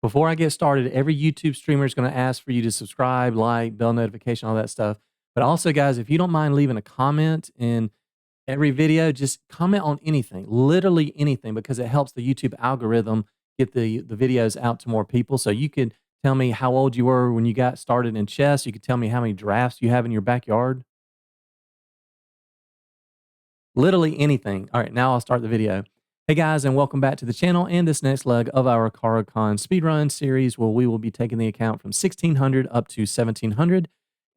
Before I get started, every YouTube streamer is going to ask for you to subscribe, like, bell notification, all that stuff. But also, guys, if you don't mind leaving a comment in every video, just comment on anything, literally anything, because it helps the YouTube algorithm get the videos out to more people. So you could tell me how old you were when you got started in chess. You could tell me how many drafts you have in your backyard. Literally anything. All right, now I'll start the video. Hey guys, and welcome back to the channel and this next leg of our Caro-Kann speedrun series where we will be taking the account from 1600 up to 1700.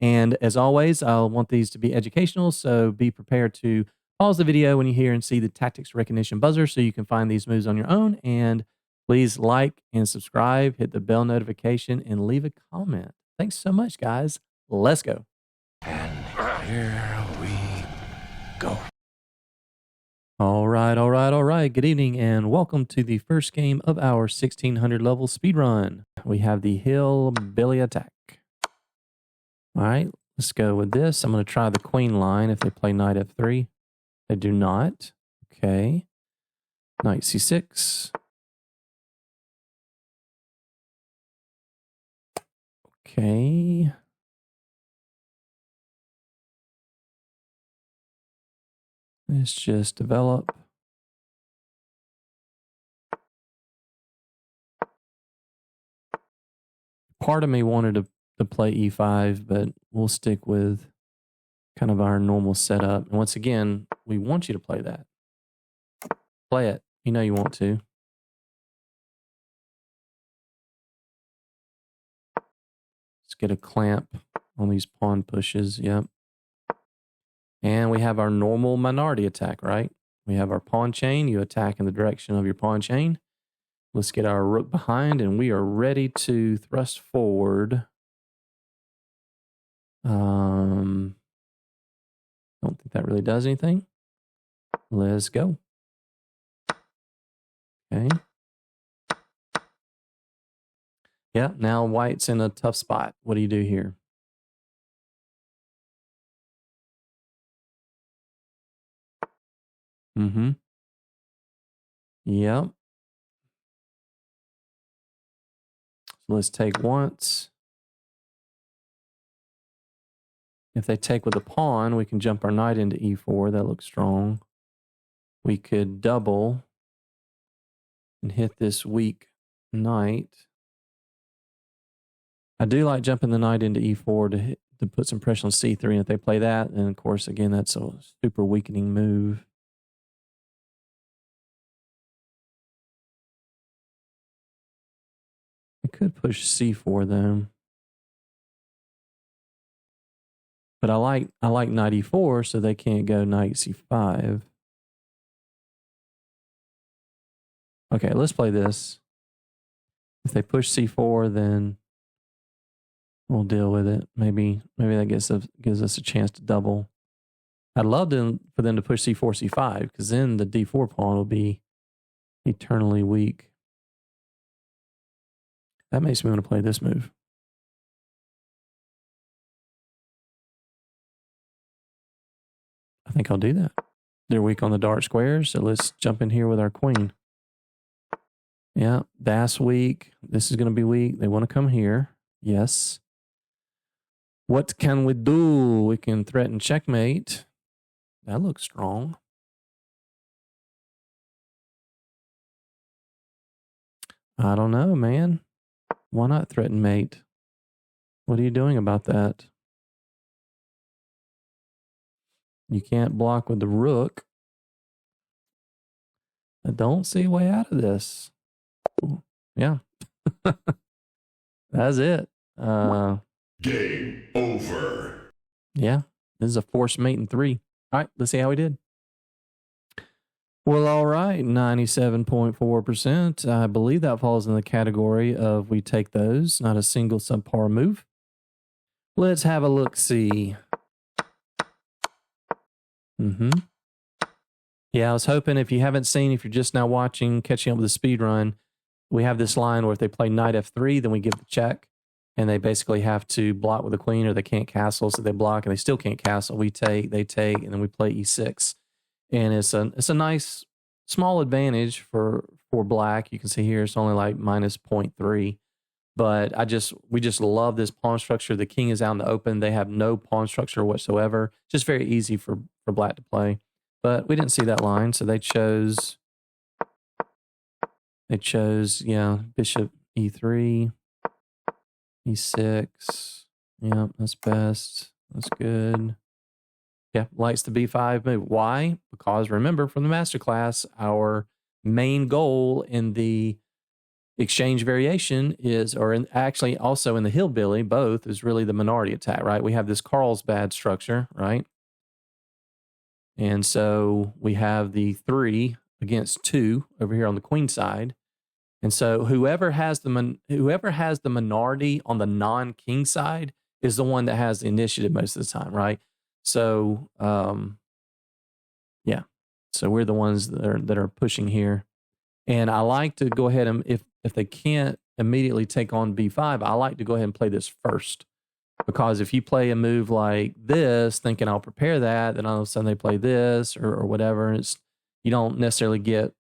And as always, I'll want these to be educational, so be prepared to pause the video when you hear and see the tactics recognition buzzer so you can find these moves on your own. And please like and subscribe, hit the bell notification, and leave a comment. Thanks so much, guys. Let's go. And here we go. All right. Good evening and welcome to the first game of our 1600 level speedrun. We have the hillbilly attack. All right, let's go with this. I'm going to try the queen line if they play knight f3. They do not. Okay. Knight c6. Okay. Let's just develop. Part of me wanted to play e5, but we'll stick with kind of our normal setup. And once again, we want you to play that. Play it. You know you want to. Let's get a clamp on these pawn pushes. Yep. And we have our normal minority attack, right? We have our pawn chain. You attack in the direction of your pawn chain. Let's get our rook behind, and we are ready to thrust forward. Don't think that really does anything. Let's go. Okay. Yeah, now white's in a tough spot. What do you do here? Yep. So let's take once. If they take with a pawn, we can jump our knight into e4. That looks strong. We could double and hit this weak knight. I do like jumping the knight into e4 to put some pressure on c3. And if they play that, then of course, again, that's a super weakening move. I could push c4 though. But I like knight e4, so they can't go knight c5. Okay, let's play this. If they push c4, then we'll deal with it. Maybe that gives us a chance to double. I'd love for them to push c4, c5, because then the d4 pawn will be eternally weak. That makes me want to play this move. I think I'll do that. They're weak on the dark squares, so let's jump in here with our queen. Yeah, that's weak. This is going to be weak. They want to come here. Yes. What can we do? We can threaten checkmate. That looks strong. I don't know, man. Why not threaten mate? What are you doing about that? You can't block with the rook. I don't see a way out of this. Ooh, yeah. That's it. Game over. Yeah. This is a forced mate in 3. All right, let's see how we did. Well, all right, 97.4%. I believe that falls in the category of we take those, not a single subpar move. Let's have a look-see. Yeah, I was hoping if you're just now watching, catching up with the speed run, we have this line where if they play knight f3, then we give the check, and they basically have to block with the queen, or they can't castle, so they block, and they still can't castle. We take, they take, and then we play e6. And it's a nice small advantage for for black. You can see here it's only like minus 0.3. But we just love this pawn structure. The king is out in the open. They have no pawn structure whatsoever. Just very easy for black to play. But we didn't see that line, so they chose, yeah, bishop e3, e6. Yeah, that's best. That's good. Yeah, likes the b5 move. Why? Because remember from the masterclass, our main goal in the exchange variation is, actually also in the hillbilly, both, is really the minority attack, right? We have this Carlsbad structure, right? And so we have the 3 against 2 over here on the queen side. And so whoever has the minority on the non-king side is the one that has the initiative most of the time, right? So yeah. So we're the ones that are pushing here. And I like to go ahead and if they can't immediately take on b5, I like to go ahead and play this first. Because if you play a move like this, thinking I'll prepare that, then all of a sudden they play this or whatever, and you don't necessarily get,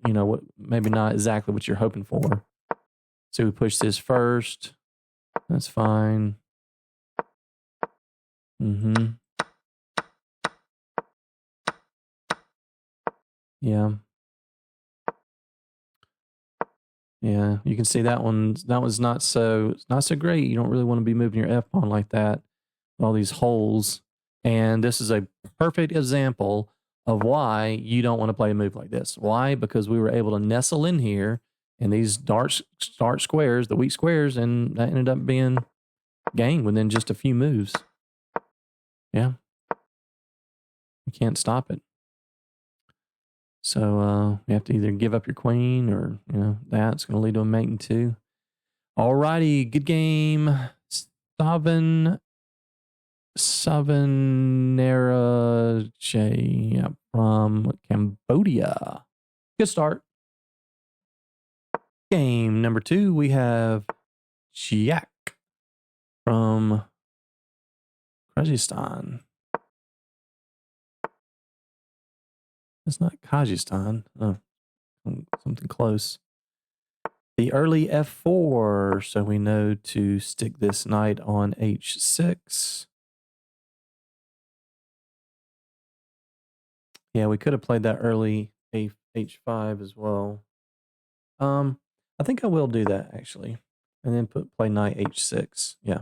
what, maybe not exactly what you're hoping for. So we push this first. That's fine. Yeah. Yeah, you can see that one's not so great. You don't really want to be moving your F pawn like that, all these holes. And this is a perfect example of why you don't want to play a move like this. Why? Because we were able to nestle in here in these dark squares, the weak squares, and that ended up being game within just a few moves. Yeah. You can't stop it. So you have to either give up your queen or, that's going to lead to a mate in 2. Alrighty, good game. Savanera J from Cambodia. Good start. Game number 2, we have Jack from Kyrgyzstan. It's not Kyrgyzstan. Oh, something close. The early f4, so we know to stick this knight on h6. Yeah, we could have played that early h5 as well. I think I will do that actually, and then play knight h6. Yeah.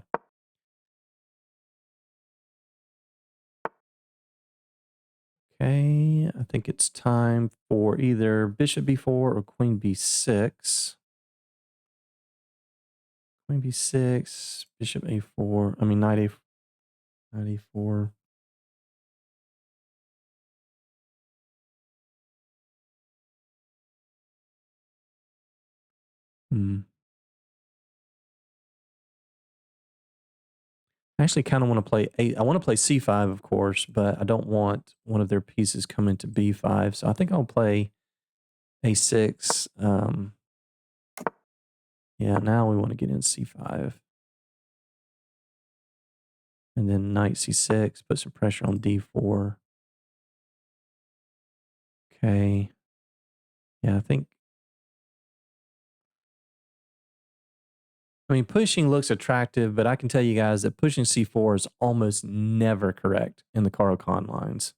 Okay, I think it's time for either bishop b4 or queen b6. Queen b6, bishop a4. I mean, knight a4. I actually kind of want to play I want to play c5, of course, but I don't want one of their pieces coming to b5. So I think I'll play a6. Yeah, now we want to get in c5. And then knight c6, put some pressure on d4. Okay. Yeah, I mean, pushing looks attractive, but I can tell you guys that pushing c4 is almost never correct in the Caro-Kann lines.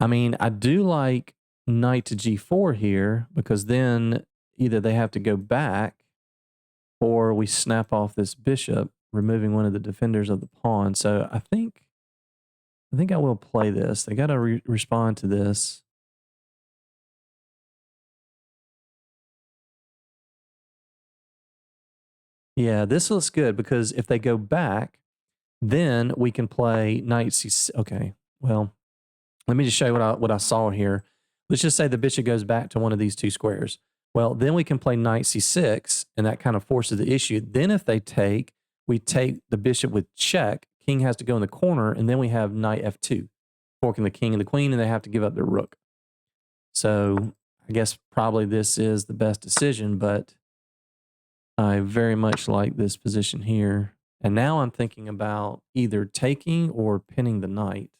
I mean, I do like knight to g4 here because then either they have to go back or we snap off this bishop, removing one of the defenders of the pawn. So I think I will play this. They got to respond to this. Yeah, this looks good because if they go back, then we can play knight c6. Okay, well, let me just show you what I saw here. Let's just say the bishop goes back to one of these 2 squares. Well, then we can play knight c6, and that kind of forces the issue. Then if they take, we take the bishop with check. King has to go in the corner, and then we have knight f2, forking the king and the queen, and they have to give up their rook. So I guess probably this is the best decision, but I very much like this position here. And now I'm thinking about either taking or pinning the knight.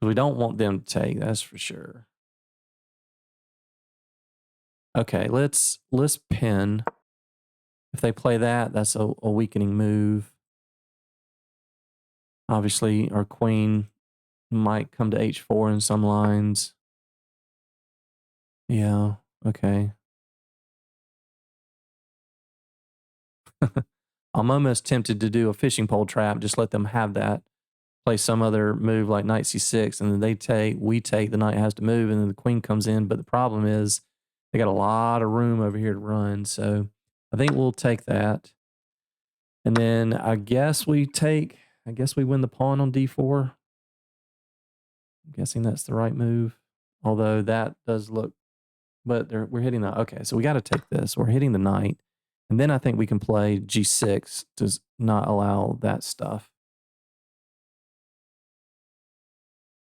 We don't want them to take, that's for sure. Okay, let's pin. If they play that, that's a weakening move. Obviously, our queen might come to h4 in some lines. Yeah, okay. I'm almost tempted to do a fishing pole trap, just let them have that. Play some other move like knight c6, and then they take, we take, the knight has to move, and then the queen comes in. But the problem is they got a lot of room over here to run. So I think we'll take that. And then I guess we win the pawn on d4. I'm guessing that's the right move. Although that does look, but we're hitting the, okay, so we got to take this. We're hitting the knight. And then I think we can play g6 to not allow that stuff.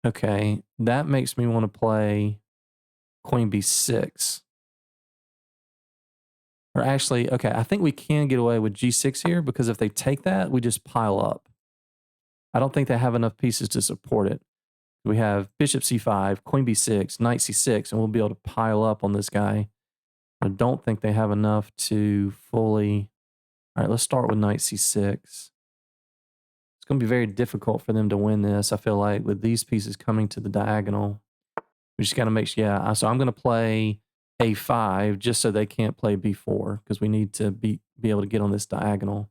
Okay, that makes me want to play queen b6. Or actually, okay, I think we can get away with g6 here because if they take that, we just pile up. I don't think they have enough pieces to support it. We have bishop c5, queen b6, knight c6, and we'll be able to pile up on this guy. I don't think they have enough to fully... All right, let's start with knight c6. It's going to be very difficult for them to win this, I feel like, with these pieces coming to the diagonal. We just got to make sure, yeah. So I'm going to play a5 just so they can't play b4 because we need to be able to get on this diagonal.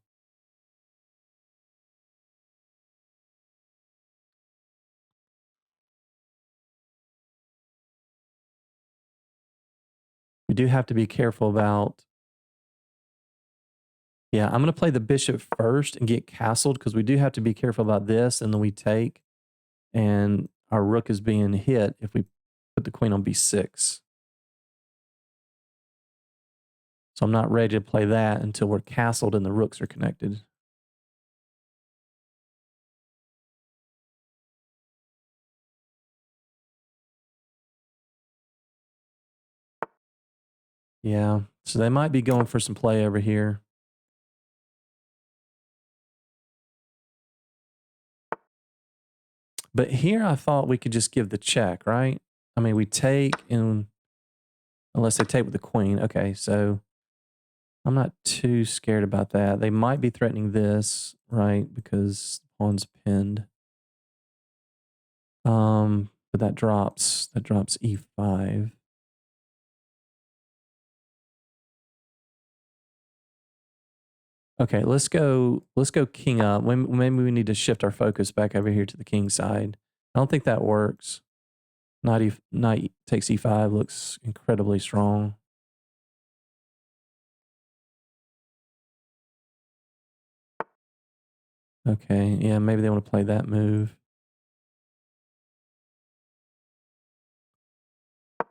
We do have to be careful about... Yeah, I'm going to play the bishop first and get castled because we do have to be careful about this, and then we take, and our rook is being hit if we put the queen on b6. So I'm not ready to play that until we're castled and the rooks are connected. Yeah, so they might be going for some play over here. But here I thought we could just give the check, right? I mean, we take in, unless they take with the queen. Okay, so I'm not too scared about that. They might be threatening this, right? Because the pawn's pinned. But that drops e5. Okay, let's go king up. Maybe we need to shift our focus back over here to the king side. I don't think that works. Knight takes e5 looks incredibly strong. Okay, yeah, maybe they want to play that move.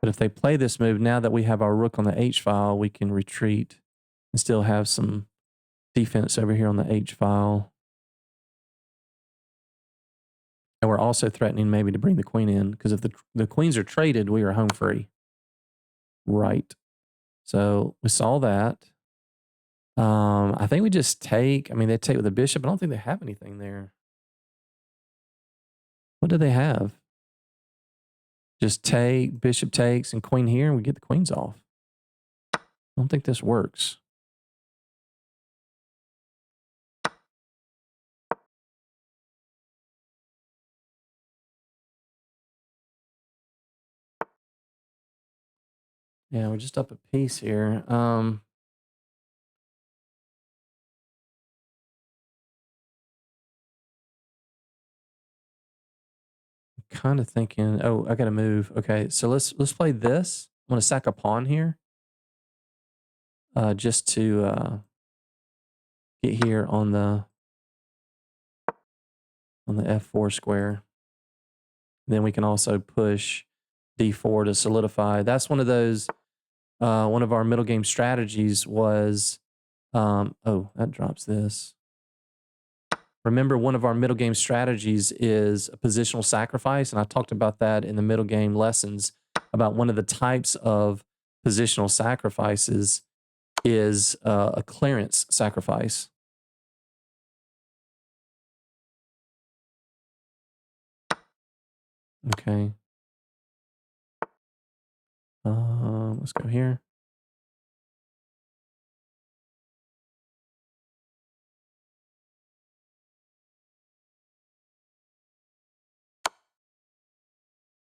But if they play this move, now that we have our rook on the h file, we can retreat and still have some defense over here on the h file. And we're also threatening maybe to bring the queen in, because if the queens are traded, we are home free. Right. So we saw that. I think we just take. I mean, they take with the bishop. I don't think they have anything there. What do they have? Just take, bishop takes, and queen here, and we get the queens off. I don't think this works. Yeah, we're just up a piece here. Kind of thinking, oh, I gotta move. Okay, so let's play this. I'm gonna sack a pawn here. Just to get here on the f4 square. Then we can also push d4 to solidify. That's one of those, one of our middle game strategies was, oh, that drops this. Remember, one of our middle game strategies is a positional sacrifice, and I talked about that in the middle game lessons about one of the types of positional sacrifices is a clearance sacrifice. Okay. Let's go here.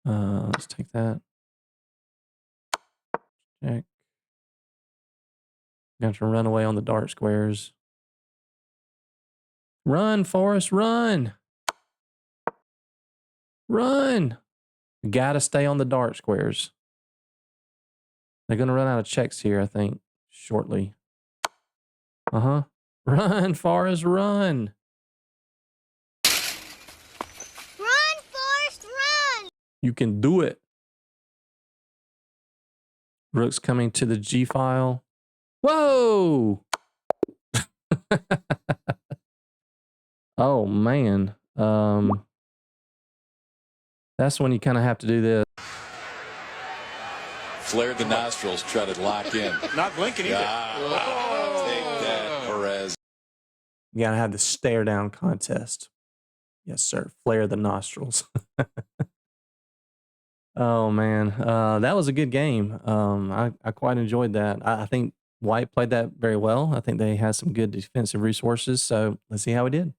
Let's take that. Check. Got to run away on the dark squares. Run, Forrest, run! Run! We gotta stay on the dark squares. They're gonna run out of checks here, I think, shortly. Uh-huh. Run, Forrest, run! Run, Forrest, run! You can do it. Rook's coming to the G file. Whoa! Oh, man. That's when you kind of have to do this. Flared the nostrils, tried to lock in. Not blinking either. Take that, Perez. You gotta have the stare down contest. Yes, sir. Flare the nostrils. Oh man, that was a good game. I quite enjoyed that. I think White played that very well. I think they had some good defensive resources. So let's see how we did.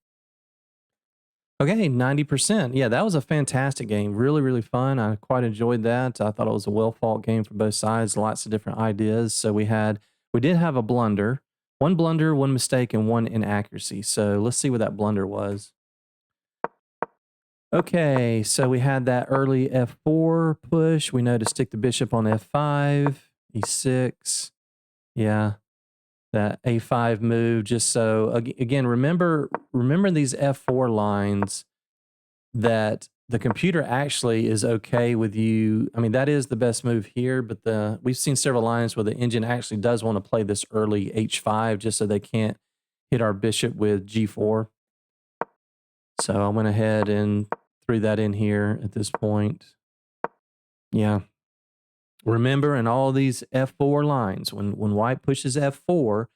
Okay, 90%. Yeah, that was a fantastic game. Really, really fun. I quite enjoyed that. I thought it was a well fought game for both sides. Lots of different ideas. So we did have a blunder, one mistake, and one inaccuracy. So let's see what that blunder was. Okay, so we had that early F4 push. We know to stick the bishop on F5, E6. Yeah, that A5 move. Just so again, remember these F4 lines that the computer actually is okay with you. I mean, that is the best move here, but we've seen several lines where the engine actually does want to play this early H5 just so they can't hit our bishop with G4. So I went ahead and threw that in here at this point. Yeah. Remember, in all these F4 lines, when White pushes F4,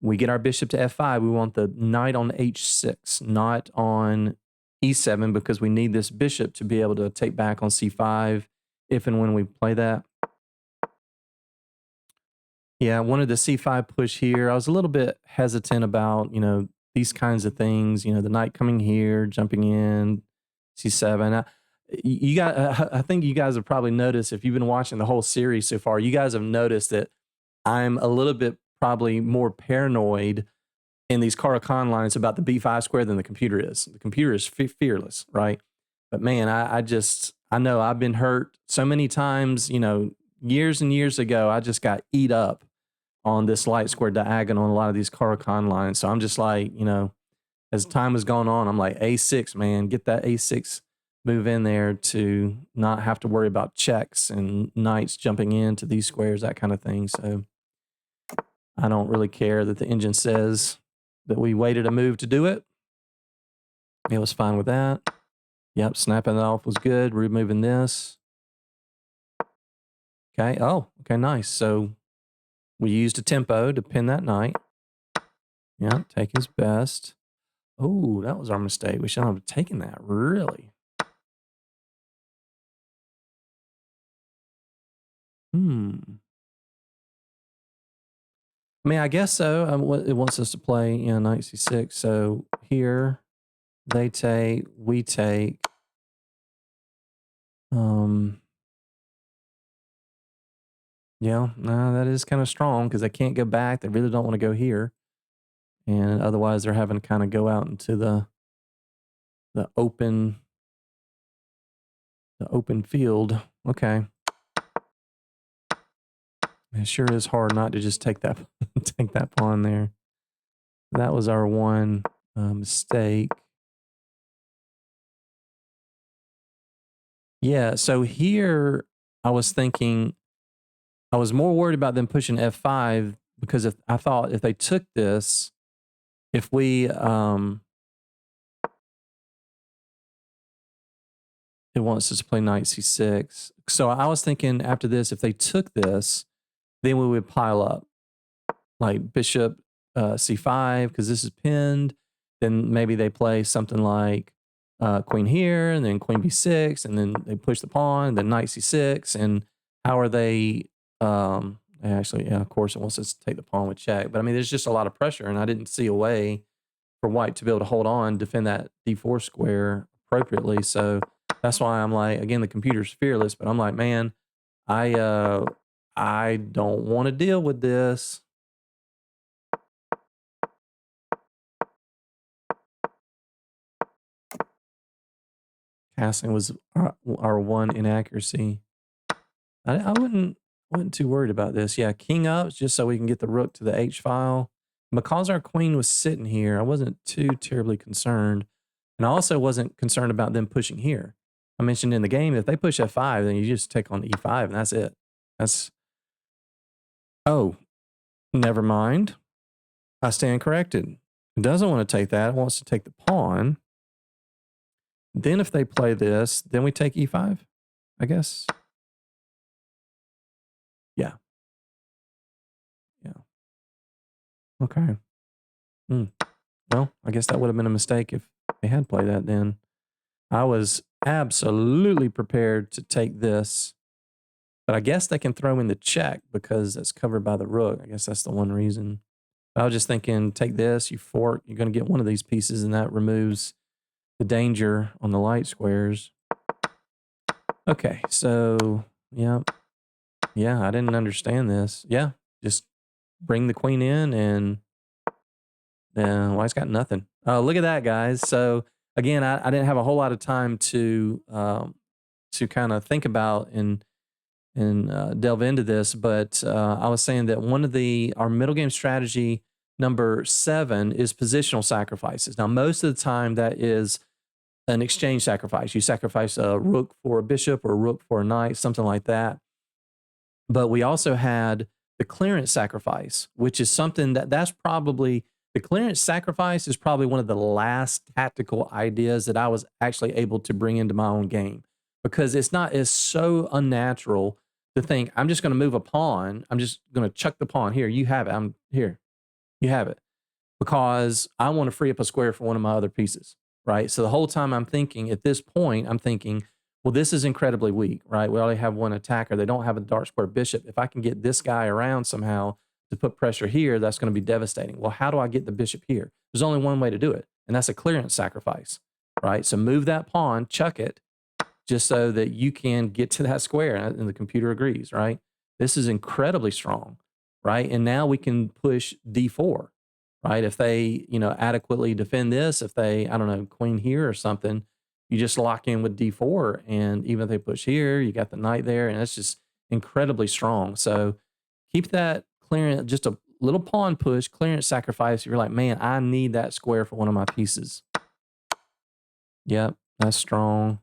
we get our bishop to F5. We want the knight on H6, not on E7, because we need this bishop to be able to take back on C5 if and when we play that. Yeah, I wanted the C5 push here. I was a little bit hesitant about, these kinds of things, the knight coming here, jumping in, C7. I think you guys have probably noticed, if you've been watching the whole series so far, you guys have noticed that I'm a little bit probably more paranoid in these Caro-Kann lines about the B5 square than the computer is. The computer is fearless, right? But man, I know I've been hurt so many times, years and years ago, I just got eat up on this light square diagonal on a lot of these Caro-Kann lines. So I'm just like, as time has gone on, I'm like, A6, man, get that A6 move in there to not have to worry about checks and knights jumping into these squares, that kind of thing. So I don't really care that the engine says that we waited a move to do it. It was fine with that. Yep, snapping it off was good. Removing this. Okay, okay, nice. So we used a tempo to pin that knight. Yeah, take his best. Oh, that was our mistake. We shouldn't have taken that, really. I mean, I guess so. It wants us to play, knight c6. So here, they take, we take. Yeah, no, that is kind of strong because they can't go back. They really don't want to go here. And otherwise, they're having to kind of go out into the open field. Okay. It sure is hard not to just take that take that pawn there. That was our one mistake. Yeah, so here I was thinking, I was more worried about them pushing F5 because I thought if they took this, if we it wants us to play knight c6. So I was thinking after this, if they took this, then we would pile up like bishop c5 because this is pinned. Then maybe they play something like queen here, and then queen b6, and then they push the pawn, and then knight c6, and how are they? Actually, yeah, of course, it wants us to take the pawn with check, but I mean, there's just a lot of pressure, and I didn't see a way for white to be able to hold on, defend that d4 square appropriately. So that's why I'm like, again, the computer's fearless, but I'm like, man, I don't want to deal with this. Castling was our one inaccuracy. I wasn't too worried about this. Yeah, king up just so we can get the rook to the H file. Because our queen was sitting here, I wasn't too terribly concerned. And I also wasn't concerned about them pushing here. I mentioned in the game, if they push F5, then you just take on E5 and that's it. Oh, never mind. I stand corrected. It doesn't want to take that. It wants to take the pawn. Then if they play this, then we take E5, I guess. Yeah. Yeah. Okay. Well, I guess that would have been a mistake if they had played that then. I was absolutely prepared to take this, but I guess they can throw in the check because it's covered by the rook. I guess that's the one reason. I was just thinking, take this, you fork, you're going to get one of these pieces, and that removes the danger on the light squares. Okay, so, yeah, I didn't understand this. Yeah, just bring the queen in, and white's got nothing. Look at that, guys. So, again, I didn't have a whole lot of time to kind of think about and delve into this, but I was saying that one of our middle game strategy number 7 is positional sacrifices. Now, most of the time that is an exchange sacrifice. You sacrifice a rook for a bishop or a rook for a knight, something like that. But we also had the clearance sacrifice, which is something that's probably the clearance sacrifice is probably one of the last tactical ideas that I was actually able to bring into my own game, because it's so unnatural to think I'm just going to move a pawn. I'm just going to chuck the pawn here. You have it. I'm here. You have it, because I want to free up a square for one of my other pieces, right? So the whole time I'm thinking, at this point, I'm thinking, well, this is incredibly weak, right? We only have one attacker. They don't have a dark square bishop. If I can get this guy around somehow to put pressure here, that's going to be devastating. Well, how do I get the bishop here? There's only one way to do it, and that's a clearance sacrifice, right? So move that pawn, chuck it, just so that you can get to that square, and the computer agrees, right? This is incredibly strong, right? And now we can push d4, right? If they, adequately defend this, if they, I don't know, queen here or something, you just lock in with d4, and even if they push here, you got the knight there, and it's just incredibly strong. So keep that clearance, just a little pawn push, clearance sacrifice. You're like, man, I need that square for one of my pieces. Yep, that's strong.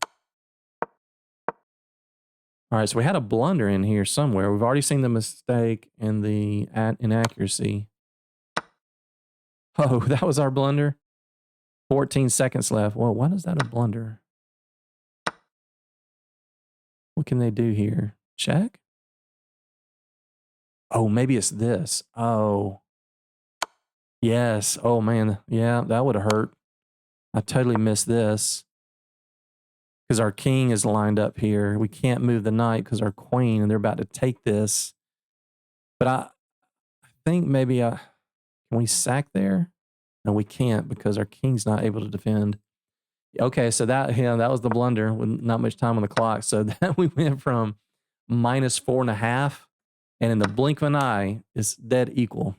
All right, so we had a blunder in here somewhere. We've already seen the mistake and the inaccuracy. Oh, that was our blunder. 14 seconds left. Well, why is that a blunder? What can they do here? Check? Oh, maybe it's this. Oh, yes. Oh, man. Yeah, that would have hurt. I totally missed this, because our king is lined up here. We can't move the knight because our queen, and they're about to take this. But I think maybe can we sack there? No, we can't, because our king's not able to defend. Okay, so that was the blunder with not much time on the clock. So that we went from -4.5, and in the blink of an eye, it's dead equal.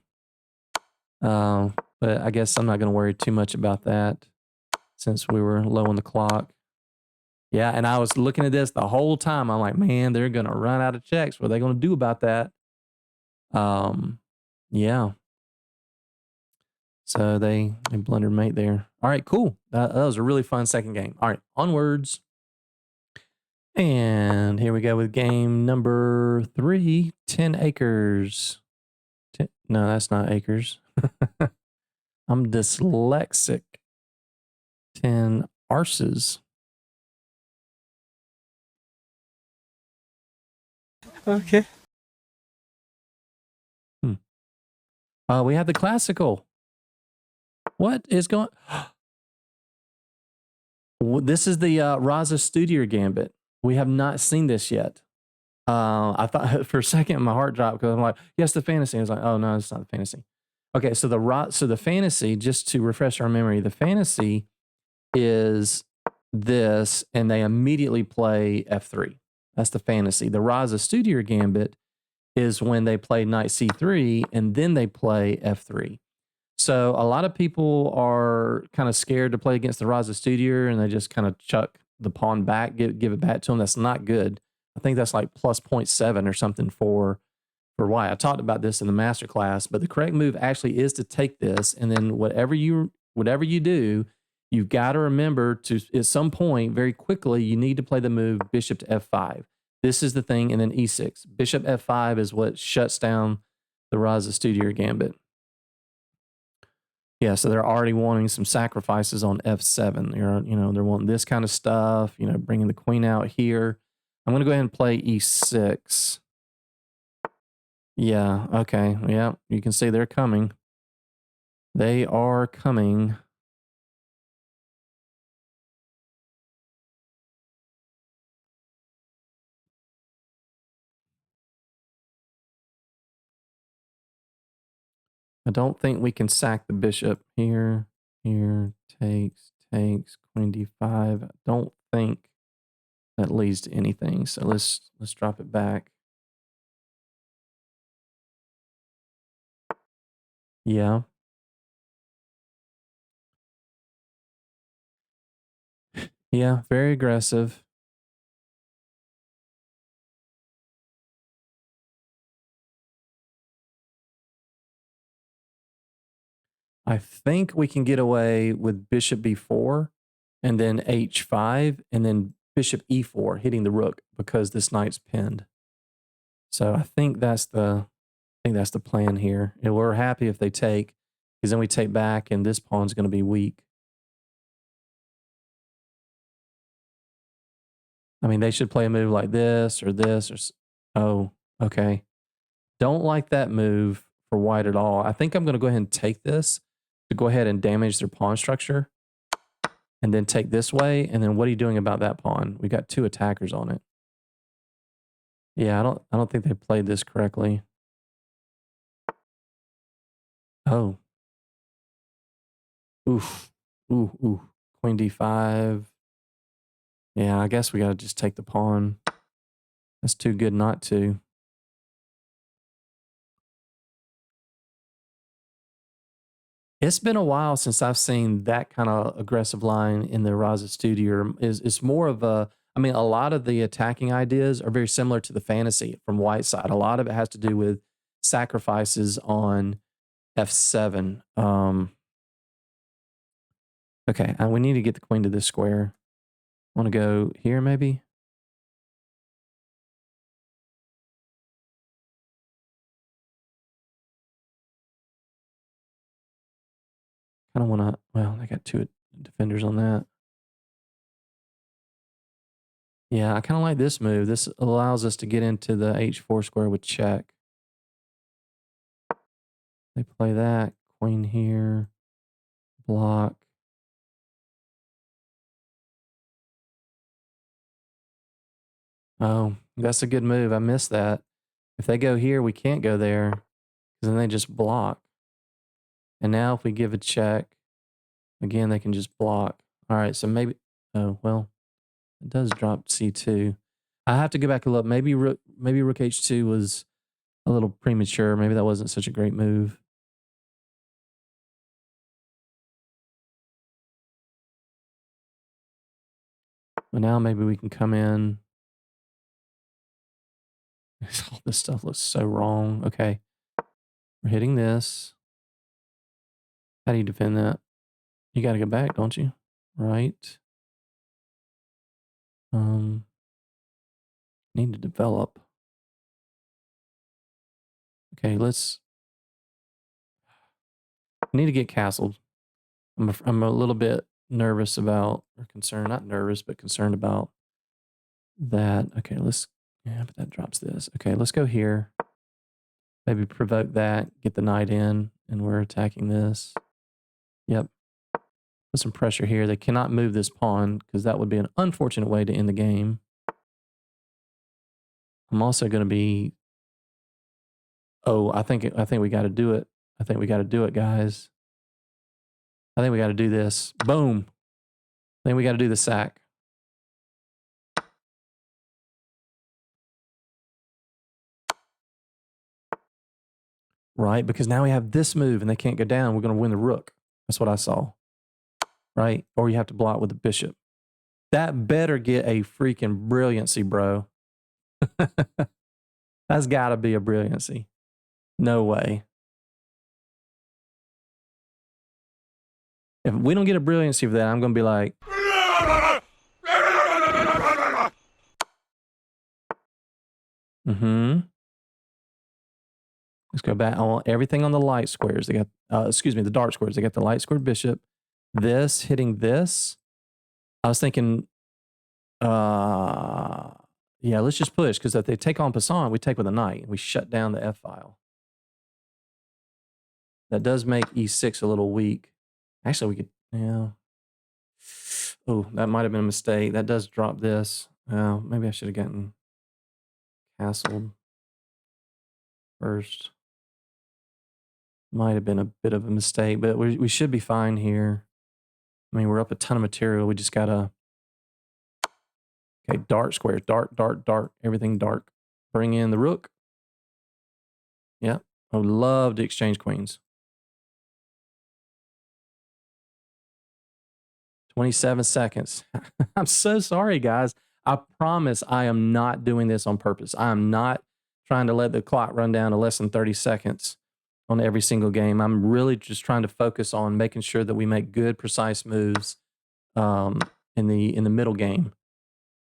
But I guess I'm not going to worry too much about that since we were low on the clock. Yeah, and I was looking at this the whole time. I'm like, man, they're going to run out of checks. What are they going to do about that? Yeah. So they blundered mate there. All right, cool. That was a really fun second game. All right, onwards. And here we go with game number 3, 10 acres. No, that's not acres. I'm dyslexic. 10 arses. Okay. We have the classical. What is going? This is the Raza Studio Gambit. We have not seen this yet. I thought for a second my heart dropped because I'm like, yes, the fantasy. I was like, oh no, it's not the fantasy. Okay, so the fantasy, just to refresh our memory, the fantasy is this, and they immediately play F3. That's the fantasy. The Raza Studio Gambit is when they play knight C3 and then they play F3. So a lot of people are kind of scared to play against the Raza Studio, and they just kind of chuck the pawn back, give it back to them. That's not good. I think that's like plus 0.7 or something for why. I talked about this in the master class, but the correct move actually is to take this, and then whatever you do, you've got to remember to at some point very quickly you need to play the move bishop to F5. This is the thing, and then E6. Bishop F5 is what shuts down the Raza Studio Gambit. Yeah, so they're already wanting some sacrifices on F7. They're wanting this kind of stuff, bringing the queen out here. I'm going to go ahead and play E6. Yeah, okay. Yeah, you can see they're coming. They are coming. I don't think we can sack the bishop here. Here, takes, queen d5. I don't think that leads to anything. So let's drop it back. Yeah. Yeah, very aggressive. I think we can get away with bishop b4 and then h5 and then bishop e4 hitting the rook because this knight's pinned. So I think that's the plan here. And we're happy if they take, because then we take back and this pawn's going to be weak. I mean, they should play a move like this or this or oh, okay. Don't like that move for white at all. I think I'm going to go ahead and take this to go ahead and damage their pawn structure. And then take this way, and then what are you doing about that pawn? We got two attackers on it. Yeah, I don't think they played this correctly. Oh. Oof. Ooh. Queen d5. Yeah, I guess we got to just take the pawn. That's too good not to. It's been a while since I've seen that kind of aggressive line in the Raza Studio. It's more of a, I mean, a lot of the attacking ideas are very similar to the fantasy from white side. A lot of it has to do with sacrifices on F7. Okay, we need to get the queen to this square. Want to go here maybe? I don't want to, well, I got two defenders on that. Yeah, I kind of like this move. This allows us to get into the h4 square with check. They play that, queen here, block. Oh, that's a good move. I missed that. If they go here, we can't go there because then they just block. And now if we give a check, again, they can just block. All right, so maybe, oh, well, it does drop c2. I have to go back and look. Maybe rook h2 was a little premature. Maybe that wasn't such a great move. But now maybe we can come in. All this stuff looks so wrong. Okay. We're hitting this. How do you defend that? You got to go back, don't you? Right. Need to develop. Okay, need to get castled. I'm a little bit nervous about, or concerned, not nervous, but concerned about that. Okay, yeah, but that drops this. Okay, let's go here. Maybe provoke that, get the knight in, and we're attacking this. Yep. Put some pressure here. They cannot move this pawn because that would be an unfortunate way to end the game. I'm also going to be... Oh, I think we got to do it. I think we got to do it, guys. I think we got to do this. Boom. I think we got to do the sack. Right? Because now we have this move and they can't go down. We're going to win the rook. That's what I saw. Right? Or you have to block with the bishop. That better get a freaking brilliancy, bro. That's got to be a brilliancy. No way. If we don't get a brilliancy for that, I'm going to be like... Let's go back. I want everything on the light squares. They got, the dark squares. They got the light squared bishop. This hitting this. I was thinking, yeah, let's just push because if they take on Passant, we take with a knight. We shut down the F file. That does make E6 a little weak. Actually, we could, yeah. Oh, that might have been a mistake. That does drop this. Maybe I should have gotten castled first. Might have been a bit of a mistake, but we should be fine here. I mean, we're up a ton of material. We just gotta... Okay, dark squares. Dark, dark, dark. Everything dark. Bring in the rook. Yep. I would love to exchange queens. 27 seconds. I'm so sorry, guys. I promise I am not doing this on purpose. I am not trying to let the clock run down to less than 30 seconds on every single game. I'm really just trying to focus on making sure that we make good, precise moves in the middle game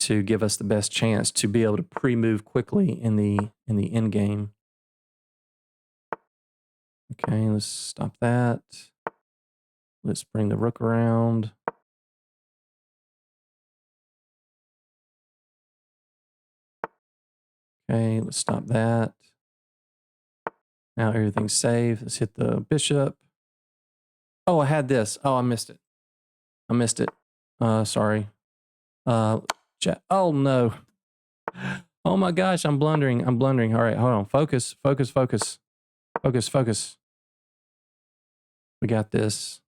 to give us the best chance to be able to pre-move quickly in the end game. Okay, let's stop that. Let's bring the rook around. Okay, let's stop that. Now everything's safe. Let's hit the bishop. Oh, I had this. Oh, I missed it. I missed it. Sorry. Oh, no. Oh, my gosh. I'm blundering. I'm blundering. All right, hold on. Focus, focus, focus. Focus, focus. We got this.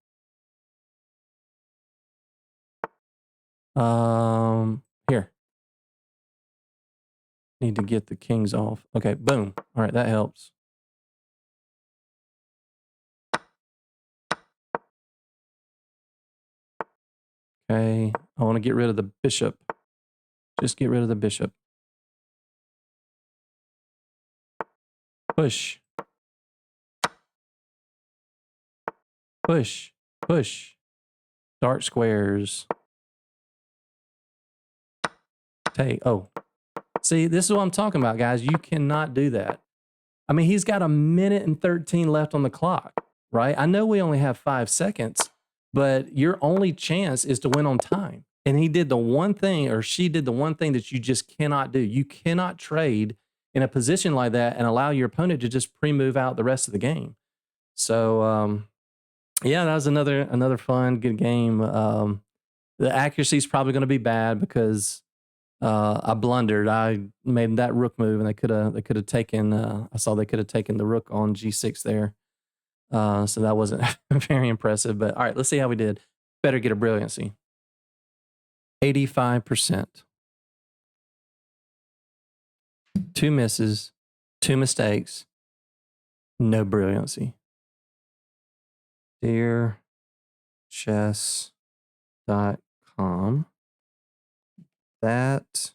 Here. Need to get the kings off. Okay, boom. All right, that helps. Okay, I want to get rid of the bishop. Just get rid of the bishop. Push. Push. Push. Dark squares. Take. Oh. See, this is what I'm talking about, guys. You cannot do that. I mean, he's got 1:13 minutes left on the clock, right? I know we only have 5 seconds, but your only chance is to win on time. And he did the one thing, or she did the one thing that you just cannot do. You cannot trade in a position like that and allow your opponent to just pre-move out the rest of the game. So, yeah, that was another fun, good game. The accuracy is probably going to be bad because I blundered. I made that rook move, and they could have taken. I saw they could have taken the rook on G6 there. So that wasn't very impressive. But all right, let's see how we did. Better get a brilliancy. 85%. 2 misses, 2 mistakes, no brilliancy. DearChess.com. That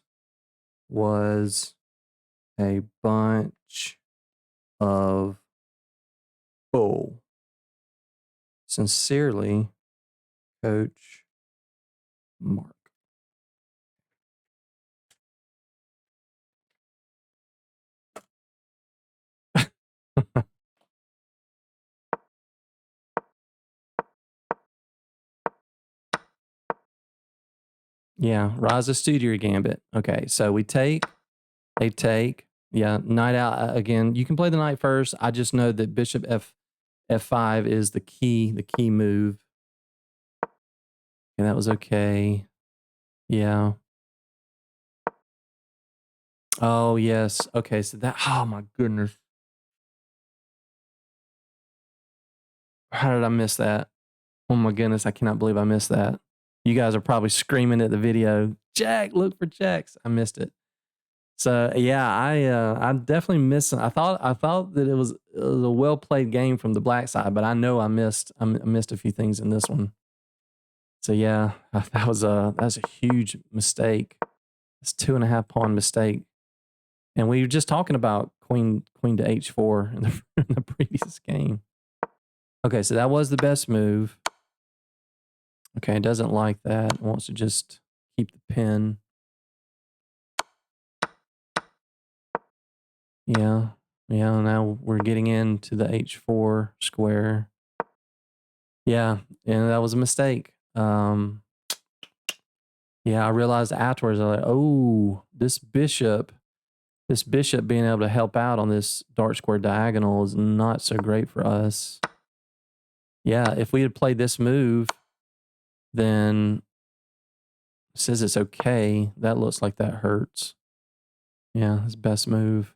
was a bunch of bull. Sincerely, Coach Mark. Yeah, Rise of Studio Gambit. Okay, so we take, they take, yeah, knight out again. You can play the knight first. I just know that bishop F5 is the key move. that was okay. Yeah. Oh, yes. Okay, so that, oh my goodness. How did I miss that? Oh my goodness, I cannot believe I missed that. You guys are probably screaming at the video, Jack, look for checks. I missed it. So yeah, I definitely missed. I thought that it was a well played game from the black side, but I know I missed a few things in this one. So yeah, that was a huge mistake. It's 2.5 pawn mistake. And we were just talking about queen to h4 in the previous game. Okay, so that was the best move. Okay, it doesn't like that. It wants to just keep the pin. Yeah, yeah, now we're getting into the h4 square. Yeah, and that was a mistake. Yeah, I realized afterwards, I was like, oh, this bishop being able to help out on this dark square diagonal is not so great for us. Yeah, if we had played this move, then it says it's okay. That looks like that hurts. Yeah, it's best move.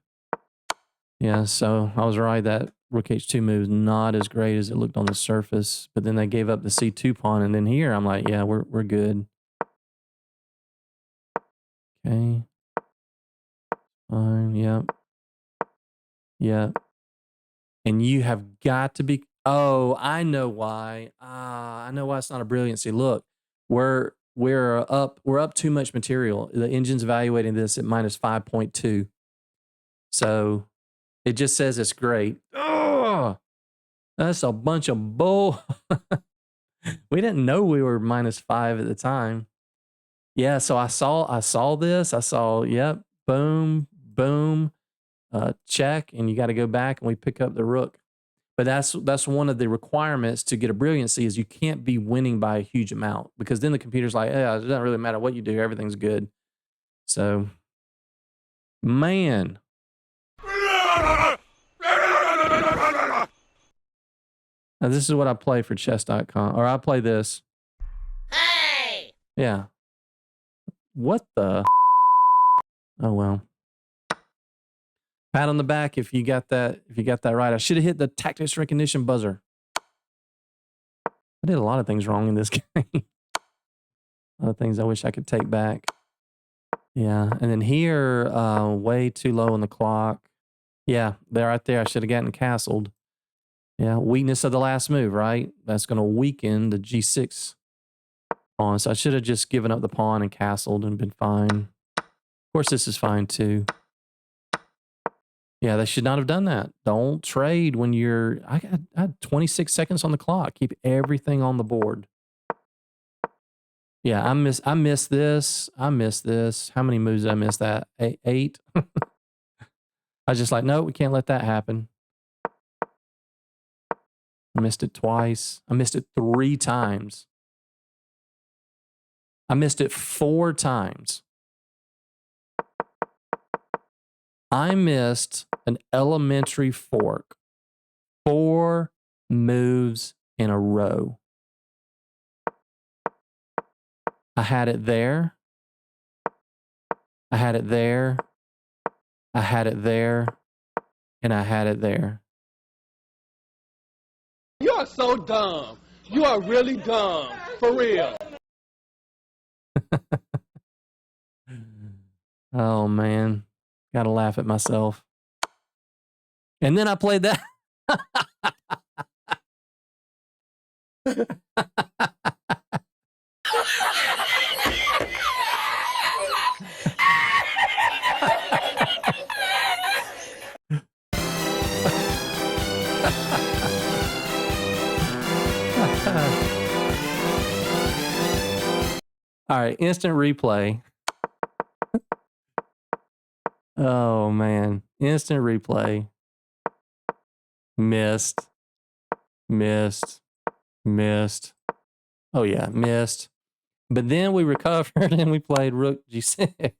Yeah, so I was right. That rook h2 move is not as great as it looked on the surface. But then they gave up the c2 pawn, and then here I'm like, yeah, we're good. Okay. Fine. Yep. Yep. And you have got to be. Oh, I know why. I know why it's not a brilliancy. Look, we're up too much material. The engine's evaluating this at minus 5.2. So it just says it's great. Oh, that's a bunch of bull. We didn't know we were minus 5 at the time. Yeah, so I saw this. I saw, yep, boom, boom, check, and you got to go back and we pick up the rook. But that's one of the requirements to get a brilliancy is you can't be winning by a huge amount because then the computer's like, yeah, it doesn't really matter what you do, everything's good. So, man. Now, this is what I play for chess.com, or I play this. Hey! Yeah. What the? Oh, well. Pat on the back if you got that right. I should have hit the tactics recognition buzzer. I did a lot of things wrong in this game. A lot of things I wish I could take back. Yeah, and then here, way too low on the clock. Yeah, there, right there. I should have gotten castled. Yeah, weakness of the last move, right? That's going to weaken the g6 pawn. So I should have just given up the pawn and castled and been fine. Of course, this is fine too. Yeah, they should not have done that. Don't trade when you're... I had 26 seconds on the clock. Keep everything on the board. Yeah, I miss this. I miss this. How many moves did I miss that? 8? I was just like, no, we can't let that happen. I missed it twice. I missed it 3 times. I missed it 4 times. I missed an elementary fork 4 moves in a row. I had it there. I had it there. I had it there. And I had it there. You are so dumb. You are really dumb. For real. Oh, man. Gotta laugh at myself. And then I played that. All right, instant replay. Oh, man. Instant replay. Missed. Missed. Missed. Oh, yeah, missed. But then we recovered and we played rook g6.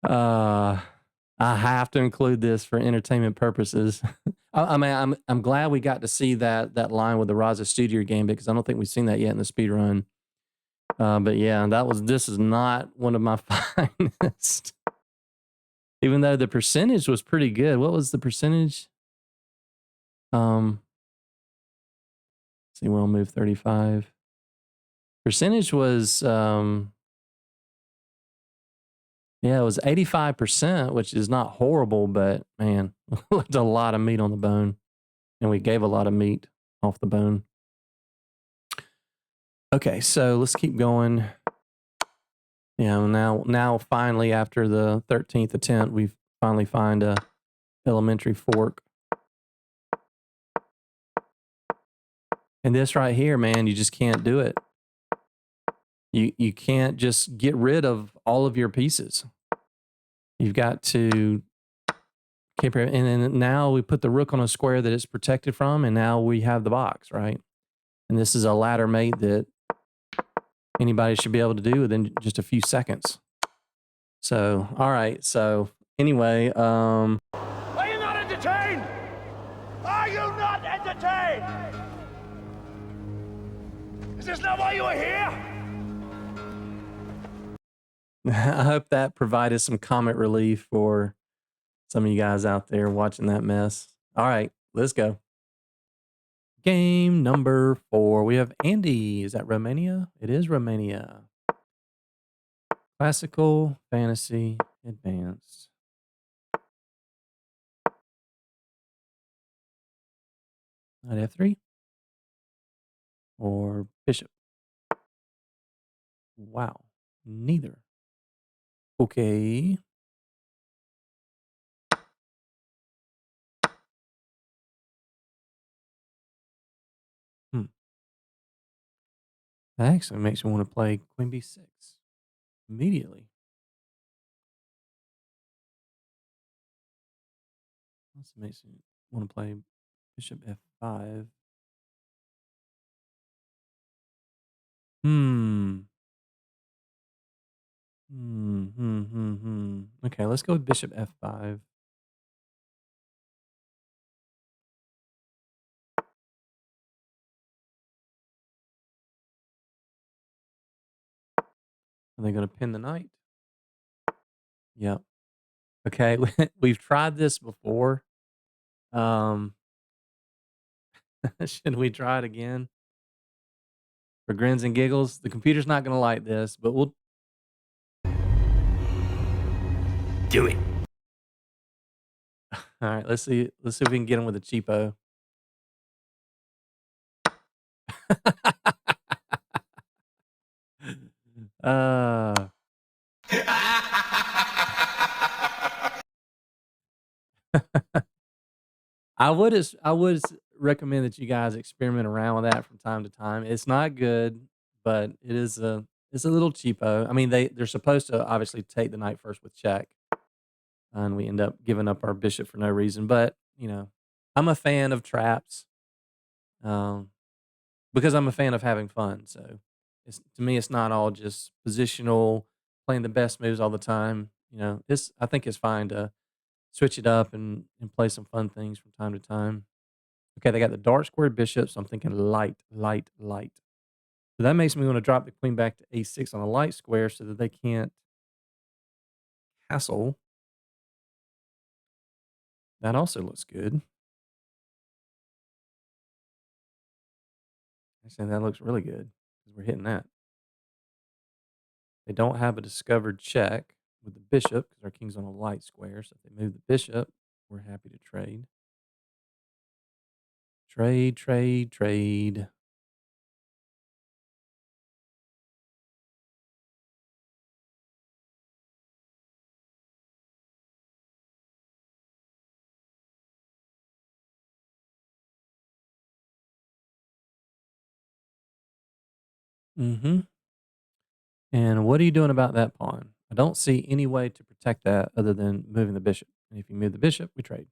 I have to include this for entertainment purposes. I mean, I'm glad we got to see that line with the Raza Studio game because I don't think we've seen that yet in the speed run. But yeah, this is not one of my finest. Even though the percentage was pretty good. What was the percentage? See, we'll move 35. Percentage was yeah, it was 85%, which is not horrible, but man, it's a lot of meat on the bone. And we gave a lot of meat off the bone. Okay, so let's keep going. Yeah, now finally after the 13th attempt, we finally find a elementary fork. And this right here, man, you just can't do it. You can't just get rid of all of your pieces. You've got to keep it. And then now we put the rook on a square that it's protected from, and now we have the box, right? And this is a ladder mate that anybody should be able to do within just a few seconds. So, all right. So anyway, Are you not entertained? Are you not entertained? Is this not why you are here? I hope that provided some comic relief for some of you guys out there watching that mess. All right, let's go. Game number 4. We have Andy. Is that Romania? It is Romania. Classical, fantasy, advanced. Knight F3 or bishop. Wow, neither. Okay. That actually makes me want to play Queen B6 immediately. Also makes me want to play Bishop F5. Okay, let's go with Bishop F5. Are they going to pin the knight? Yep. Okay, we've tried this before. Should we try it again? For grins and giggles? The computer's not going to like this, but we'll Do it. all right, let's see if we can get him with a cheapo. uh I would recommend that you guys experiment around with that from time to time. It's not good, but it's a little cheapo. I mean, they're supposed to obviously take the knight first with check, and we end up giving up our bishop for no reason. But you know, I'm a fan of traps, um, because I'm a fan of having fun. So, to me, it's not all just positional, playing the best moves all the time. You know, I think it's fine to switch it up and play some fun things from time to time. Okay, they got the dark square bishop, so I'm thinking light, light, light. So that makes me want to drop the queen back to a6 on a light square so that they can't castle. That also looks good. Actually, that looks really good because we're hitting that. They don't have a discovered check with the bishop because our king's on a light square. So if they move the bishop, we're happy to trade. Trade, trade, trade. Mm-hmm. And what are you doing about that pawn? I don't see any way to protect that other than moving the bishop. And if you move the bishop, we trade.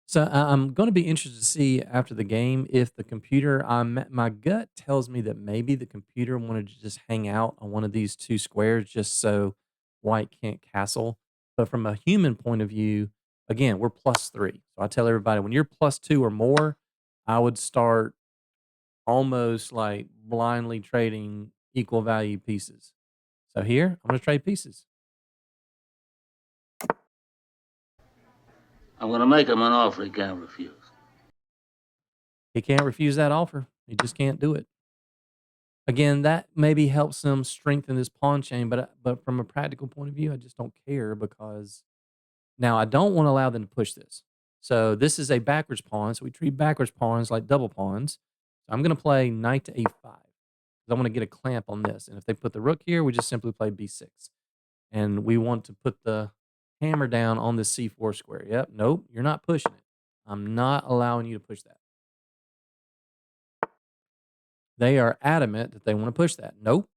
So I'm going to be interested to see after the game if the computer. My gut tells me that maybe the computer wanted to just hang out on one of these two squares just so white can't castle. But from a human point of view, again, we're +3. So I tell everybody when you're +2 or more, I would start almost like blindly trading equal value pieces. So here, I'm going to trade pieces. I'm going to make him an offer he can't refuse. He can't refuse that offer. He just can't do it. Again, that maybe helps them strengthen this pawn chain, but from a practical point of view, I just don't care because now I don't want to allow them to push this. So this is a backwards pawn. So we treat backwards pawns like double pawns. So I'm going to play knight to a5 because I want to get a clamp on this. And if they put the rook here, we just simply play b6. And we want to put the hammer down on the c4 square. Yep. Nope. You're not pushing it. I'm not allowing you to push that. They are adamant that they want to push that. Nope.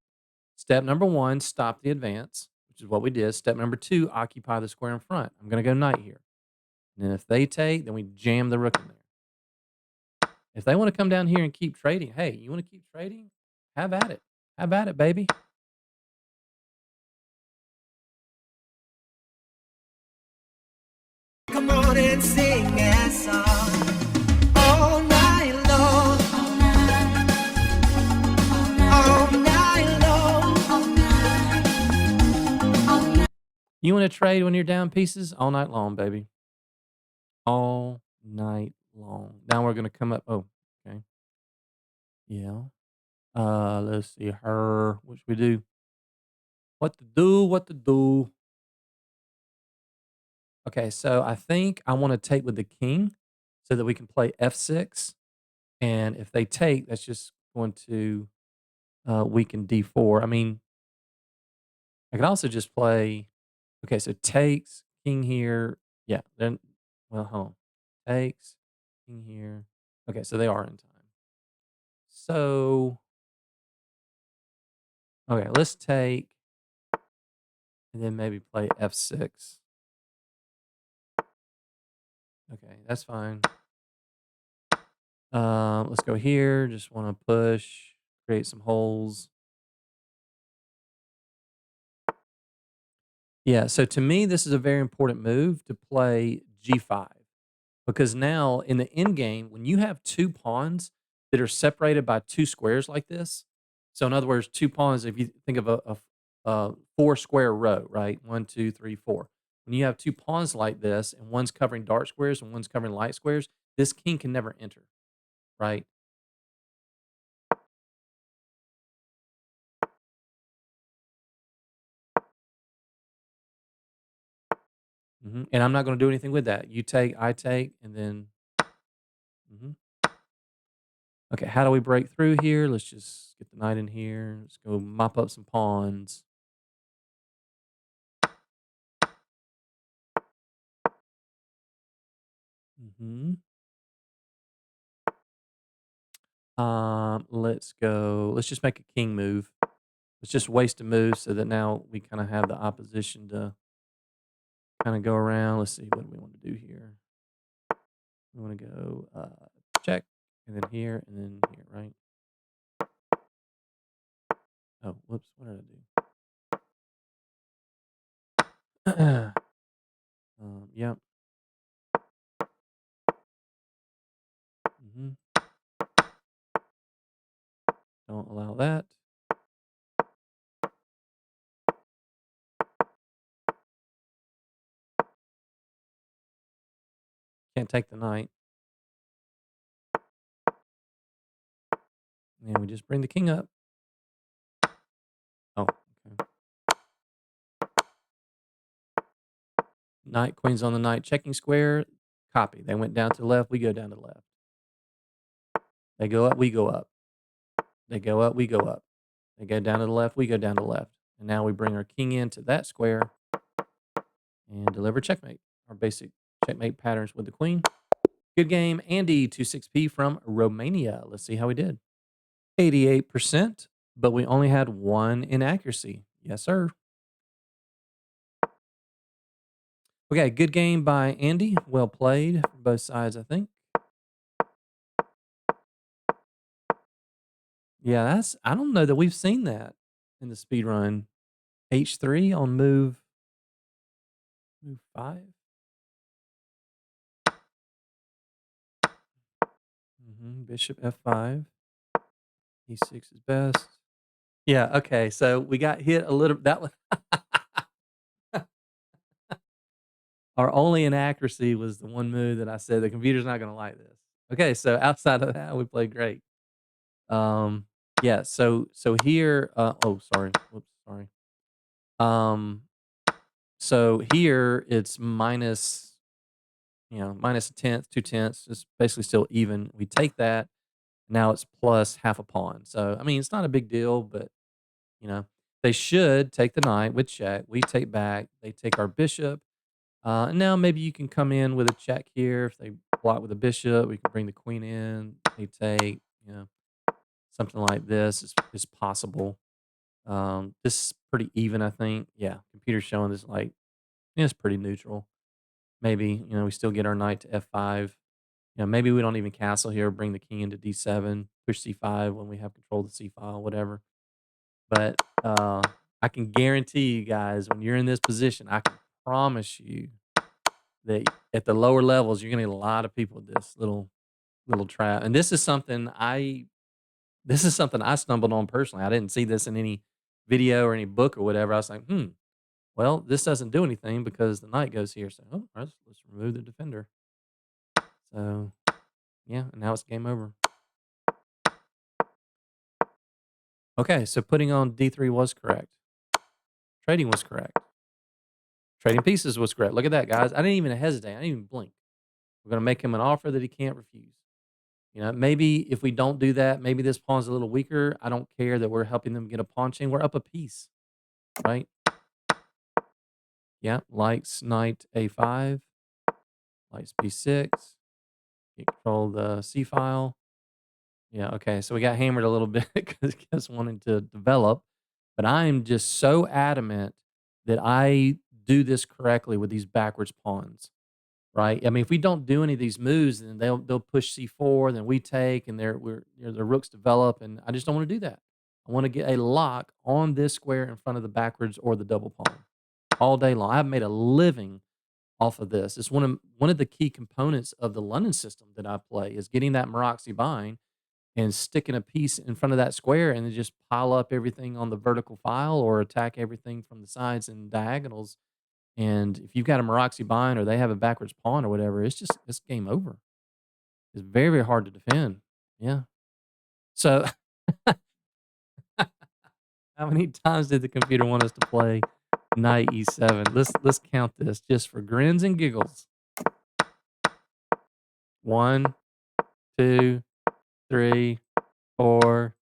Step number 1, stop the advance, which is what we did. Step number 2, occupy the square in front. I'm going to go knight here. And then if they take, then we jam the rook in there. If they want to come down here and keep trading, hey, you want to keep trading? Have at it. Have at it, baby. Come on and sing a song all night long. All night long. You want to trade when you're down pieces? All night long, baby. All night long. Now we're going to come up. Oh, okay. Yeah. Let's see her. What should we do? What to do? What to do? Okay, so I think I want to take with the king so that we can play f6. And if they take, that's just going to weaken d4. I mean, I could also just play. Okay, so takes, king here. Yeah, then, well, hold on. Takes, king here. Okay, so they are in time. So, okay, let's take and then maybe play f6. Okay, that's fine. Let's go here. Just want to push, create some holes. Yeah, so to me, this is a very important move to play g5 because now in the end game, when you have two pawns that are separated by two squares like this, so in other words, two pawns, if you think of a four square row, right? 1, 2, 3, 4. When you have two pawns like this and one's covering dark squares and one's covering light squares, this king can never enter, right? And I'm not going to do anything with that. You take, I take, and then. Mhm. Okay, how do we break through here? Let's just get the knight in here. Let's go mop up some pawns. hmm let's go. Let's just make a king move. Let's just waste a move so that now we kind of have the opposition to kind of go around. Let's see what do we want to do here. We want to go check, and then here, and then here, right? Oh, whoops! What did I do? Yep. hmm Don't allow that. Can't take the knight. And we just bring the king up. Oh, okay. Knight, queen's on the knight, checking square, copy. They went down to the left, we go down to the left. They go up, we go up. They go up, we go up. They go down to the left, we go down to the left. And now we bring our king into that square and deliver checkmate. Our basic checkmate patterns with the queen. Good game. Andy, 26P from Romania. Let's see how we did. 88%, but we only had one inaccuracy. Yes, sir. Okay, good game by Andy. Well played for both sides, I think. Yeah, I don't know that we've seen that in the speed run. H3 on move Move 5. Bishop F5. E6 is best. Yeah, okay, so we got hit a little that was our only inaccuracy was the one move that I said the computer's not gonna like this. Okay, so outside of that, we played great. Um, yeah, so here, oh, sorry. Whoops, sorry. Um, so here it's minus, minus a tenth, 2/10. It's basically still even. We take that. Now it's plus half a pawn. So I mean, it's not a big deal, but you know, they should take the knight with check. We take back. They take our bishop. And now maybe you can come in with a check here. If they block with a bishop, we can bring the queen in. They take, something like this is possible. This is pretty even, I think. Yeah, computer's showing this like it's pretty neutral. Maybe we still get our knight to f5. Maybe we don't even castle here. Bring the king into d7, push c5 when we have control of the c file, whatever. But I can guarantee you guys, when you're in this position, I can promise you that at the lower levels, you're gonna get a lot of people with this little trap. And this is something I stumbled on personally. I didn't see this in any video or any book or whatever. I was like, well, this doesn't do anything because the knight goes here. So, let's remove the defender. So, yeah, and now it's game over. Okay, so putting on d3 was correct. Trading was correct. Trading pieces was correct. Look at that, guys. I didn't even hesitate. I didn't even blink. We're going to make him an offer that he can't refuse. Maybe if we don't do that, maybe this pawn's a little weaker. I don't care that we're helping them get a pawn chain. We're up a piece, right? Yeah, likes knight a5, likes b6, get control of the c file. Yeah, okay, so we got hammered a little bit because he kept wanting to develop, but I'm just so adamant that I do this correctly with these backwards pawns, right? I mean, if we don't do any of these moves, then they'll push c4, then we take, and the rooks develop, and I just don't want to do that. I want to get a lock on this square in front of the backwards or the double pawn all day long. I've made a living off of this. It's one of the key components of the London system that I play is getting that Maroczy bind and sticking a piece in front of that square and then just pile up everything on the vertical file or attack everything from the sides and diagonals. And if you've got a Maroczy bind or they have a backwards pawn or whatever, it's game over. It's very, very hard to defend. Yeah. So how many times did the computer want us to play knight e7? Let's count this just for grins and giggles. 1, 2, 3, 4,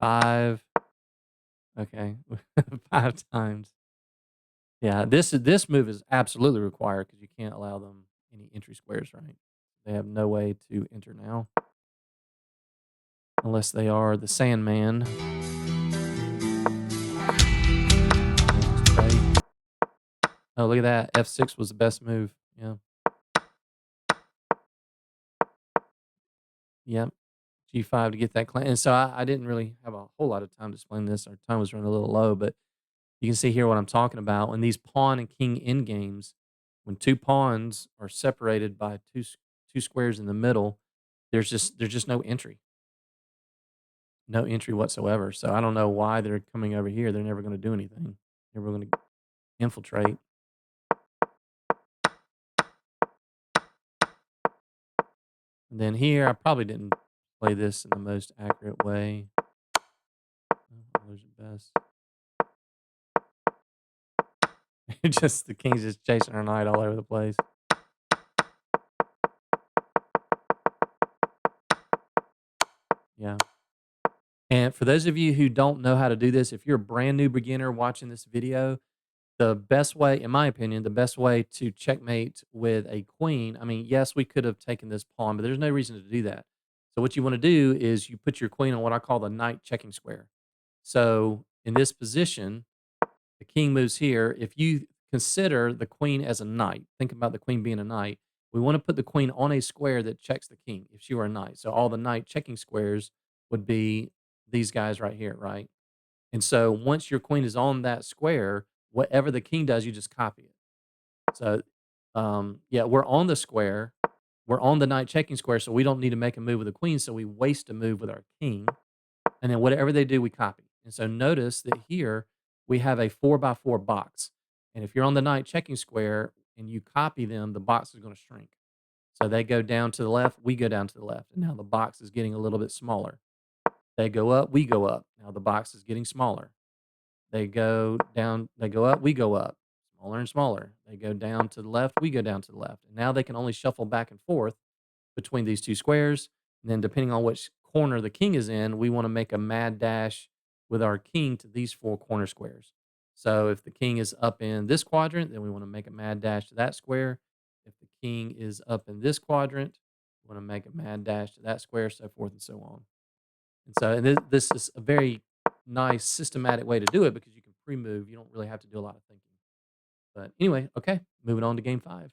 5. Okay, 5 times. Yeah, this move is absolutely required because you can't allow them any entry squares, right? They have no way to enter now unless they are the Sandman. Oh, look at that. F6 was the best move. Yeah. Yep. G5 to get that claim. And so I didn't really have a whole lot of time to explain this. Our time was running a little low, but you can see here what I'm talking about. When these pawn and king endgames, when two pawns are separated by two squares in the middle, there's just no entry. No entry whatsoever. So I don't know why they're coming over here. They're never going to do anything. Never going to infiltrate. And then here, I probably didn't play this in the most accurate way. Those are best. Just the king's just chasing our knight all over the place. Yeah. And for those of you who don't know how to do this, if you're a brand new beginner watching this video, the best way, in my opinion, the best way to checkmate with a queen, I mean, yes, we could have taken this pawn, but there's no reason to do that. So what you want to do is you put your queen on what I call the knight checking square. So in this position, the king moves here. If you consider the queen as a knight, think about the queen being a knight. We want to put the queen on a square that checks the king if she were a knight. So all the knight checking squares would be these guys right here, right? And so once your queen is on that square, whatever the king does, you just copy it. So, yeah, we're on the square. We're on the knight checking square, so we don't need to make a move with the queen, so we waste a move with our king. And then whatever they do, we copy. And so notice that here we have a 4x4 box. And if you're on the knight checking square and you copy them, the box is going to shrink. So they go down to the left, we go down to the left. And now the box is getting a little bit smaller. They go up, we go up. Now the box is getting smaller. They go down, they go up, we go up. Smaller and smaller. They go down to the left, we go down to the left. And now they can only shuffle back and forth between these two squares. And then depending on which corner the king is in, we want to make a mad dash with our king to these 4 corner squares. So if the king is up in this quadrant, then we want to make a mad dash to that square. If the king is up in this quadrant, we want to make a mad dash to that square, so forth and so on. And so this is a very nice systematic way to do it because you can pre-move. You don't really have to do a lot of thinking. But anyway, okay, moving on to game 5.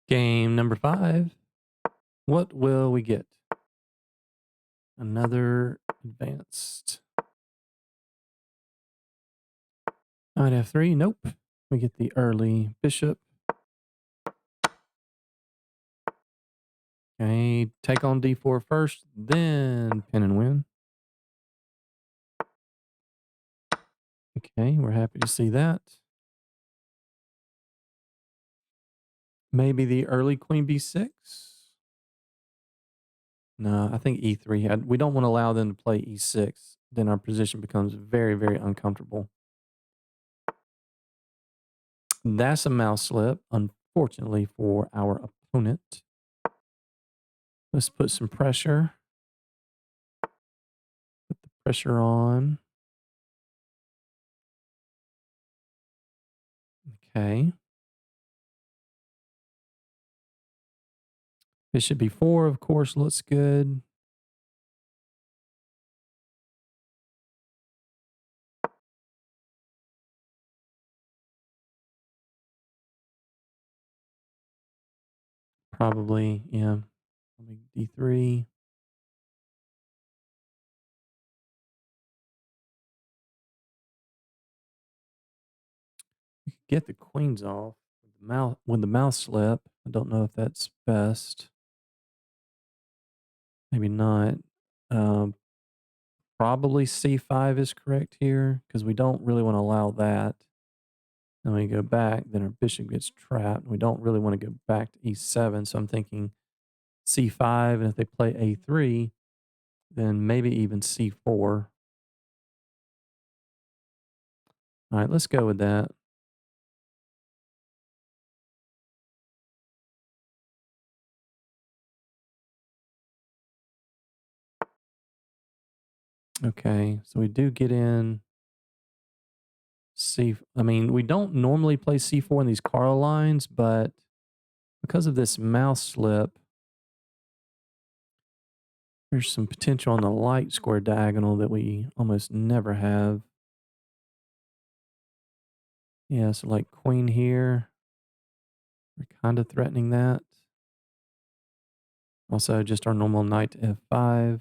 Game number 5. What will we get? Another advanced. Knight F3. Nope. We get the early bishop. Okay, take on D4 first, then pin and win. Okay, we're happy to see that. Maybe the early queen B6. No, I think E3. We don't want to allow them to play E6. Then our position becomes very, very uncomfortable. That's a mouse slip, unfortunately for our opponent. Let's put some pressure. Put the pressure on. Okay. Bishop B4, of course, looks good. Probably, yeah. Probably D3. We could get the queens off with the mouse slip. I don't know if that's best. Maybe not. Um, Probably C5 is correct here because we don't really want to allow that. Then we go back, then our bishop gets trapped. We don't really want to go back to E7, so I'm thinking C5, and if they play A3, then maybe even C4. All right, let's go with that. Okay, so we do get in I mean, we don't normally play C4 in these Caro-Lines, but because of this mouse slip, there's some potential on the light square diagonal that we almost never have. Yeah, so like queen here. We're kind of threatening that. Also, just our normal knight to F5.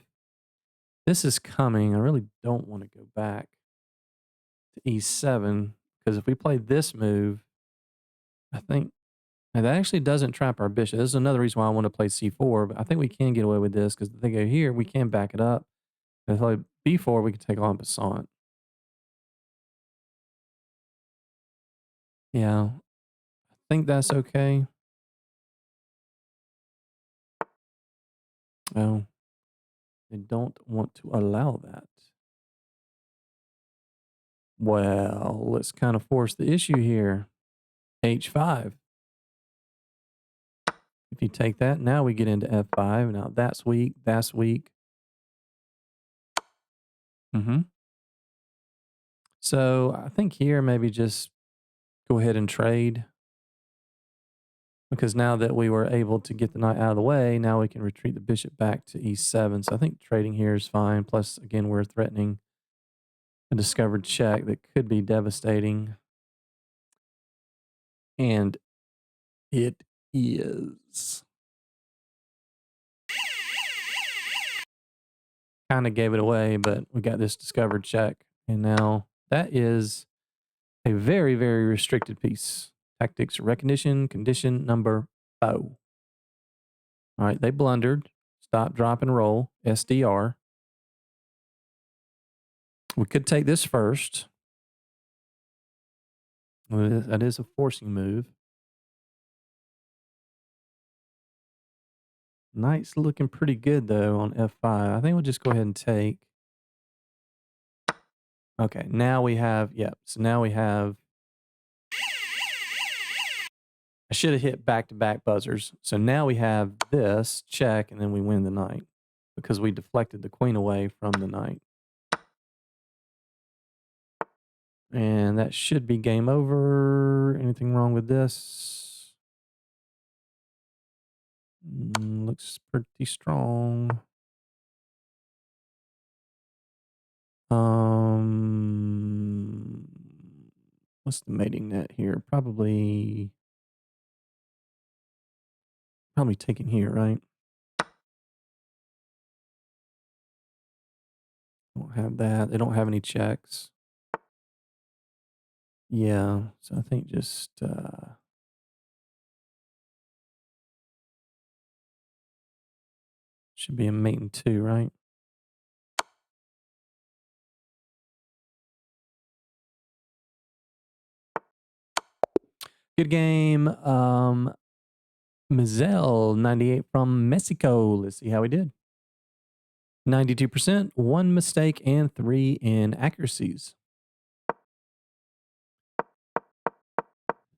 This is coming. I really don't want to go back to E7 because if we play this move, I think and that actually doesn't trap our bishop. This is another reason why I want to play C4, but I think we can get away with this because if they go here, we can back it up. If I play B4, we can take on passant. Yeah, I think that's okay. Oh, they don't want to allow that. Well, let's kind of force the issue here. H5. If you take that, now we get into F5. Now that's weak. That's weak. So I think here maybe just go ahead and trade. Because now that we were able to get the knight out of the way, now we can retreat the bishop back to E7. So I think trading here is fine. Plus, again, we're threatening a discovered check that could be devastating. And it is. Kind of gave it away, but we got this discovered check. And now that is A very, very restricted piece. Tactics recognition, condition number 4. All right, they blundered. Stop, drop, and roll. SDR. We could take this first. Well, that is a forcing move. Knight's looking pretty good, though, on F5. I think we'll just go ahead and take. Okay, now we have, so now we have. I should have hit back-to-back buzzers. So now we have this check, and then we win the knight because we deflected the queen away from the knight. And that should be game over. Anything wrong with this? Looks pretty strong. What's the mating net here? Probably taking here, right? Don't have that. They don't have any checks. Yeah, so I think just should be a mate in 2, right? Good game. Mazel 98 from Mexico. Let's see how we did. 92%, 1 mistake, and 3 inaccuracies.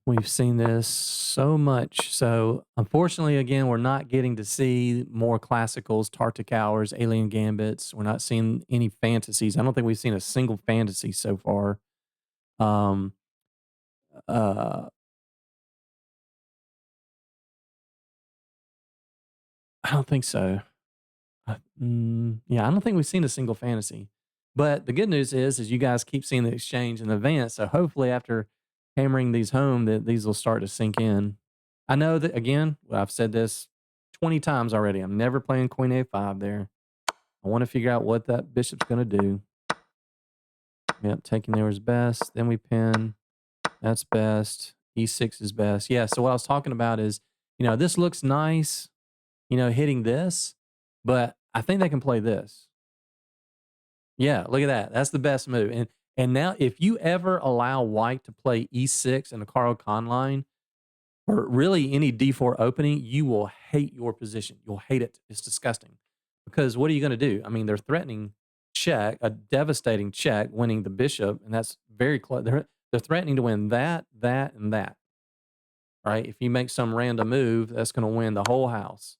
We've seen this so much. So, unfortunately, again, we're not getting to see more classicals, Tartic Hours, Alien Gambits. We're not seeing any fantasies. I don't think we've seen a single fantasy so far. I don't think so. Yeah, I don't think we've seen a single fantasy. But the good news is you guys keep seeing the exchange and the advance. So hopefully after hammering these home, that these will start to sink in. I know that, again, I've said this 20 times already. I'm never playing Queen A5 there. I want to figure out what that bishop's going to do. Yep, taking there is best. Then we pin. That's best. E6 is best. Yeah, so what I was talking about is, this looks nice, hitting this, but I think they can play this. Yeah, look at that. That's the best move. And now if you ever allow white to play E6 in the Caro-Kann line, or really any D4 opening, you will hate your position. You'll hate it. It's disgusting. Because what are you going to do? I mean, they're threatening check, a devastating check, winning the bishop, and that's very close. They're threatening to win that, and that. Right? If you make some random move, that's going to win the whole house.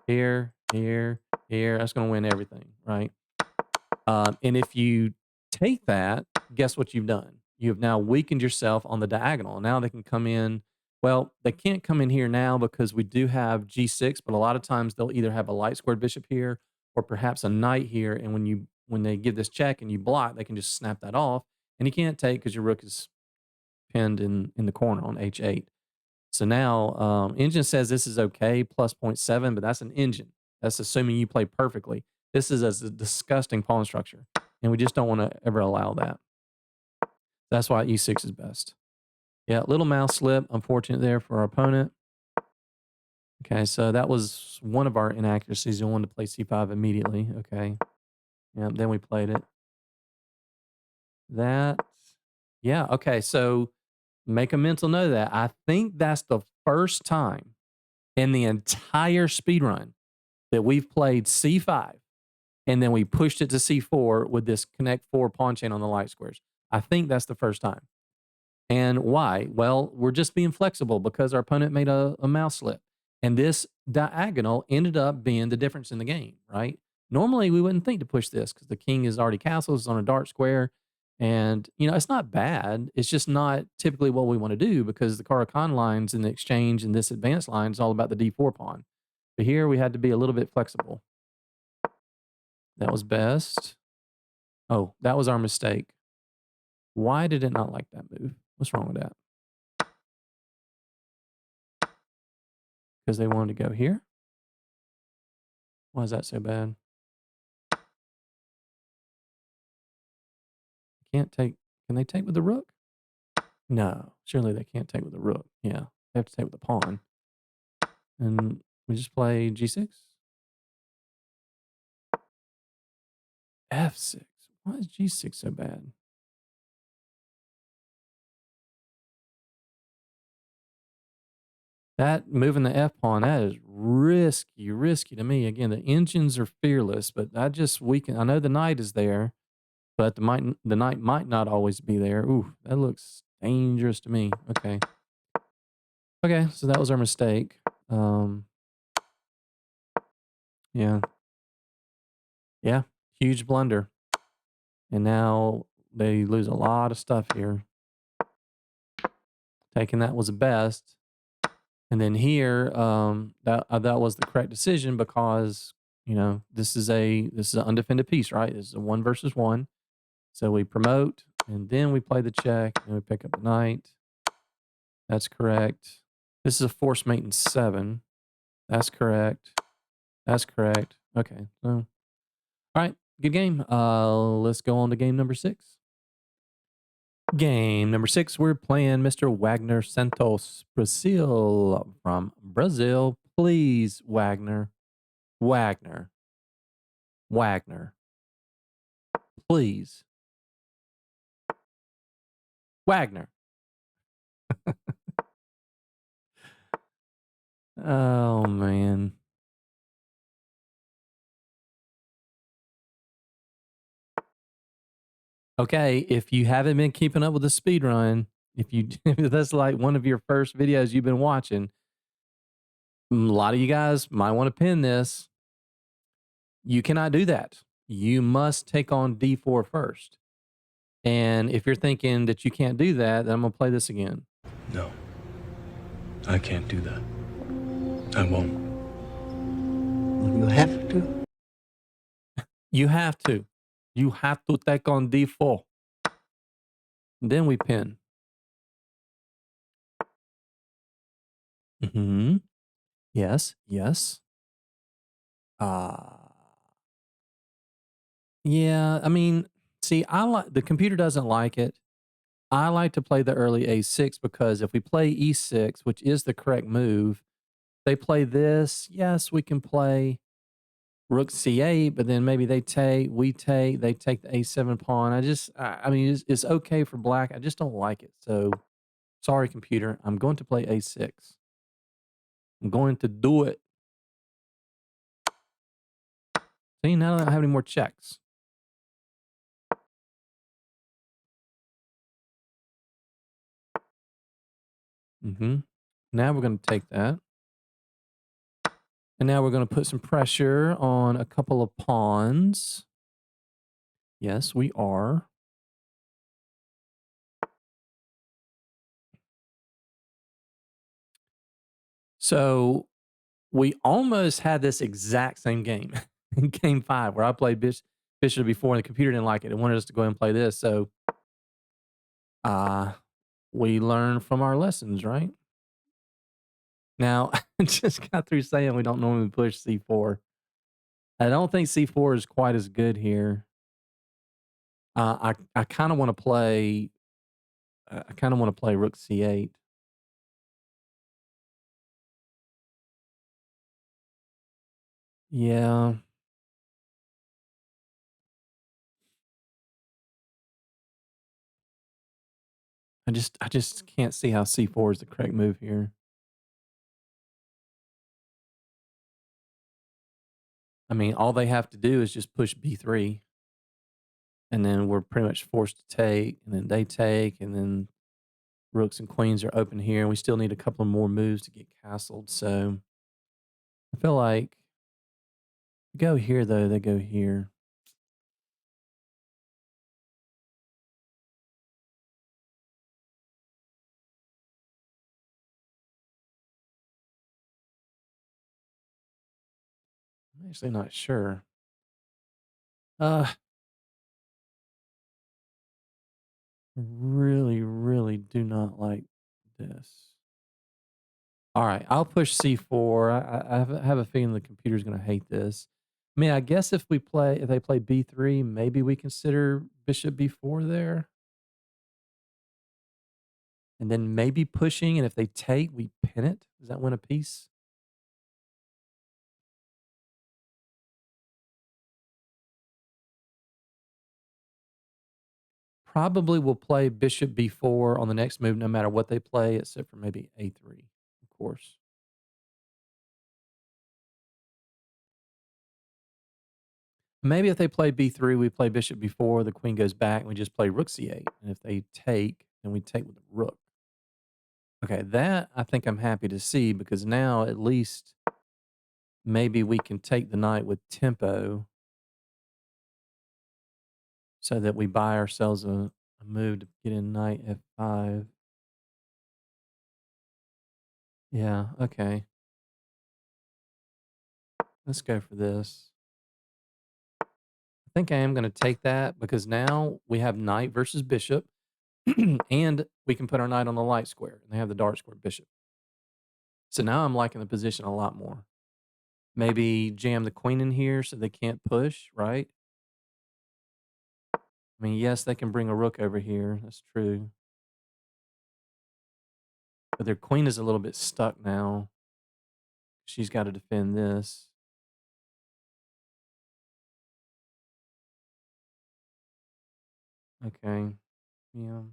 Here, here, here. That's going to win everything, right? And if you take that, guess what you've done? You have now weakened yourself on the diagonal. Now they can come in. Well, they can't come in here now because we do have G6, but a lot of times they'll either have a light squared bishop here or perhaps a knight here. And when they give this check and you block, they can just snap that off. And you can't take because your rook is pinned in the corner on H8. So now engine says this is okay, plus 0.7, but that's an engine. That's assuming you play perfectly. This is a disgusting pawn structure, and we just don't want to ever allow that. That's why E6 is best. Yeah, little mouse slip, unfortunate there for our opponent. Okay, so that was one of our inaccuracies. You wanted to play C5 immediately. Okay. Yeah, then we played it. Yeah, okay, so make a mental note of that. I think that's the first time in the entire speed run that we've played C5 and then we pushed it to C4 with this connect 4 pawn chain on the light squares. I think that's the first time. And why? Well, we're just being flexible because our opponent made a mouse slip. And this diagonal ended up being the difference in the game, right? Normally, we wouldn't think to push this because the king is already castled, it's on a dark square. And, it's not bad. It's just not typically what we want to do because the Caro-Kann lines in the exchange and this advanced line is all about the D4 pawn. But here we had to be a little bit flexible. That was best. Oh, that was our mistake. Why did it not like that move? What's wrong with that? Because they wanted to go here? Why is that so bad? Can't take. Can they take with the rook? No, surely they can't take with the rook. Yeah, they have to take with the pawn. And we just play g6. f6. Why is g6 so bad? That moving the f pawn, that is risky to me. Again, the engines are fearless, but I just weaken. I know the knight is there, but the knight might not always be there. Ooh, that looks dangerous to me. Okay. Okay, so that was our mistake. Yeah. Yeah, huge blunder. And now they lose a lot of stuff here. Taking that was the best. And then here, that was the correct decision because, you know, this is an undefended piece, right? This is a 1 versus 1. So we promote, and then we play the check, and we pick up the knight. That's correct. This is a force mate in 7. That's correct. That's correct. Okay. So, all right. Good game. Let's go on to game number 6. Game number 6, we're playing Mr. Wagner Santos, Brazil, from Brazil. Please, Wagner. Wagner. Wagner. Please. Wagner. Oh, man. Okay, if you haven't been keeping up with the speed run, if that's like one of your first videos you've been watching, a lot of you guys might want to pin this. You cannot do that. You must take on d4 first. And if you're thinking that you can't do that, then I'm going to play this again. No, I can't do that. I won't. You have to. You have to. You have to take on d4. Then we pin. Mm-hmm. Yes, yes. Yeah, I mean, see, the computer doesn't like it. I like to play the early a6 because if we play e6, which is the correct move, they play this. Yes, we can play rook c8, but then maybe they take, they take the a7 pawn. I mean, it's okay for black. I just don't like it. So, sorry, computer. I'm going to play a6. I'm going to do it. See, now I don't have any more checks. Now we're going to take that. And now we're going to put some pressure on a couple of pawns. Yes, we are. So we almost had this exact same game in game 5 where I played Bishop before and the computer didn't like it. It wanted us to go ahead and play this. So we learn from our lessons, right? Now, I just got through saying we don't normally push c4. I don't think c4 is quite as good here. I kind of want to play. I kind of want to play rook c8. Yeah. I just can't see how c4 is the correct move here. I mean, all they have to do is just push b3. And then we're pretty much forced to take, and then they take, and then rooks and queens are open here, and we still need a couple more moves to get castled. So I feel like go here though, they go here. I'm actually not sure. Really do not like this. All right, I'll push c4. I have a feeling the computer's going to hate this. I mean, I guess if they play b3, maybe we consider bishop b4 there. And then maybe pushing, and if they take, we pin it. Does that win a piece? Probably will play bishop b4 on the next move no matter what they play, except for maybe a3, of course. Maybe if they play b3, we play bishop b4, the queen goes back, and we just play rook c8. And if they take, then we take with the rook. Okay, that I think I'm happy to see, because now at least maybe we can take the knight with tempo so that we buy ourselves a move to get in knight f5. Yeah, okay. Let's go for this. I think I am going to take that because now we have knight versus bishop, and we can put our knight on the light square, and they have the dark square bishop. So now I'm liking the position a lot more. Maybe jam the queen in here so they can't push, right? I mean, yes, they can bring a rook over here. That's true. But their queen is a little bit stuck now. She's got to defend this. Okay. Yeah.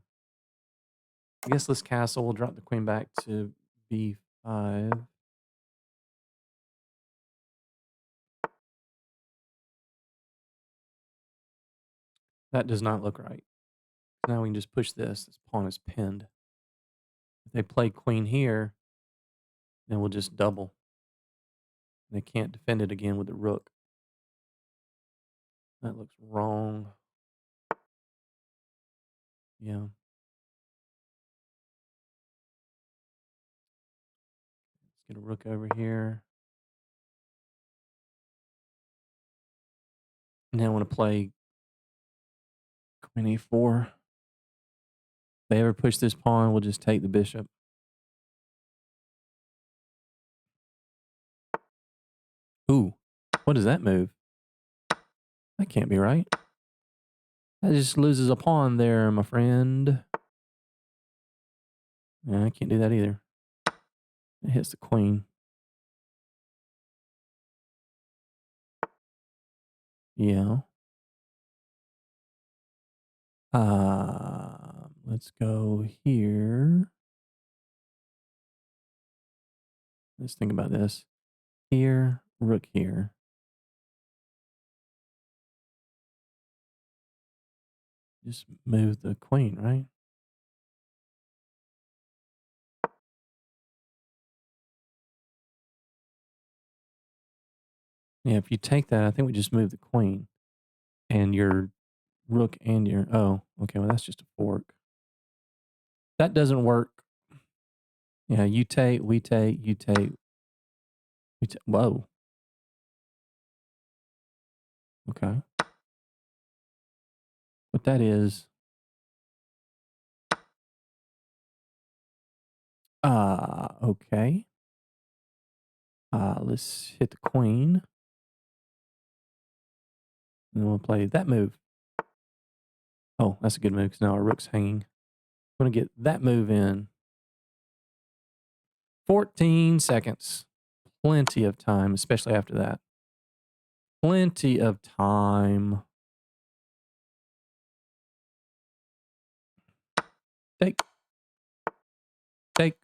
I guess this castle will drop the queen back to b5. That does not look right. Now we can just push this. This pawn is pinned. If they play queen here, then we'll just double. They can't defend it again with the rook. That looks wrong. Yeah. Let's get a rook over here. Now I want to play queen e4. If they ever push this pawn, we'll just take the bishop. Ooh, what does that move? That can't be right. That just loses a pawn there, my friend. Yeah, I can't do that either. It hits the queen. Yeah. Let's go here. Let's think about this. Here, rook here. Just move the queen, right? Yeah, if you take that, I think we just move the queen. And your rook and your... Oh, okay, well, that's just a fork. That doesn't work. Yeah, you take, we take, you take. Whoa. Okay. What that is... okay. Let's hit the queen. And then we'll play that move. Oh, that's a good move because now our rook's hanging. I'm going to get that move in. 14 seconds. Plenty of time, especially after that. Plenty of time. Take. Take.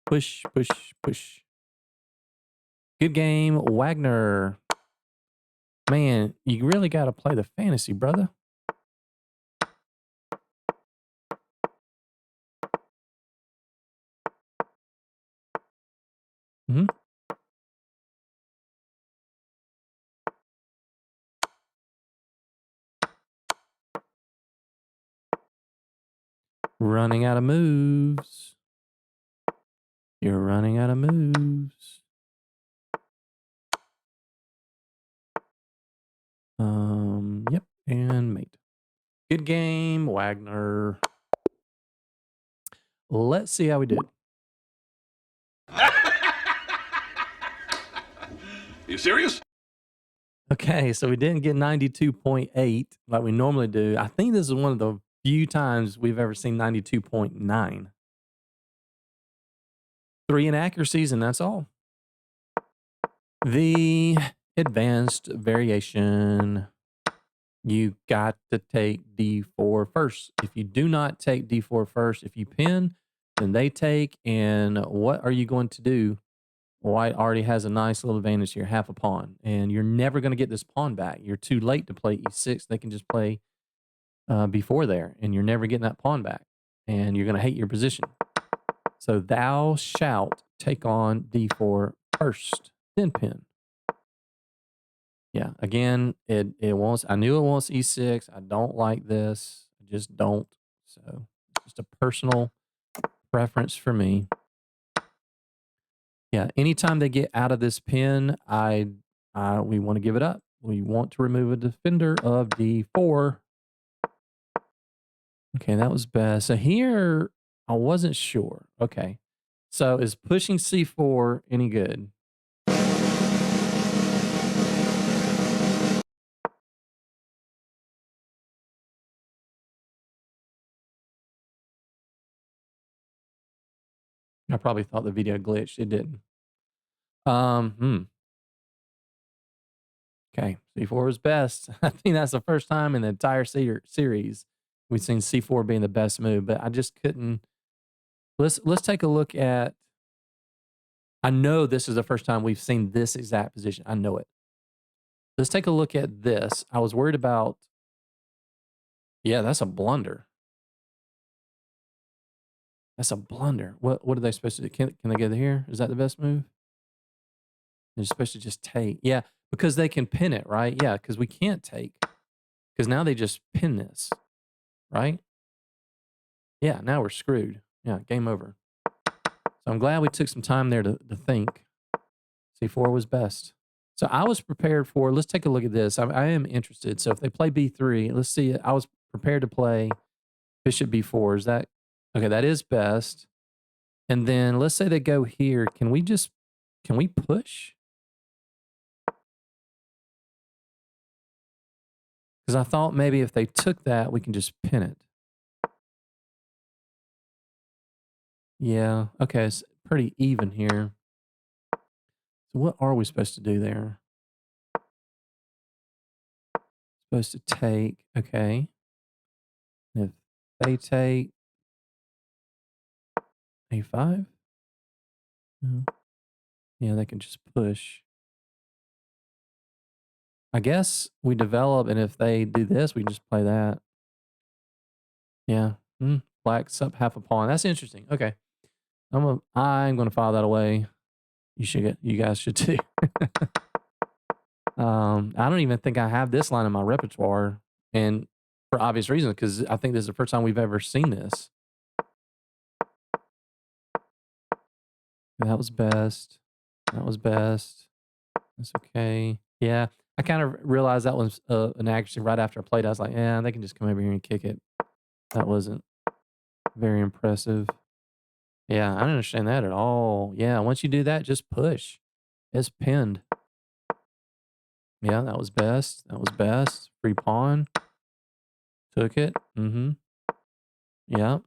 Push, push, push. Good game, Wagner. Man, you really got to play the fantasy, brother. Mm-hmm. Running out of moves. You're running out of moves. Yep, and mate. Good game, Wagner. Let's see how we did. You serious? Okay, so we didn't get 92.8 like we normally do. I think this is one of the few times we've ever seen 92.9. 3 inaccuracies, and that's all. The advanced variation. You got to take D4 first. If you do not take D4 first, if you pin, then they take. And what are you going to do? White already has a nice little advantage here, half a pawn. And you're never going to get this pawn back. You're too late to play E6. They can just play before there, and you're never getting that pawn back. And you're going to hate your position. So thou shalt take on D4 first, then pin. Yeah, again, it wants, I knew it wants E6. I don't like this. I just don't. So it's just a personal preference for me. Yeah, anytime they get out of this pin, we want to give it up. We want to remove a defender of D4. Okay, that was best. So here, I wasn't sure. Okay, so is pushing C4 any good? I probably thought the video glitched. It didn't. Okay, C4 was best. I think that's the first time in the entire series we've seen C4 being the best move, but I just couldn't. Let's take a look at. I know this is the first time we've seen this exact position. I know it. Let's take a look at this. I was worried about. Yeah, that's a blunder. That's a blunder. What are they supposed to do? Can they get here? Is that the best move? They're supposed to just take. Yeah, because they can pin it, right? Yeah, because we can't take. Because now they just pin this, right? Yeah, now we're screwed. Yeah, game over. So I'm glad we took some time there to think. C4 was best. So I was prepared for, let's take a look at this. I am interested. So if they play B3, let's see. I was prepared to play Bishop B4. Is that, okay, that is best. And then let's say they go here. Can we push? Because I thought maybe if they took that, we can just pin it. Yeah, okay, it's pretty even here. So what are we supposed to do there? Supposed to take, okay. If they take A5? No. Yeah, they can just push. I guess we develop, and if they do this, we just play that. Yeah. Black's up half a pawn. That's interesting. Okay. I'm gonna file that away. You guys should too. I don't even think I have this line in my repertoire, and for obvious reasons, because I think this is the first time we've ever seen this. That was best. That was best. That's okay. Yeah, I kind of realized that was an accuracy right after I played. I was like, yeah, they can just come over here and kick it. That wasn't very impressive. Yeah, I don't understand that at all. Yeah, once you do that, just push. It's pinned. Yeah, that was best. That was best. Free pawn. Took it. Yeah.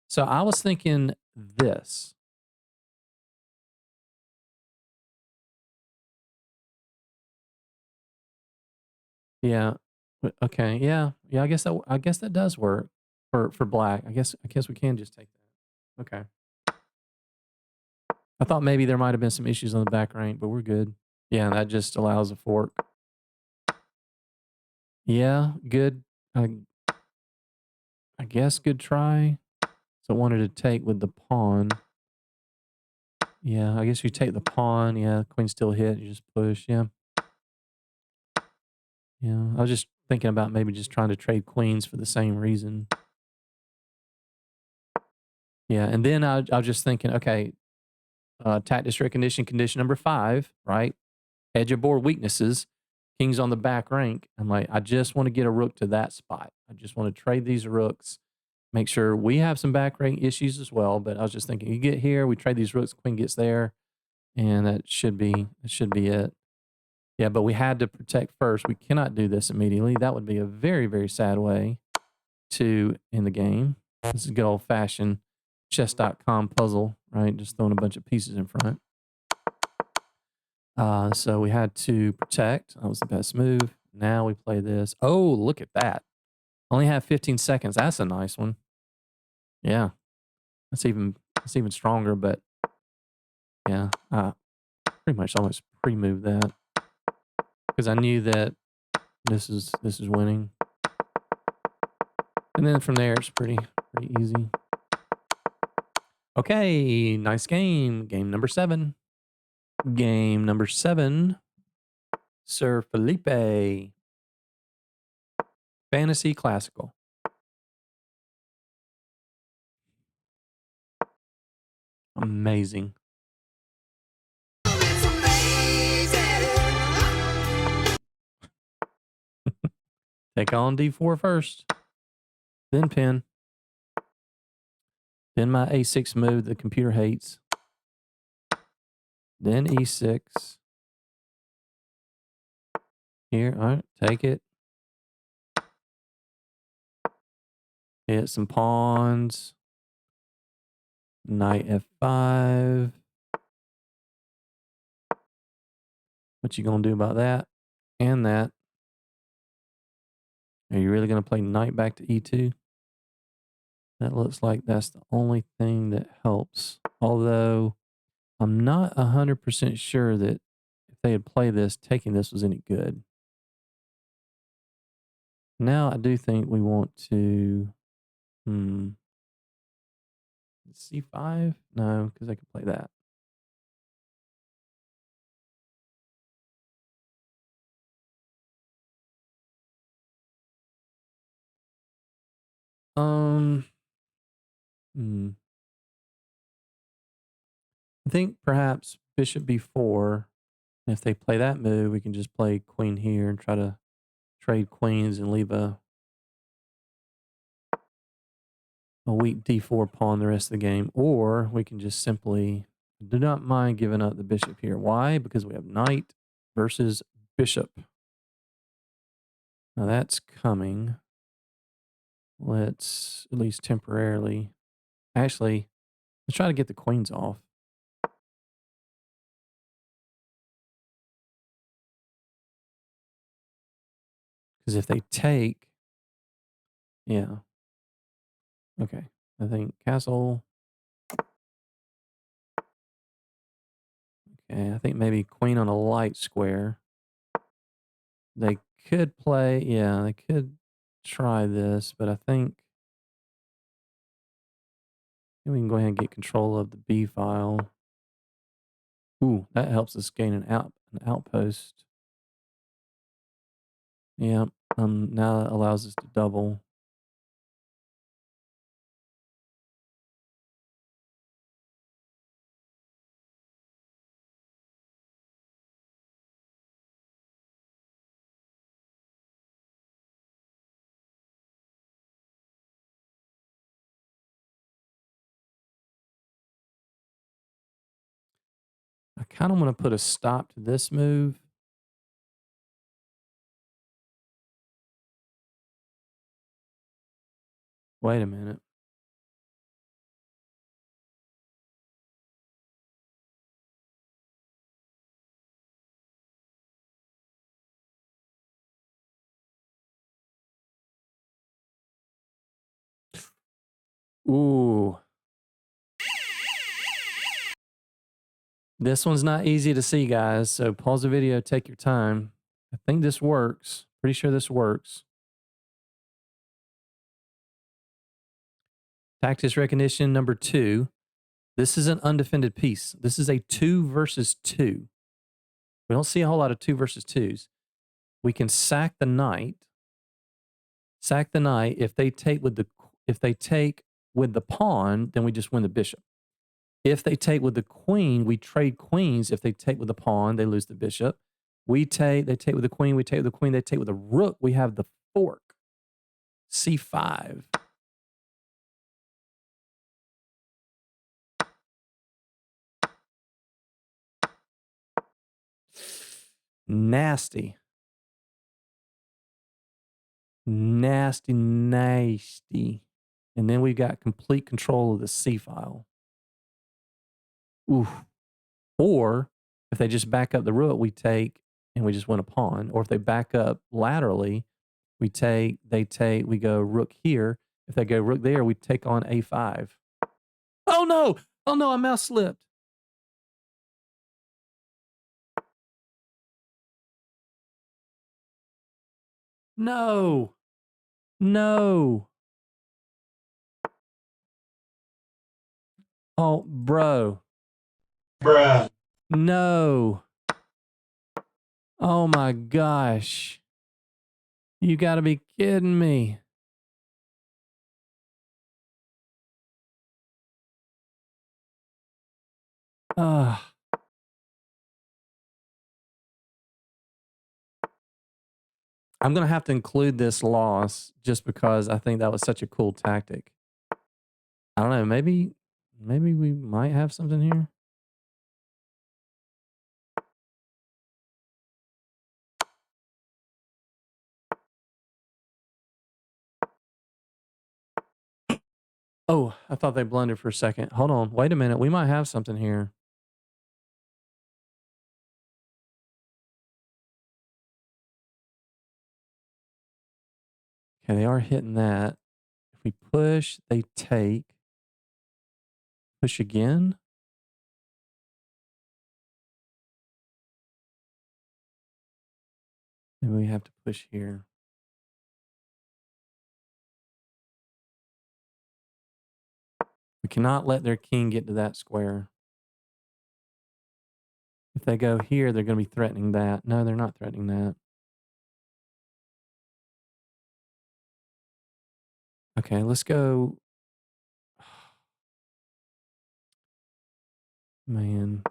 So I was thinking this. Yeah. Okay. Yeah. Yeah. I guess that does work for black. I guess we can just take that. Okay. I thought maybe there might have been some issues on the back rank, but we're good. Yeah, that just allows a fork. Yeah, good. I guess good try. So I wanted to take with the pawn. Yeah, I guess you take the pawn. Yeah, queen still hit. You just push. Yeah. Yeah, I was just thinking about maybe just trying to trade queens for the same reason. Yeah, and then I was just thinking, okay, tactics recognition condition number 5, right? Edge of board weaknesses, kings on the back rank. I'm like, I just want to get a rook to that spot. I just want to trade these rooks, make sure we have some back rank issues as well. But I was just thinking, you get here, we trade these rooks, queen gets there, and that should be it. Yeah, but we had to protect first. We cannot do this immediately. That would be a very, very sad way to end the game. This is a good old-fashioned chess.com puzzle right? Just throwing a bunch of pieces in front. So we had to protect. That was the best move. Now we play this. Oh, look at that. Only have 15 seconds. That's a nice one. Yeah. That's even stronger, but yeah. Pretty much almost pre-moved that. Because I knew that this is winning. And then from there it's pretty easy. Okay, nice game. Game number 7. Game number 7. Sir Felipe. Fantasy Classical. Amazing. Take on D4 first. Then pin. Then my A6 move the computer hates. Then E6. Here, all right, take it. Hit some pawns. Knight F5. What you gonna do about that? And that. Are you really gonna play knight back to E2? That looks like that's the only thing that helps. Although I'm not 100% sure that if they had played this, taking this was any good. Now I do think we want to C5? No, because I could play that. I think perhaps bishop b4. If they play that move, we can just play queen here and try to trade queens and leave a weak d4 pawn the rest of the game. Or we can just simply do not mind giving up the bishop here. Why? Because we have knight versus bishop. Now that's coming. Let's, at least temporarily, actually, let's try to get the queens off. Because if they take, yeah. Okay. I think castle. Okay. I think maybe queen on a light square. They could play, yeah, they could try this, but I think we can go ahead and get control of the B file. Ooh, that helps us gain an outpost. Yeah, now that allows us to double. I kind of want to put a stop to this move. Wait a minute. Ooh. This one's not easy to see, guys, so pause the video, take your time. I think this works. Pretty sure this works. Tactics recognition number 2. This is an undefended piece. This is a 2 versus 2. We don't see a whole lot of 2 versus 2s. We can sack the knight. Sack the knight. If they take with the pawn, then we just win the bishop. If they take with the queen, we trade queens. If they take with the pawn, they lose the bishop. They take with the queen, we take with the queen, they take with the rook, we have the fork. C5. Nasty. Nasty, nasty. And then we've got complete control of the C file. Oof. Or if they just back up the rook, we take and we just win a pawn. Or if they back up laterally, we go rook here. If they go rook there, we take on a5. Oh no! Oh no, I mouse slipped. No. No. Oh, bro. Bruh. No. Oh my gosh. You gotta be kidding me. Ugh. I'm going to have to include this loss just because I think that was such a cool tactic. I don't know. Maybe we might have something here. Oh, I thought they blundered for a second. Hold on. Wait a minute. We might have something here. Okay, they are hitting that. If we push, they take. Push again. Maybe we have to push here. We cannot let their king get to that square. If they go here, they're going to be threatening that. No, they're not threatening that. Okay, let's go. Man.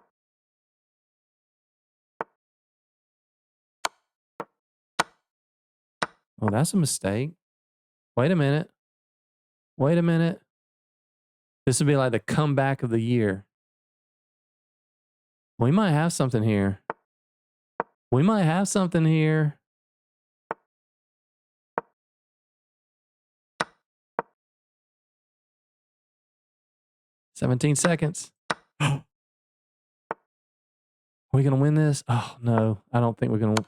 Oh, that's a mistake. Wait a minute. Wait a minute. This would be like the comeback of the year. We might have something here. We might have something here. "17 seconds. Are we going to win this? Oh, no. I don't think we're going to.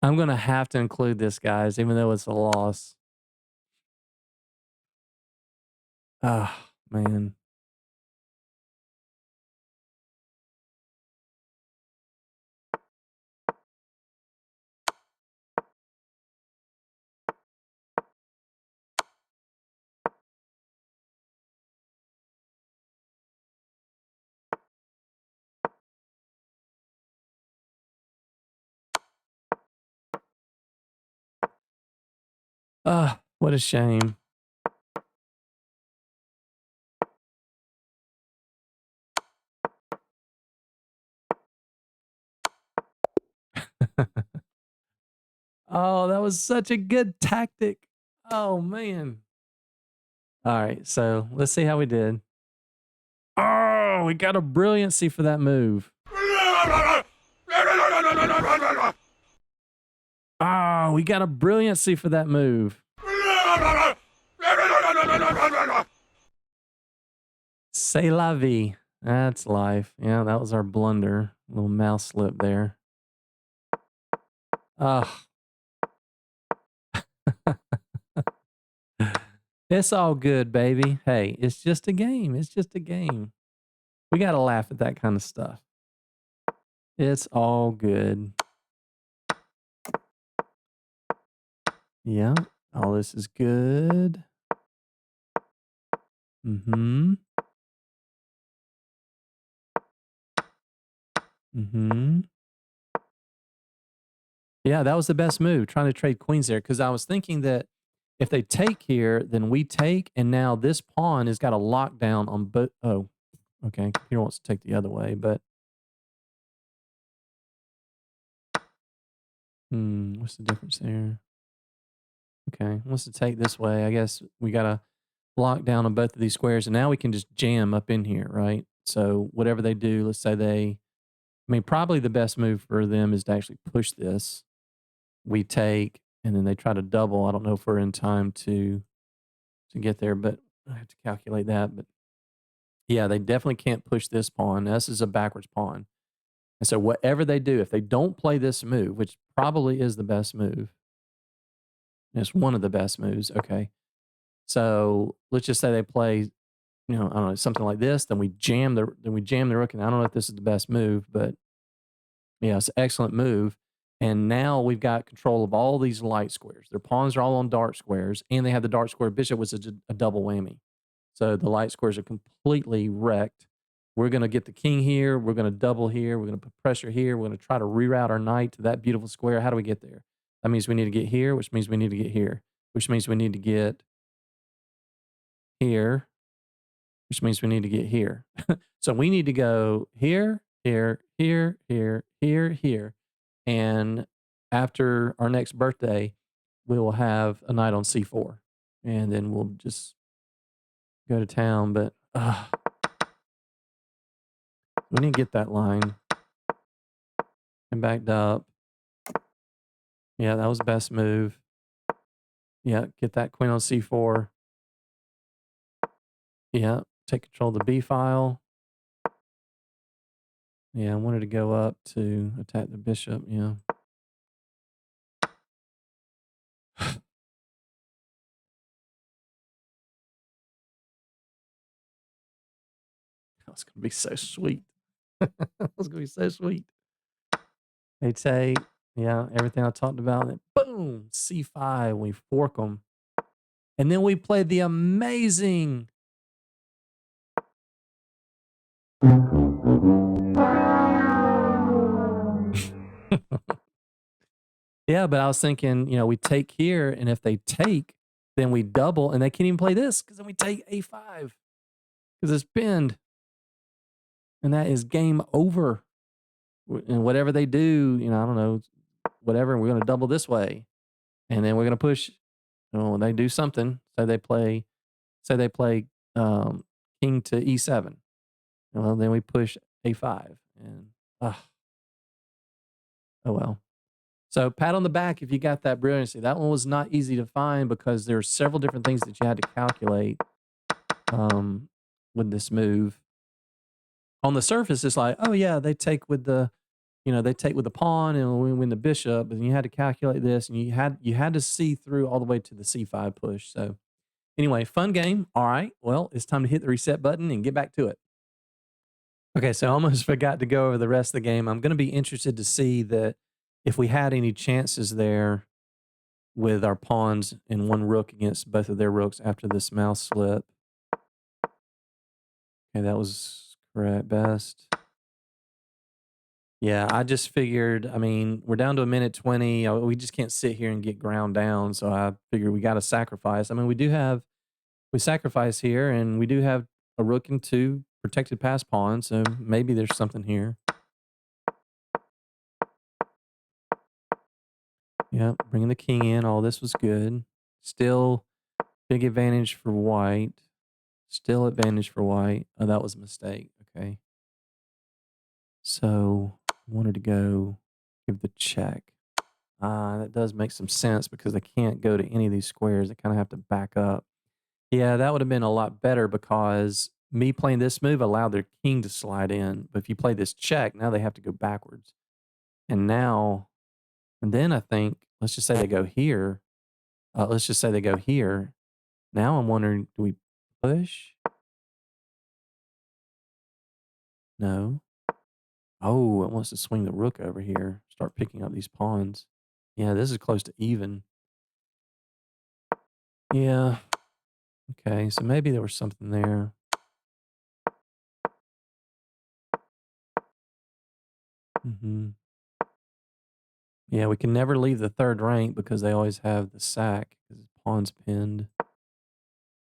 I'm going to have to include this, guys, even though it's a loss. Man. What a shame. Oh, that was such a good tactic. Oh, man. All right, so let's see how we did. Oh, we got a brilliancy for that move. Oh, we got a brilliancy for that move. C'est la vie. That's life. Yeah, that was our blunder. Little mouse slip there. Oh. It's all good, baby. Hey, it's just a game. It's just a game. We got to laugh at that kind of stuff. It's all good. Yeah, all this is good. Mm-hmm. Mm-hmm. Yeah, that was the best move, trying to trade queens there, because I was thinking that if they take here, then we take, and now this pawn has got a lockdown on both. Oh, okay. Computer wants to take the other way, but what's the difference there? Okay, wants to take this way. I guess we got to lock down on both of these squares, and now we can just jam up in here, right? So whatever they do, let's say they I mean, probably the best move for them is to actually push this. We take, and then they try to double. I don't know if we're in time to get there, but I have to calculate that. But yeah, they definitely can't push this pawn. This is a backwards pawn. And so whatever they do, if they don't play this move, which probably is the best move, it's one of the best moves. Okay. So let's just say they play, I don't know, something like this, then we jam the rook. And I don't know if this is the best move, but yeah, it's an excellent move. And now we've got control of all these light squares. Their pawns are all on dark squares, and they have the dark square bishop, which is a double whammy. So the light squares are completely wrecked. We're going to get the king here. We're going to double here. We're going to put pressure here. We're going to try to reroute our knight to that beautiful square. How do we get there? That means we need to get here, which means we need to get here, which means we need to get here, which means we need to get here. So we need to go here, here, here, here, here, here. And after our next birthday, we will have a knight on c4. And then we'll just go to town. But we didn't get that line. And backed up. Yeah, that was the best move. Yeah, get that queen on c4. Yeah, take control of the b file. Yeah, I wanted to go up to attack the bishop. Yeah. That's going to be so sweet. That's going to be so sweet. They take, yeah, everything I talked about. And boom, c5. We fork them. And then we play the amazing. Yeah, but I was thinking, we take here, and if they take, then we double, and they can't even play this because then we take a5 because it's pinned. And that is game over. And whatever they do, I don't know, whatever, we're going to double this way. And then we're going to push, when they do something, say they play king to e7. Well, then we push a5. And, oh well. So pat on the back if you got that brilliancy. That one was not easy to find because there are several different things that you had to calculate with this move. On the surface, it's like, oh yeah, they take with the pawn and we win the bishop, but you had to calculate this, and you had to see through all the way to the c5 push. So anyway, fun game. All right, well, it's time to hit the reset button and get back to it. Okay, so I almost forgot to go over the rest of the game. I'm going to be interested to see that if we had any chances there with our pawns and one rook against both of their rooks after this mouse slip. Okay, that was correct. Best. Yeah, I just figured, I mean, we're down to a minute 20. We just can't sit here and get ground down. So I figured we got to sacrifice. I mean, we sacrifice here, and we do have a rook and two protected pass pawns. So maybe there's something here. Yeah, bringing the king in. All this was good. Still big advantage for white. Still advantage for white. Oh, that was a mistake. Okay. So wanted to go give the check. That does make some sense because they can't go to any of these squares. They kind of have to back up. Yeah, that would have been a lot better because me playing this move allowed their king to slide in. But if you play this check, now they have to go backwards. And then I think, let's just say they go here. Let's just say they go here. Now I'm wondering, do we push? No. Oh, it wants to swing the rook over here. Start picking up these pawns. Yeah, this is close to even. Yeah. Okay, so maybe there was something there. Yeah, we can never leave the third rank because they always have the sack because pawn's pinned.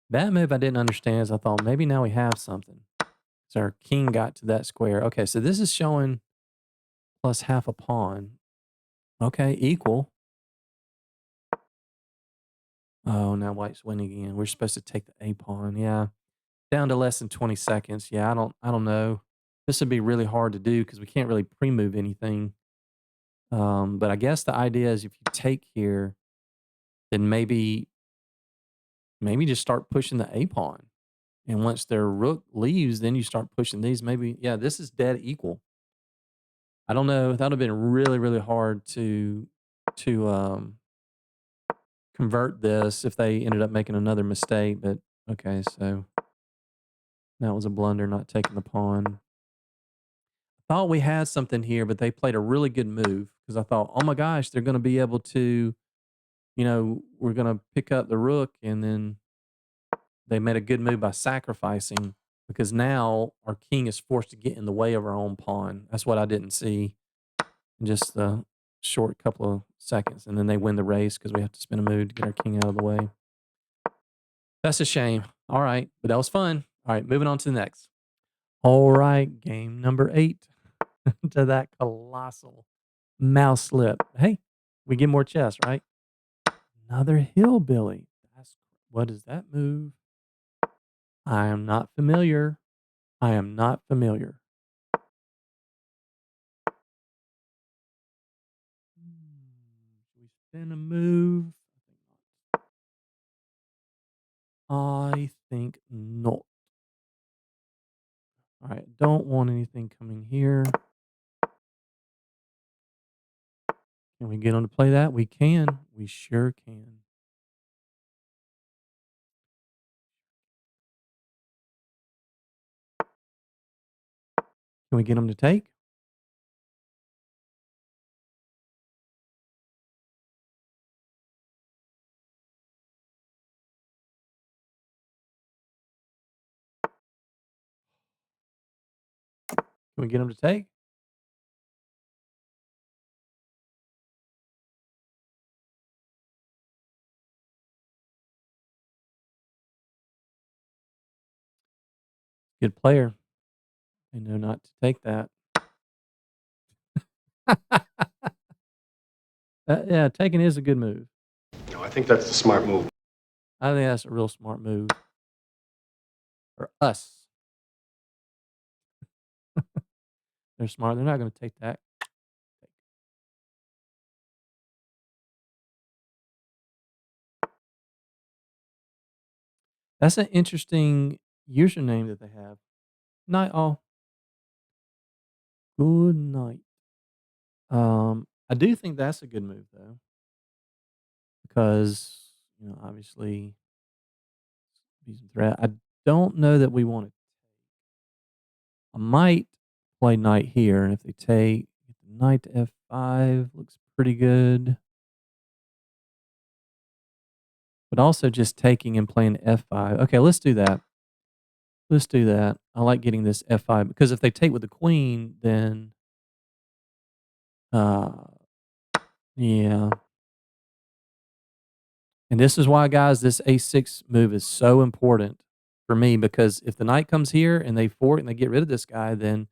That move I didn't understand is I thought maybe now we have something. So our king got to that square. Okay, so this is showing plus half a pawn. Okay, equal. Oh, now white's winning again. We're supposed to take the a pawn. Yeah, down to less than 20 seconds. Yeah, I don't know. This would be really hard to do because we can't really pre-move anything. But I guess the idea is if you take here, then maybe just start pushing the A pawn. And once their rook leaves, then you start pushing these. Maybe, yeah, this is dead equal. I don't know. That would have been really, really hard to convert this if they ended up making another mistake. But okay, so that was a blunder not taking the pawn. Thought we had something here, but they played a really good move because I thought, oh my gosh, they're going to be able to, we're going to pick up the rook, and then they made a good move by sacrificing because now our king is forced to get in the way of our own pawn. That's what I didn't see in just the short couple of seconds, and then they win the race because we have to spin a move to get our king out of the way. That's a shame. All right, but that was fun. All right, moving on to the next. All right, game number 8. To that colossal mouse slip. Hey, we get more chess, right? Another hillbilly. What is that move? I am not familiar. I am not familiar. We spin a move. I think not. All right, don't want anything coming here. Can we get them to play that? We can. We sure can. Can we get them to take? Can we get them to take? Good player. They know not to take that. Yeah, taking is a good move. No, I think that's the smart move. I think that's a real smart move for us. They're smart. They're not going to take that. That's an interesting username that they have. Night all. Good night. I do think that's a good move though, because obviously be some threat. I don't know that we want to. I might play knight here, and if they take knight to f5, looks pretty good. But also just taking and playing f5. Okay, let's do that. Let's do that. I like getting this f5 because if they take with the queen, then yeah. And this is why, guys, this a6 move is so important for me because if the knight comes here and they fork and they get rid of this guy, then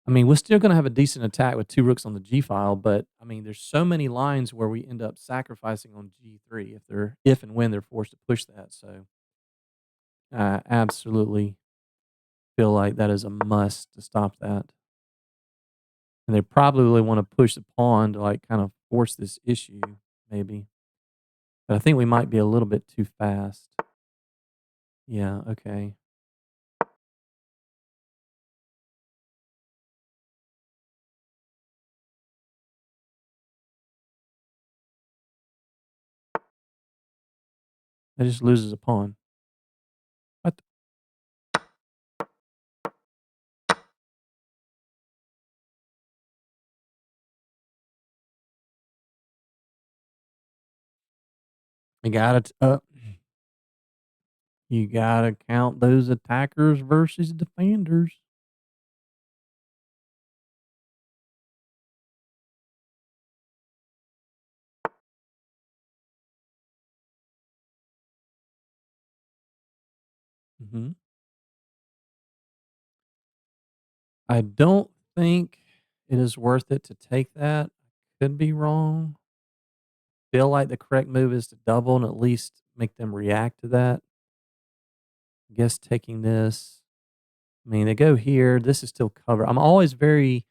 I mean, we're still going to have a decent attack with 2 rooks on the G file, but I mean, there's so many lines where we end up sacrificing on G3 if and when they're forced to push that. So I absolutely feel like that is a must to stop that. And they probably want to push the pawn to like kind of force this issue, maybe. But I think we might be a little bit too fast. Yeah, okay. That just loses a pawn. What? You gotta count those attackers versus defenders. Mhm. I don't think it is worth it to take that. Could be wrong. Feel like the correct move is to double and at least make them react to that. I guess taking this. I mean, they go here. This is still covered. I'm always very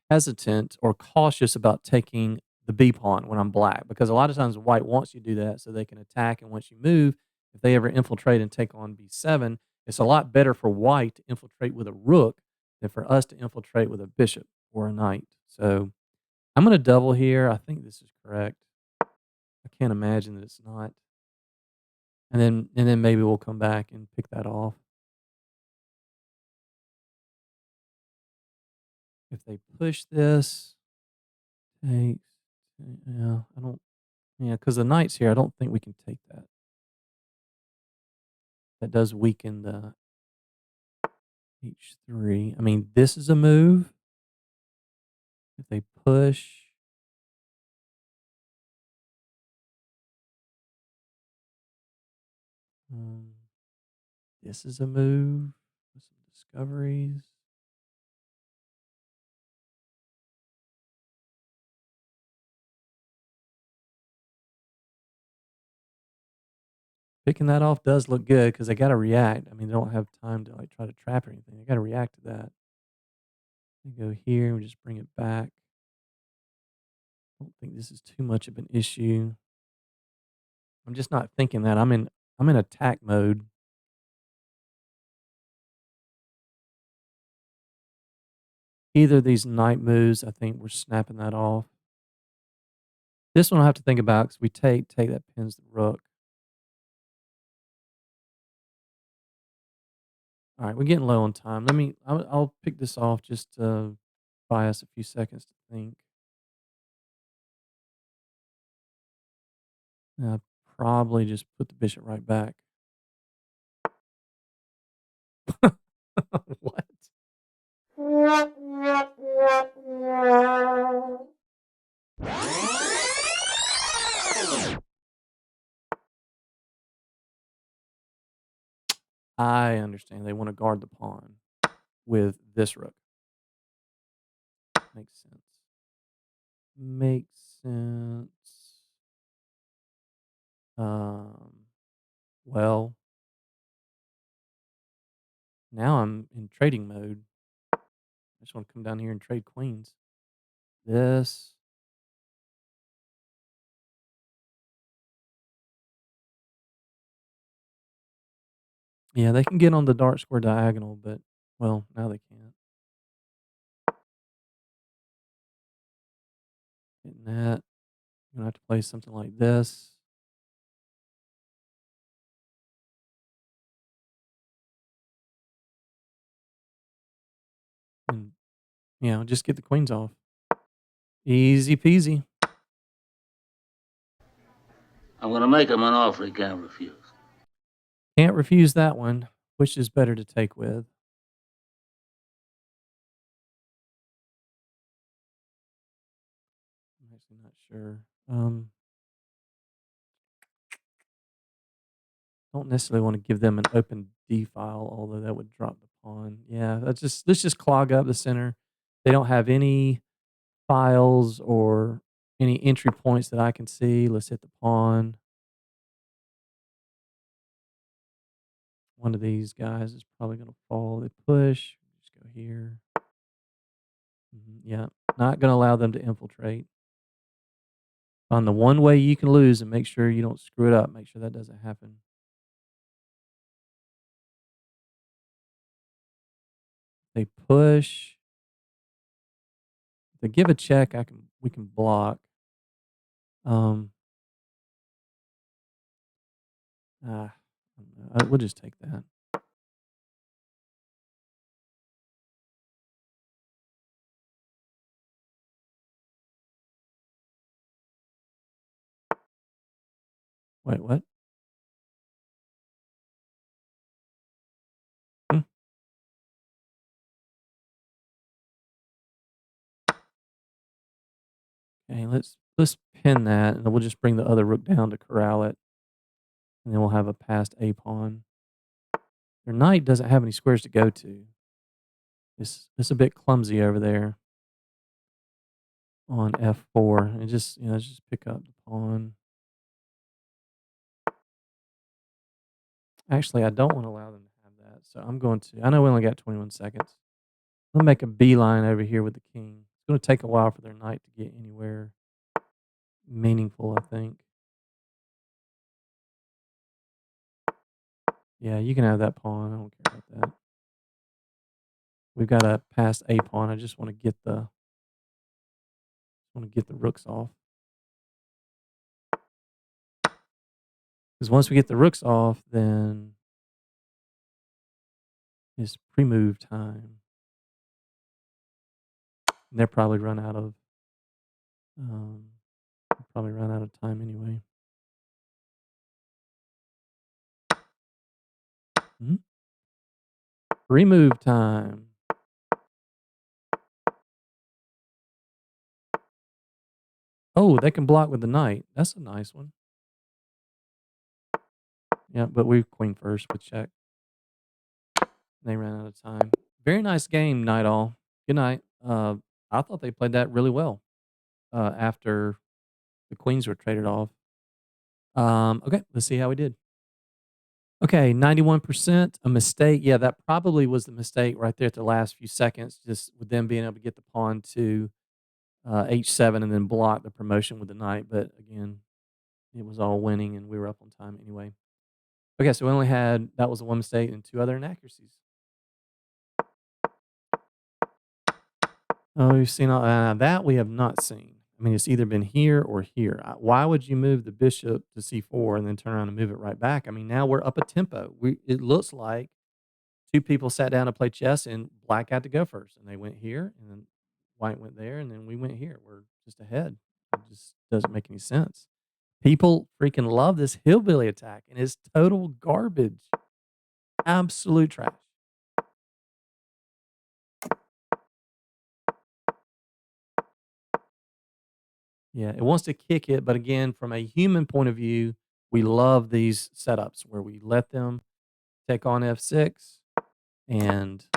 hesitant or cautious about taking the B pawn when I'm black because a lot of times white wants you to do that so they can attack. And once you move, if they ever infiltrate and take on B7, it's a lot better for white to infiltrate with a rook than for us to infiltrate with a bishop or a knight. So I'm going to double here. I think this is correct. I can't imagine that it's not. And then maybe we'll come back and pick that off. If they push this, takes, yeah, I don't, yeah, because the knight's here. I don't think we can take that. That does weaken the H3. I mean, this is a move. If they push, um, this is a move with some discoveries. Picking that off does look good because they got to react. I mean, they don't have time to like try to trap or anything. They got to react to that. We go here and we just bring it back. I don't think this is too much of an issue. I'm just not thinking that. I'm in attack mode. Either of these knight moves, I think we're snapping that off. This one I'll have to think about because we take that pins the rook. All right, we're getting low on time. I'll pick this off just to buy us a few seconds to think. Probably just put the bishop right back. What? I understand. They want to guard the pawn with this rook. Makes sense. Makes sense. Well, now I'm in trading mode. I just want to come down here and trade queens. This. Yeah, they can get on the dark square diagonal, but, well, now they can't. Getting that. I'm gonna have to play something like this. And, just get the queens off. Easy peasy. I'm going to make him an offer he can't refuse. Can't refuse that one. Which is better to take with? I'm actually not sure. Don't necessarily want to give them an open D file, although that would drop the pawn. Yeah, let's just clog up the center. They don't have any files or any entry points that I can see. Let's hit the pawn. One of these guys is probably going to fall. They push. Just go here. Yeah, not going to allow them to infiltrate. On the one way you can lose and make sure you don't screw it up. Make sure that doesn't happen. They push. If they give a check, we can block. We'll just take that. Wait, what? Okay, let's pin that, and then we'll just bring the other rook down to corral it, and then we'll have a passed a pawn. Their knight doesn't have any squares to go to. It's a bit clumsy over there on f4. And just pick up the pawn. Actually, I don't want to allow them to have that, So I'm going to, I know we only got 21 seconds. I'm going to make a beeline over here with the king. It's going to take a while for their knight to get anywhere meaningful, I think. Yeah, you can have that pawn. I don't care about that. We've got a past a pawn. I just want to get the rooks off. Because once we get the rooks off, then it's pre-move time. And they'll probably run out of time anyway. Pre-move time. Oh, they can block with the knight. That's a nice one. Yeah, but we queen first with check. They ran out of time. Very nice game, night all. Good night. I thought they played that really well after the queens were traded off. Okay, let's see how we did. Okay, 91%, a mistake. Yeah, that probably was the mistake right there at the last few seconds, just with them being able to get the pawn to h7 and then block the promotion with the knight. But again, it was all winning and we were up on time anyway. Okay, so we only had, that was one mistake and 2 other inaccuracies. Oh, you've seen all that we have not seen. I mean, it's either been here or here. Why would you move the bishop to c4 and then turn around and move it right back? I mean, now we're up a tempo. It looks like 2 people sat down to play chess and black had to go first, and they went here, and then white went there, and then we went here. We're just ahead. It just doesn't make any sense. People freaking love this hillbilly attack, and it's total garbage. Absolute trash. Yeah, it wants to kick it, but again, from a human point of view, we love these setups where we let them take on f6, and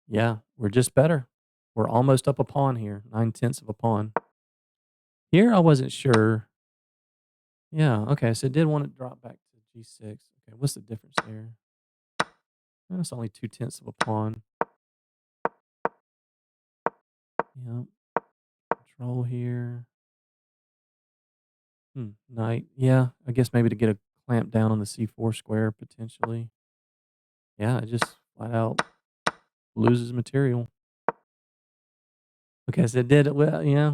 yeah, we're just better. We're almost up a pawn here, 9/10 of a pawn. Here, I wasn't sure. Yeah, okay, so it did want to drop back to g6. Okay, what's the difference there? It's only 2/10 of a pawn. Yep. Control here. Knight. Yeah, I guess maybe to get a clamp down on the c4 square potentially. Yeah, it just flat out loses material. Okay, so it did. Well, yeah.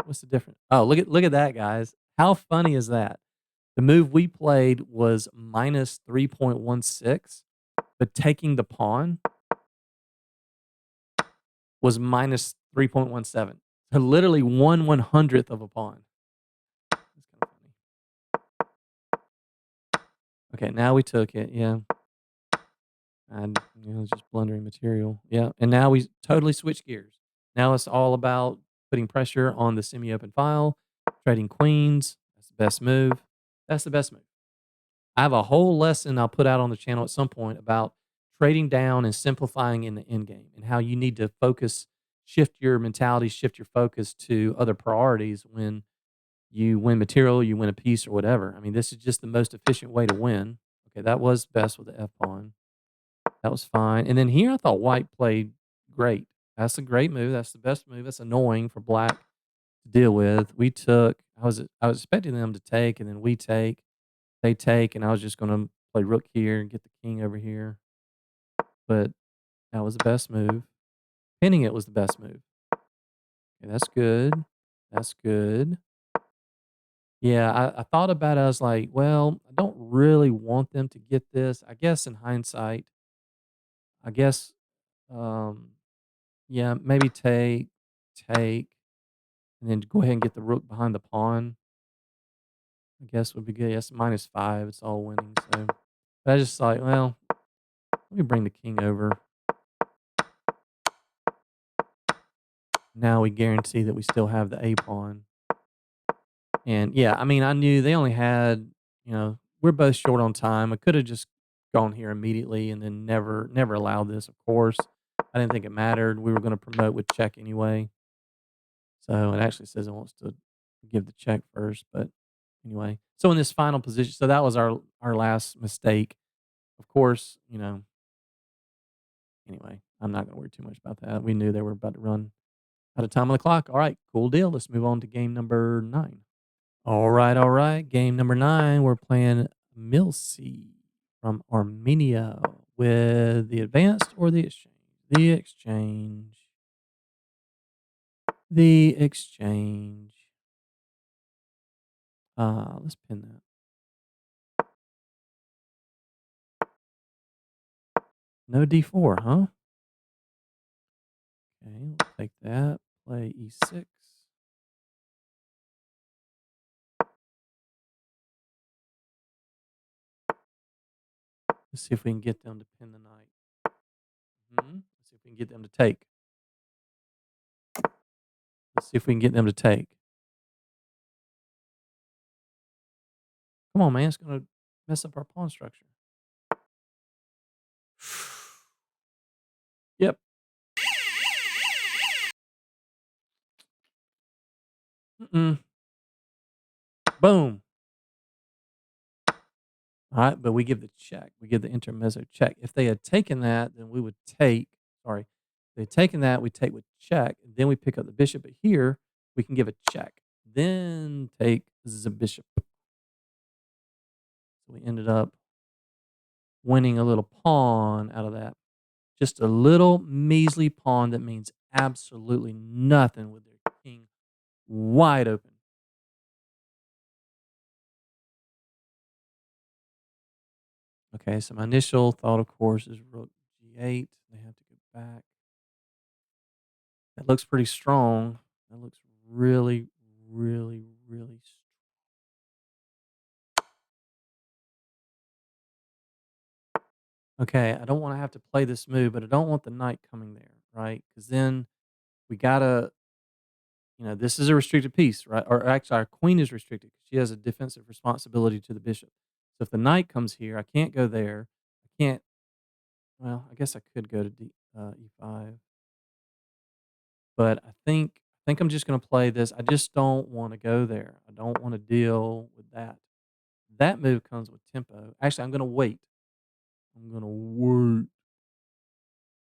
What's the difference? Oh, look at that, guys. How funny is that? The move we played was minus 3.16, but taking the pawn was minus 3.17. So literally 1/100th of a pawn. That's kind of funny. Okay, now we took it. Yeah. And just blundering material. Yeah. And now we totally switch gears. Now it's all about putting pressure on the semi-open file, trading queens. That's the best move. That's the best move. I have a whole lesson I'll put out on the channel at some point about trading down and simplifying in the end game and how you need to focus, shift your mentality, shift your focus to other priorities when you win material, you win a piece or whatever. I mean, this is just the most efficient way to win. Okay, that was best with the F pawn. That was fine. And then here I thought white played great. That's a great move. That's the best move. That's annoying for black to deal with. We took, I was expecting them to take, and then we take. They take, and I was just gonna play rook here and get the king over here. But that was the best move. Pinning it was the best move. Okay, that's good. That's good. Yeah, I thought about it. I was like, well, I don't really want them to get this. I guess in hindsight, I guess, um, yeah, maybe take, and then go ahead and get the rook behind the pawn. I guess would be good. Yes, -5. It's all winning. So, but I just thought, well, let me bring the king over. Now we guarantee that we still have the a pawn. And yeah, I mean, I knew they only had, we're both short on time. I could have just gone here immediately and then never allowed this, of course. I didn't think it mattered. We were going to promote with check anyway. So it actually says it wants to give the check first, but anyway. So in this final position, so that was our last mistake. Of course, you know, anyway, I'm not gonna worry too much about that. We knew they were about to run out of time on the clock. All right, cool deal. Let's move on to game number 9. All right. Game number 9, we're playing Milsi from Armenia with the advanced or the exchange. The exchange. The exchange. Let's pin that. No D4, huh? Okay, we'll take that. Play E6. Let's see if we can get them to pin the knight. Let's see if we can get them to take. Let's see if we can get them to take. Come on, man. It's going to mess up our pawn structure. Yep. Boom. All right, but we give the check. We give the intermezzo check. If they had taken that, then we would take. Sorry, if they had taken that, we take with check, and then we pick up the bishop. But here, we can give a check, then take the bishop. So we ended up winning a little pawn out of that. Just a little measly pawn that means absolutely nothing with their king wide open. Okay, so my initial thought, of course, is rook g8. They have to go back. That looks pretty strong. That looks really, really, really strong. Okay, I don't want to have to play this move, but I don't want the knight coming there, right? Because then we gotta, this is a restricted piece, right? Or actually, our queen is restricted. She has a defensive responsibility to the bishop. So if the knight comes here, I can't go there. I can't. Well, I guess I could go to e5, but I think I'm just going to play this. I just don't want to go there. I don't want to deal with that. That move comes with tempo. Actually, I'm going to wait. I'm going to wait.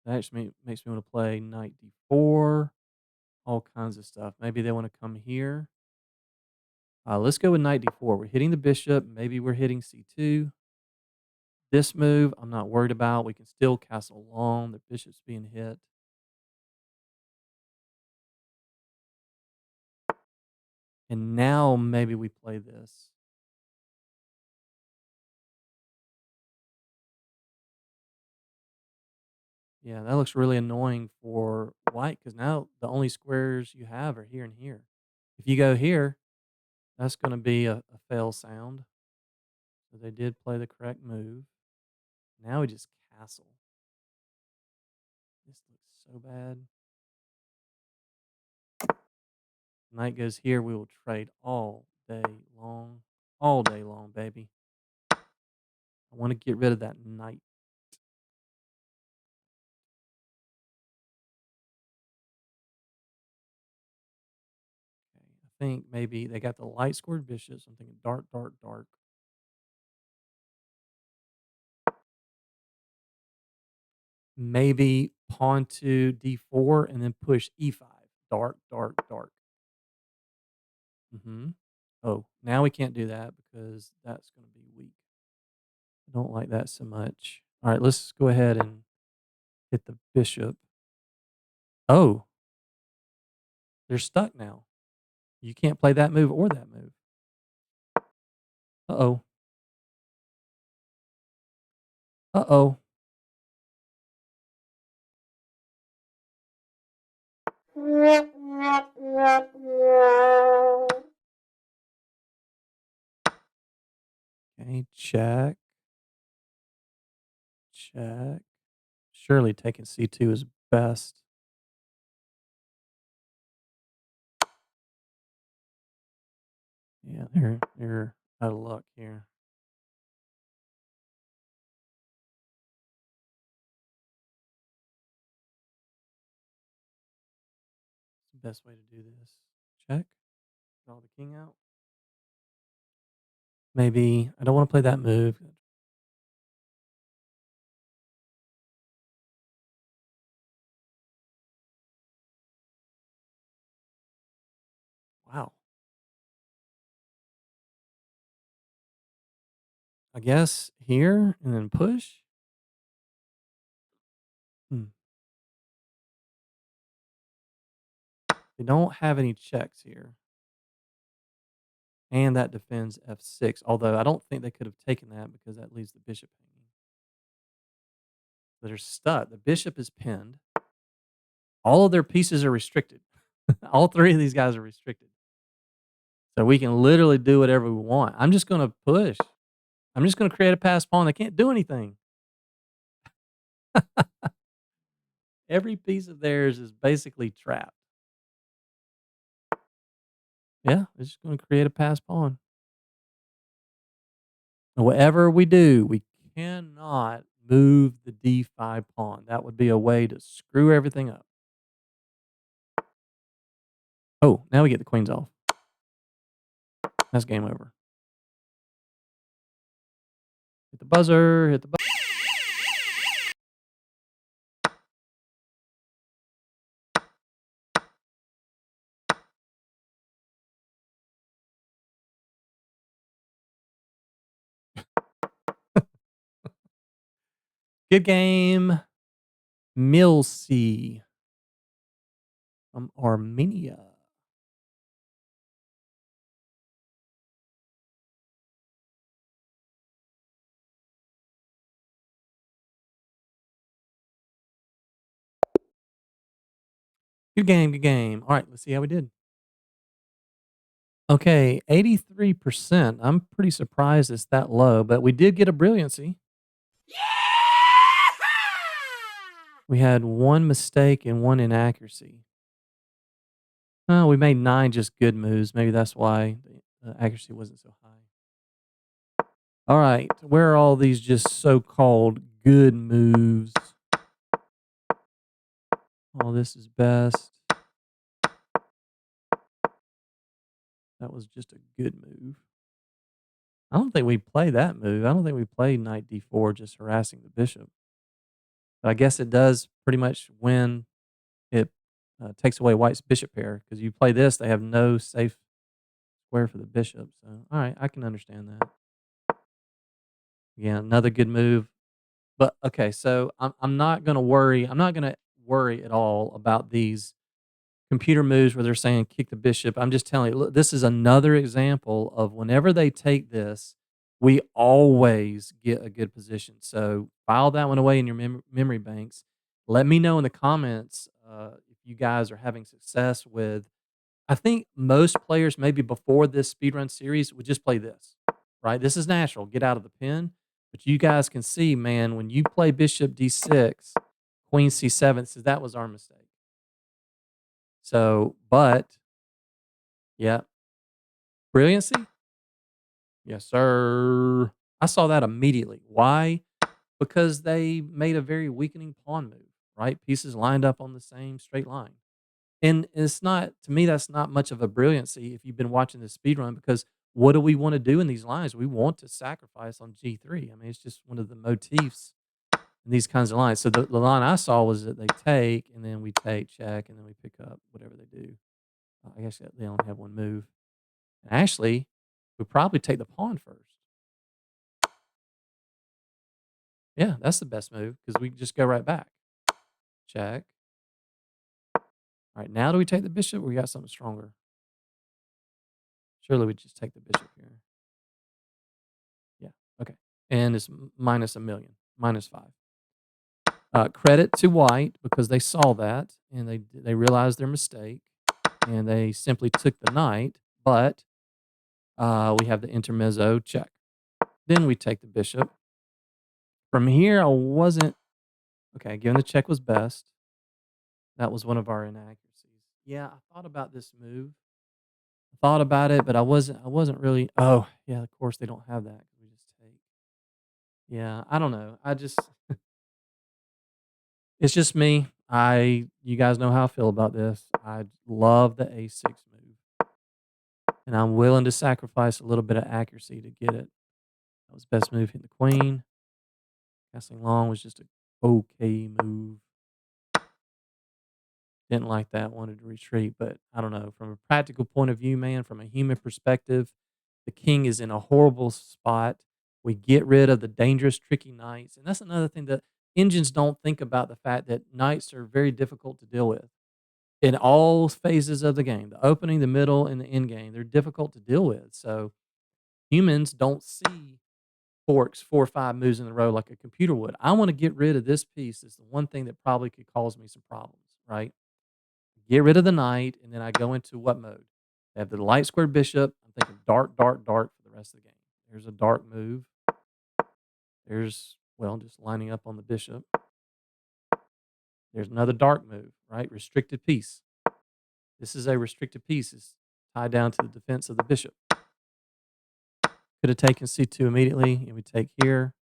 That actually makes me want to play knight d4, all kinds of stuff. Maybe they want to come here. Let's go with knight d4. We're hitting the bishop. Maybe we're hitting c2. This move, I'm not worried about. We can still castle long. The bishop's being hit. And now maybe we play this. Yeah, that looks really annoying for white because now the only squares you have are here and here. If you go here, that's going to be a fail sound. So they did play the correct move. Now we just castle. This looks so bad. Knight goes here. We will trade all day long. All day long, baby. I want to get rid of that knight. Okay, I think maybe they got the light scored bishops. I'm thinking dark, dark, dark. Maybe pawn to d4 and then push e5. Dark, dark, dark. Oh, now we can't do that because that's going to be weak. I don't like that so much. All right, let's go ahead and hit the bishop. Oh, they're stuck now. You can't play that move or that move. Uh-oh. Uh-oh. Okay, check. Check. Surely taking c2 is best. Yeah, they're out of luck here. It's the best way to do this. Check. Draw the king out. Maybe I don't want to play that move. I guess here and then push. They don't have any checks here. And that defends f6, although I don't think they could have taken that because that leaves the bishop hanging. They're stuck. The bishop is pinned. All of their pieces are restricted. All three of these guys are restricted. So we can literally do whatever we want. I'm just going to push. I'm just going to create a passed pawn. They can't do anything. Every piece of theirs is basically trapped. Yeah, it's just going to create a passed pawn. And whatever we do, we cannot move the d5 pawn. That would be a way to screw everything up. Oh, now we get the queens off. That's game over. Hit the buzzer. Hit the buzzer. Good game. Milsi from Armenia. Good game, good game. All right, let's see how we did. Okay, 83%. I'm pretty surprised it's that low, but we did get a brilliancy. We had one mistake and one inaccuracy. Oh, we made 9 just good moves. Maybe that's why the accuracy wasn't so high. All right, where are all these just so-called good moves? Oh, this is best. That was just a good move. I don't think we play that move. I don't think we play knight d4 just harassing the bishop. But I guess it does pretty much when it takes away white's bishop pair, because you play this, they have no safe square for the bishop. So, all right, I can understand that. Yeah, another good move. But okay, so I'm not going to worry. I'm not going to worry at all about these computer moves where they're saying kick the bishop. I'm just telling you, look, this is another example of whenever they take this, we always get a good position. So file that one away in your memory banks. Let me know in the comments if you guys are having success with. I think most players, maybe before this speedrun series, would just play this, right? This is natural. Get out of the pin. But you guys can see, man, when you play bishop d6, queen c7, says that was our mistake. So, but, yeah. Brilliancy? Yes, sir. I saw that immediately. Why? Because they made a very weakening pawn move, right? Pieces lined up on the same straight line. And it's not, to me, that's not much of a brilliancy if you've been watching this speed run, because what do we want to do in these lines? We want to sacrifice on G3. I mean, it's just one of the motifs in these kinds of lines. So the line I saw was that they take, and then we take, check, and then we pick up whatever they do. I guess they only have one move. And actually, we probably take the pawn first. Yeah, that's the best move because we just go right back. Check. All right, now do we take the bishop or we got something stronger? Surely we just take the bishop here. Yeah, okay. And it's minus a million, minus 5. Credit to white because they saw that and they realized their mistake and they simply took the knight, but we have the intermezzo check. Then we take the bishop. From here, I wasn't okay. Given the check was best, that was one of our inaccuracies. Yeah, I thought about this move. I thought about it, but I wasn't really. Oh, yeah. Of course, they don't have that. We just take. Yeah, I don't know. It's just me. You guys know how I feel about this. I love the A6 move, and I'm willing to sacrifice a little bit of accuracy to get it. That was best move. Hitting the queen. Castling long was just a okay move. Didn't like that, wanted to retreat, but I don't know. From a practical point of view, man, from a human perspective, the king is in a horrible spot We get rid of the dangerous, tricky knights, and that's another thing that engines don't think about, the fact that knights are very difficult to deal with in all phases of the game, the opening, the middle, and the end game. They're difficult to deal with. So humans don't see forks 4 or 5 moves in a row like a computer would. I want to get rid of this piece. It's the one thing that probably could cause me some problems, right? Get rid of the knight, and then I go into what mode? I have the light squared bishop. I'm thinking dart, dart, dart for the rest of the game. There's a dart move. There's, well, just lining up on the bishop. There's another dart move, right? Restricted piece. This is a restricted piece. It's tied down to the defense of the bishop. Could have taken c2 immediately, and we take here.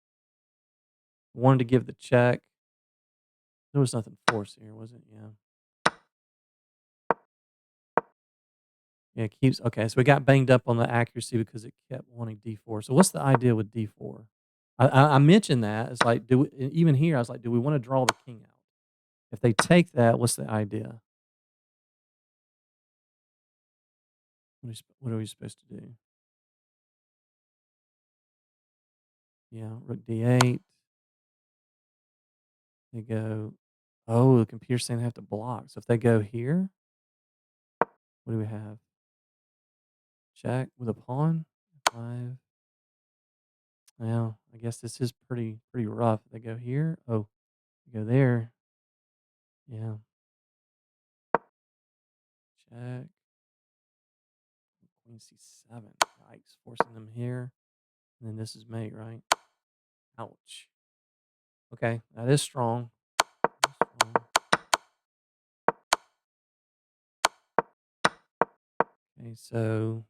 Wanted to give the check. There was nothing forced here, was it? Yeah. Yeah, it keeps, okay, so we got banged up on the accuracy because it kept wanting d4. So what's the idea with d4? I mentioned that. It's like, even here, I was like, do we want to draw the king out? If they take that, what's the idea? What are we supposed to do? Yeah, rook d8. They go, oh, the computer's saying they have to block. So if they go here, what do we have? Check with a pawn. 5. Well, I guess this is pretty rough. They go here. Oh, they go there. Yeah. Check. Queen c7. Yikes. Forcing them here. And then this is mate, right? Ouch. Okay, that is strong. Okay, so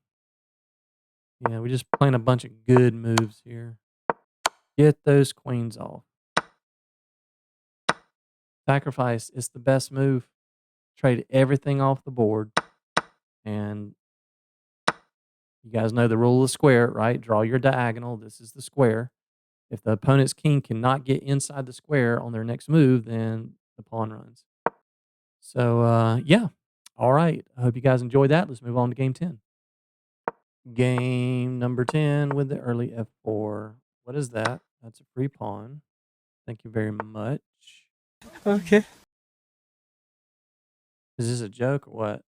yeah, we just playing a bunch of good moves here. Get those queens off. Sacrifice is the best move. Trade everything off the board. And you guys know the rule of the square, right? Draw your diagonal. This is the square. If the opponent's king cannot get inside the square on their next move, then the pawn runs. So, yeah. All right. I hope you guys enjoyed that. Let's move on to game 10. Game number 10 with the early f4. What is that? That's a free pawn. Thank you very much. Okay. Is this a joke or what?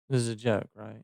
This is a joke, right?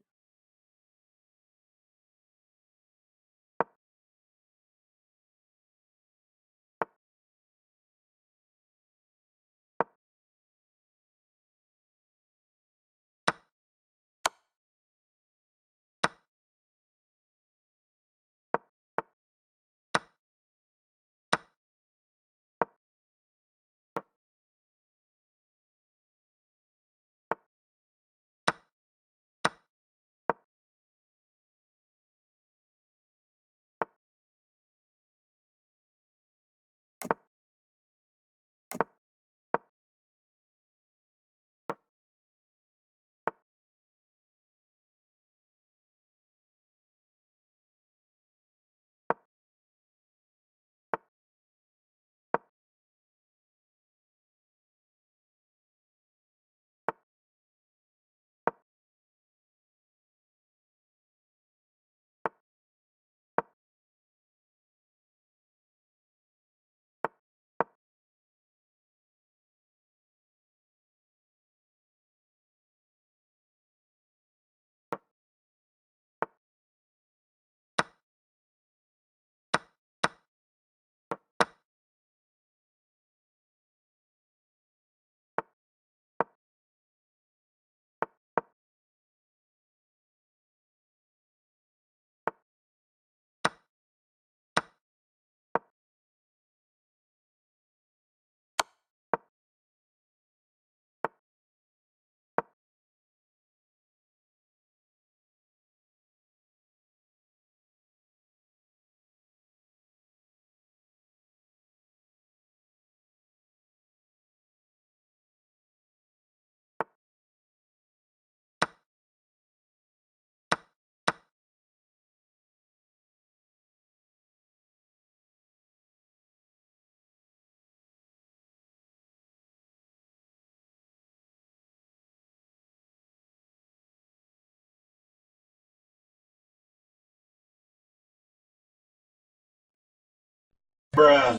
Bruh.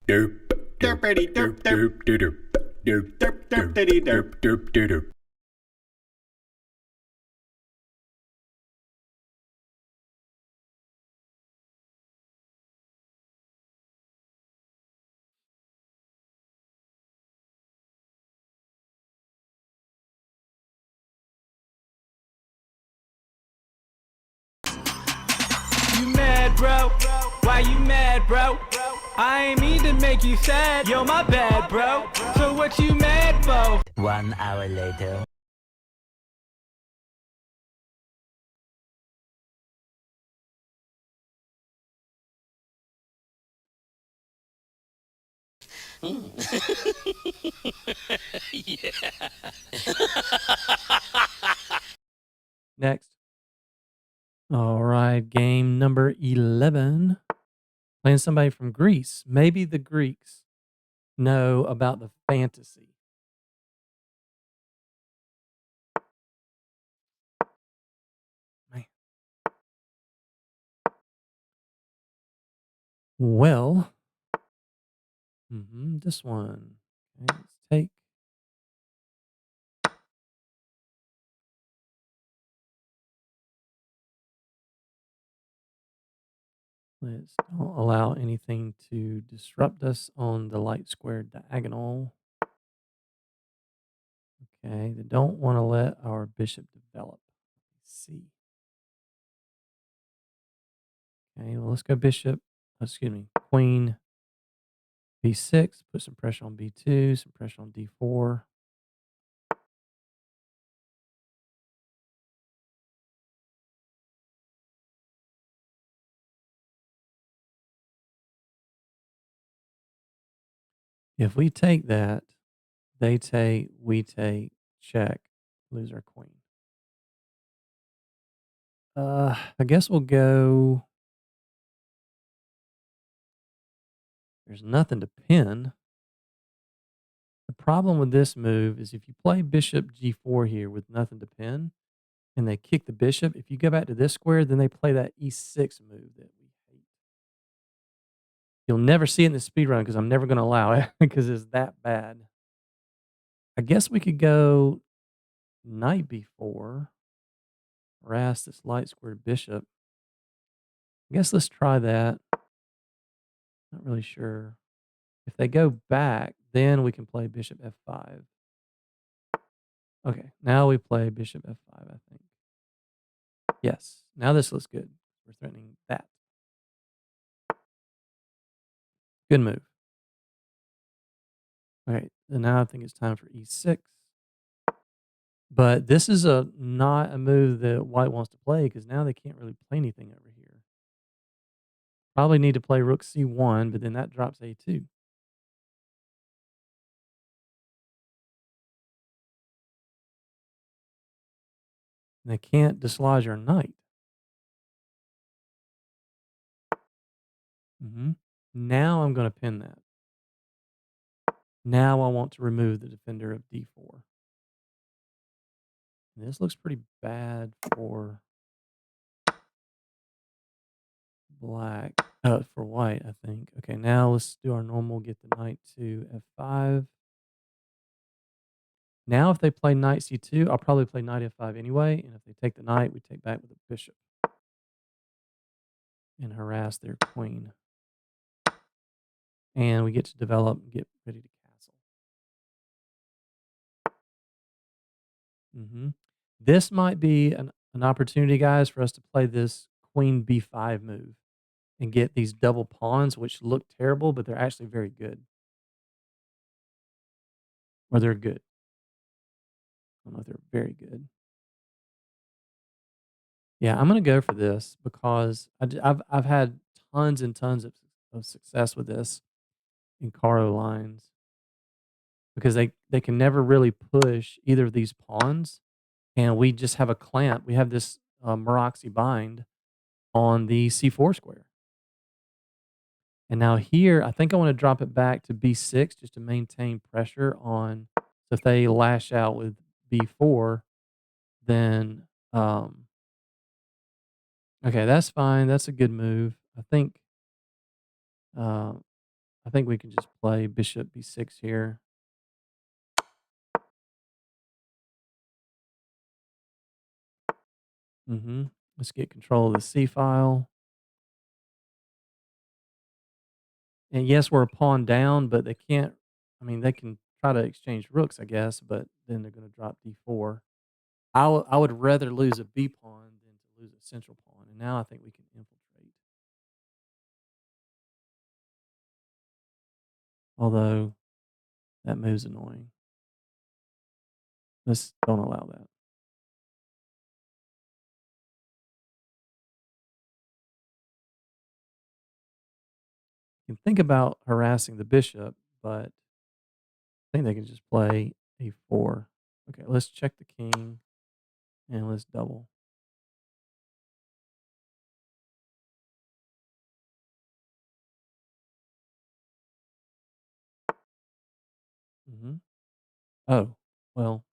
Derp, derpity derp derp derp derp derp derpity derp derp derp. You mad, bro? Why you mad, bro? I ain't mean to make you sad. Yo, my bad, bro. So what you mad for? 1 hour later. Next. All right, game number 11. Playing somebody from Greece. Maybe the Greeks know about the fantasy. Man. Well, this one. Okay, let's take. Let's don't allow anything to disrupt us on the light square diagonal. Okay, they don't want to let our bishop develop. Let's see. Okay, well, let's go bishop, excuse me, queen b6, put some pressure on b2, some pressure on d4. If we take that, they take, we take, check, lose our queen. I guess we'll go. There's nothing to pin. The problem with this move is if you play bishop g4 here with nothing to pin and they kick the bishop, if you go back to this square, then they play that e6 move that we hate. You'll never see it in the speed run because I'm never going to allow it because it's that bad. I guess we could go knight b4, harass this light square bishop. I guess let's try that. Not really sure. If they go back, then we can play bishop f5. Okay, now we play bishop f5, I think. Yes, now this looks good. We're threatening that. Good move. All right, and now I think it's time for e6. But this is not a move that white wants to play because now they can't really play anything over here. Probably need to play rook c1, but then that drops a2. And they can't dislodge our knight. Now I'm going to pin that. Now I want to remove the defender of d4. And this looks pretty bad for black. For white, I think. Okay, now let's do our normal, get the knight to f5. Now if they play knight c2, I'll probably play knight f5 anyway. And if they take the knight, we take back with a bishop. And harass their queen. And we get to develop and get ready to castle. This might be an opportunity, guys, for us to play this queen b5 move and get these double pawns, which look terrible, but they're actually very good. or they're good. I don't know if they're very good. Yeah, I'm gonna go for this because I've had tons and tons of success with this in Caro lines because they can never really push either of these pawns, and we just have a clamp. We have this Maroxy bind on the C4 square. And now here, I think I want to drop it back to B6 just to maintain pressure on. So if they lash out with B4, then okay, that's fine. That's a good move. Uh, I think we can just play Bishop B6 here. Let's get control of the C file. And yes, we're a pawn down, but they can't. I mean, they can try to exchange rooks, I guess, but then they're going to drop D4. I would rather lose a B pawn than to lose a central pawn. And now I think we can infiltrate. Although that move's annoying. Let's don't allow that. You can think about harassing the bishop, but I think they can just play A4. Okay, let's check the king and let's double. Oh, well,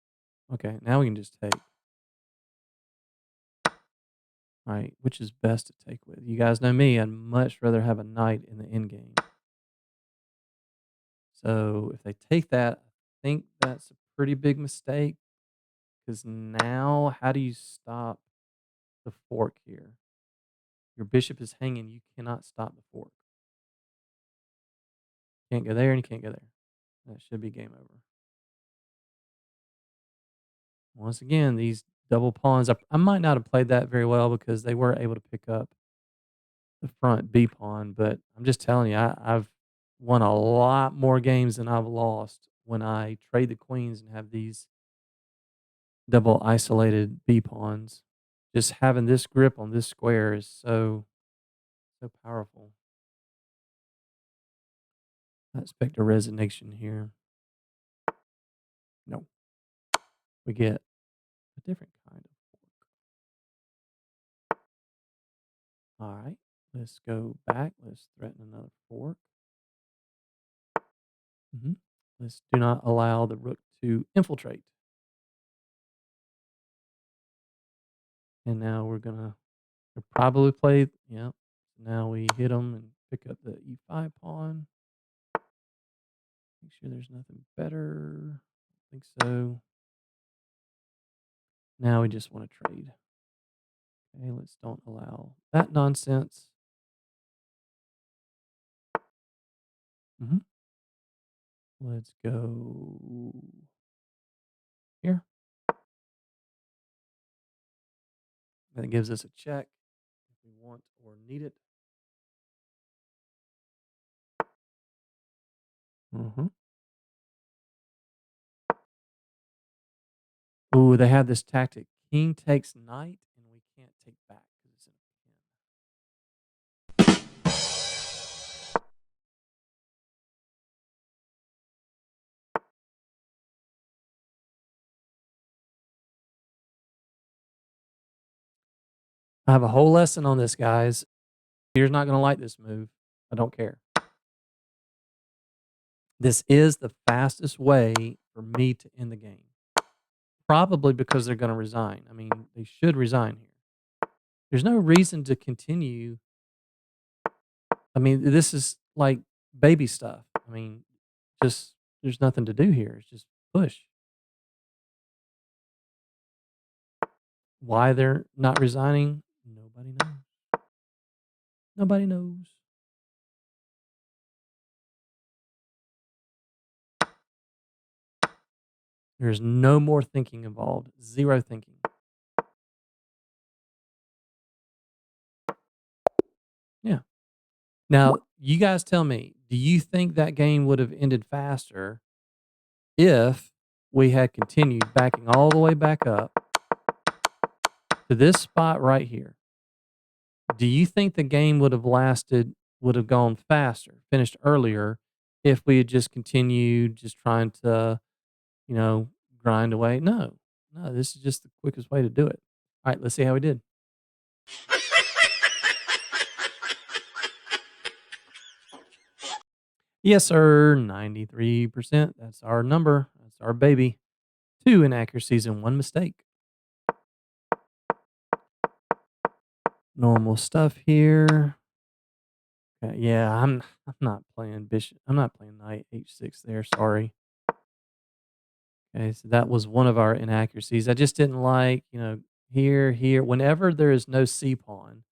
okay. Now we can just take. All right, which is best to take with? You guys know me. I'd much rather have a knight in the endgame. So if they take that, I think that's a pretty big mistake. Because now, how do you stop the fork here? Your bishop is hanging. You cannot stop the fork. Can't go there and you can't go there. That should be game over. Once again, these double pawns, I might not have played that very well because they were able to pick up the front B pawn, but I'm just telling you, I've won a lot more games than I've lost when I trade the queens and have these double isolated B pawns. Just having this grip on this square is so powerful. I expect a resignation here. No. We get a different kind of fork. All right. Let's go back. Let's threaten another fork. Let's do not allow the rook to infiltrate. And now we're going to probably play, yeah. Now we hit them and pick up the E5 pawn. Make sure there's nothing better. I think so. Now we just want to trade. Okay, let's don't allow that nonsense. Let's go here. That gives us a check if we want or need it. Ooh, they have this tactic. King takes knight, and we can't take back because it's in a pin. I have a whole lesson on this, guys. Peter's not going to like this move. I don't care. This is the fastest way for me to end the game. Probably because they're going to resign. I mean, they should resign here. There's no reason to continue. I mean, this is like baby stuff. I mean, just there's nothing to do here. It's just push. Why they're not resigning, nobody knows. Nobody knows. There's no more thinking involved. Zero thinking. Yeah. Now, you guys tell me, do you think that game would have ended faster if we had continued backing all the way back up to this spot right here, do you think the game would have gone faster, finished earlier, if we had just continued just trying to, grind away? No. No, this is just the quickest way to do it. All right, let's see how we did. Yes, sir. 93%. That's our number. That's our baby. 2 inaccuracies and 1 mistake. Normal stuff here. Yeah, I'm not playing bishop. I'm not playing knight h6 there. Sorry. Okay, so that was one of our inaccuracies. I just didn't like, here. Whenever there is no c pawn,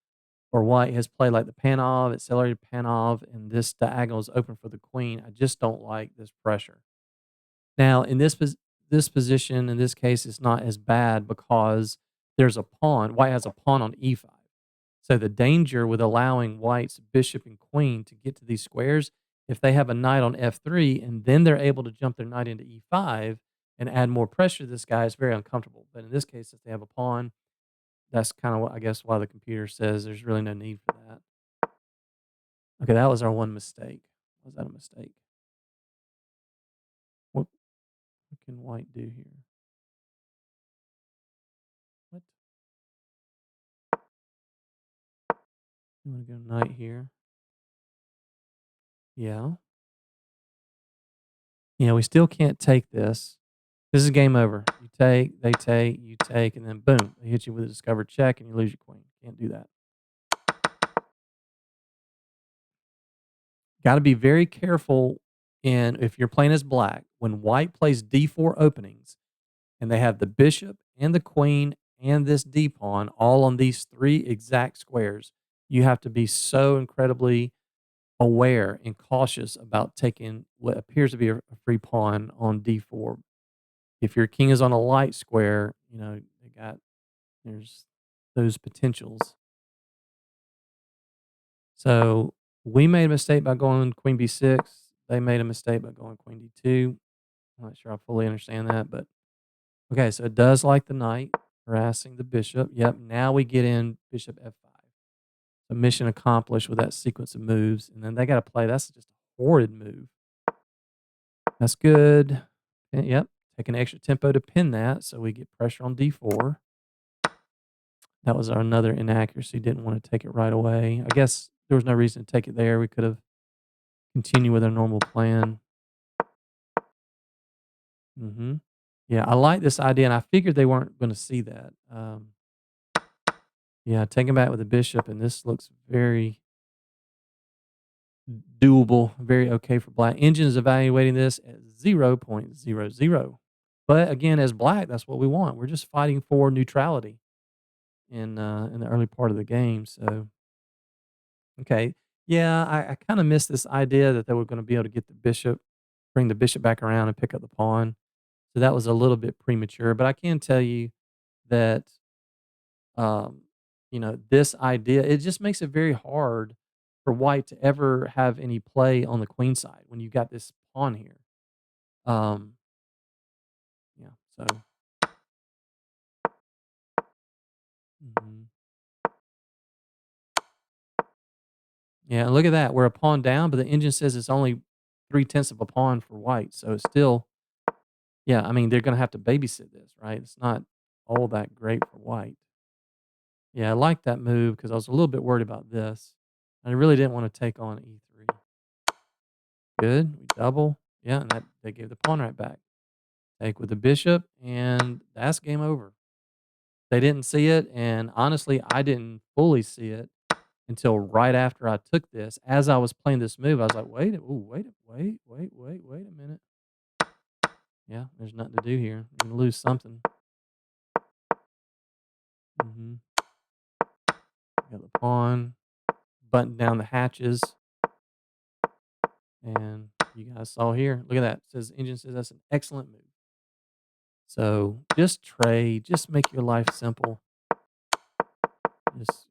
or white has played like the Panov, accelerated Panov, and this diagonal is open for the queen, I just don't like this pressure. Now, in this position, in this case, it's not as bad because there's a pawn. White has a pawn on e5. So the danger with allowing white's bishop and queen to get to these squares, if they have a knight on f3 and then they're able to jump their knight into e5 and add more pressure to this guy, it's very uncomfortable. But in this case, if they have a pawn, that's kind of what I guess why the computer says there's really no need for that. Okay, that was our one mistake. Was that a mistake? What can white do here? What? You want to go knight here? Yeah. Yeah, we still can't take this. This is game over. You take, they take, you take, and then boom, they hit you with a discovered check and you lose your queen. Can't do that. Got to be very careful if you're playing as black, when white plays d4 openings and they have the bishop and the queen and this d pawn all on these 3 exact squares, you have to be so incredibly aware and cautious about taking what appears to be a free pawn on d4. If your king is on a light square, there's those potentials. So we made a mistake by going queen b6. They made a mistake by going queen d2. I'm not sure I fully understand that, but okay. So it does like the knight harassing the bishop. Yep. Now we get in bishop f5. So mission accomplished with that sequence of moves, and then they got to play. That's just a horrid move. That's good. Yep. Take an extra tempo to pin that, so we get pressure on d4. That was another inaccuracy. Didn't want to take it right away. I guess there was no reason to take it there. We could have continued with our normal plan. Yeah, I like this idea, and I figured they weren't going to see that. Yeah, taking back with the bishop, and this looks very doable, very okay for black. Engine is evaluating this at 0.00. But again, as black, that's what we want. We're just fighting for neutrality in the early part of the game. So, okay, yeah, I kind of missed this idea that they were going to be able to get the bishop, bring the bishop back around and pick up the pawn. So that was a little bit premature. But I can tell you that, this idea, it just makes it very hard for white to ever have any play on the queen side when you got this pawn here. Yeah, so. Yeah, and look at that. We're a pawn down, but the engine says it's only 3/10 of a pawn for white. So it's still, yeah, I mean, they're going to have to babysit this, right? It's not all that great for white. Yeah, I like that move because I was a little bit worried about this. I really didn't want to take on e3. Good. We double. Yeah, and they gave the pawn right back. Take with the bishop, and that's game over. They didn't see it, and honestly, I didn't fully see it until right after I took this. As I was playing this move, I was like, wait a minute. Yeah, there's nothing to do here. I'm gonna lose something. Got the pawn, button down the hatches, and you guys saw here. Look at that. It says engine says that's an excellent move. So just trade, just make your life simple. Just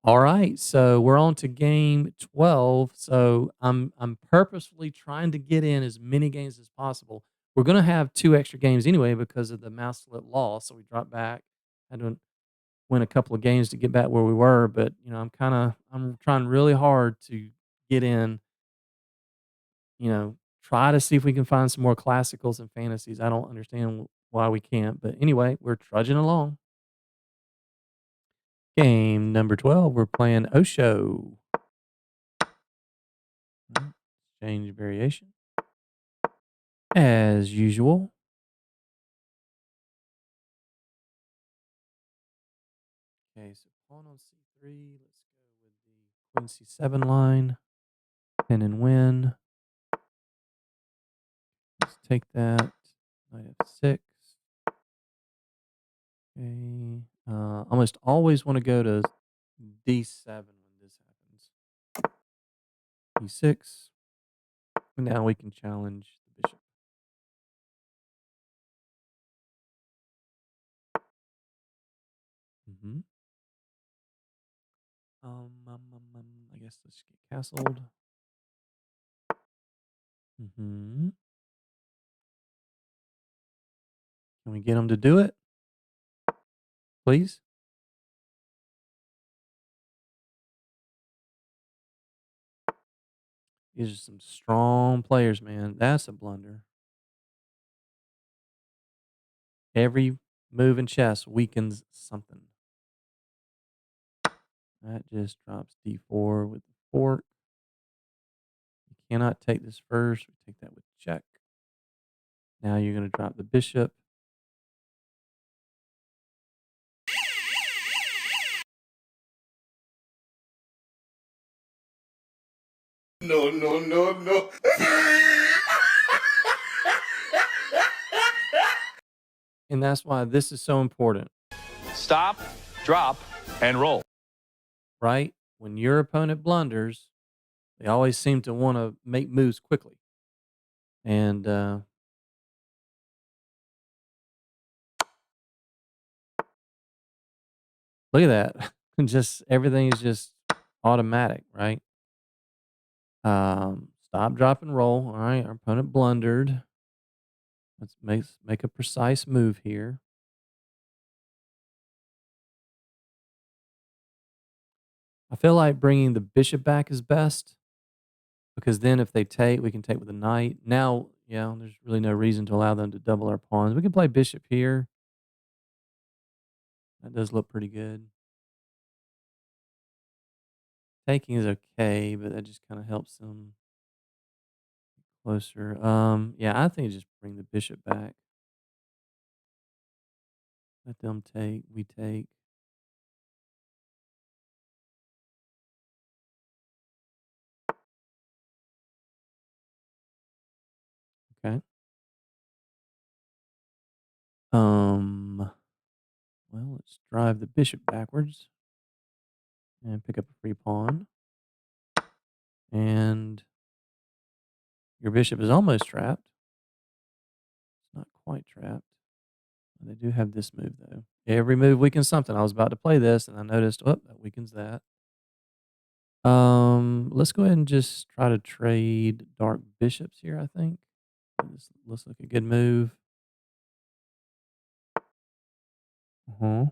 All right, so we're on to game 12. So I'm purposefully trying to get in as many games as possible. We're gonna have 2 extra games anyway because of the mouse slip loss, so we dropped back. Had to win a couple of games to get back where we were, but, I'm trying really hard to get in, try to see if we can find some more classicals and fantasies. I don't understand why we can't, but anyway, we're trudging along. Game number 12, we're playing Osho. Change variation. As usual. Okay, so pawn on c3. Let's go with the queen c7 line. Pin and win. Let's take that. Knight f6. Okay. Almost always want to go to d7 when this happens. e6. And now we can challenge the bishop. Mm-hmm. I guess let's get castled. Mm-hmm. Can we get him to do it? Please? These are some strong players, man. That's a blunder. Every move in chess weakens something. That just drops d4 with the fork. You cannot take this first. We take that with check. Now you're going to drop the bishop. No, no, no, no. And that's why this is so important, Stop, drop, and roll. right? When your opponent blunders, they always seem to want to make moves quickly. And look at that. Just everything is just automatic, right? Stop, drop, and roll. All right, our opponent blundered. Let's make a precise move here. I feel like bringing the bishop back is best because then if they take, we can take with the knight. Now, yeah, there's really no reason to allow them to double our pawns. We can play bishop here. That does look pretty good. Taking is okay, but that just kind of helps them closer. Yeah, I think just bring the bishop back. Let them take. We take. Okay. Well, let's drive the bishop backwards and pick up a free pawn. And your bishop is almost trapped. It's not quite trapped. They do have this move though. Every move weakens something. I was about to play this and I noticed, oh, that weakens that. Let's go ahead and just try to trade dark bishops here, I think. This looks like a good move. Uh-huh.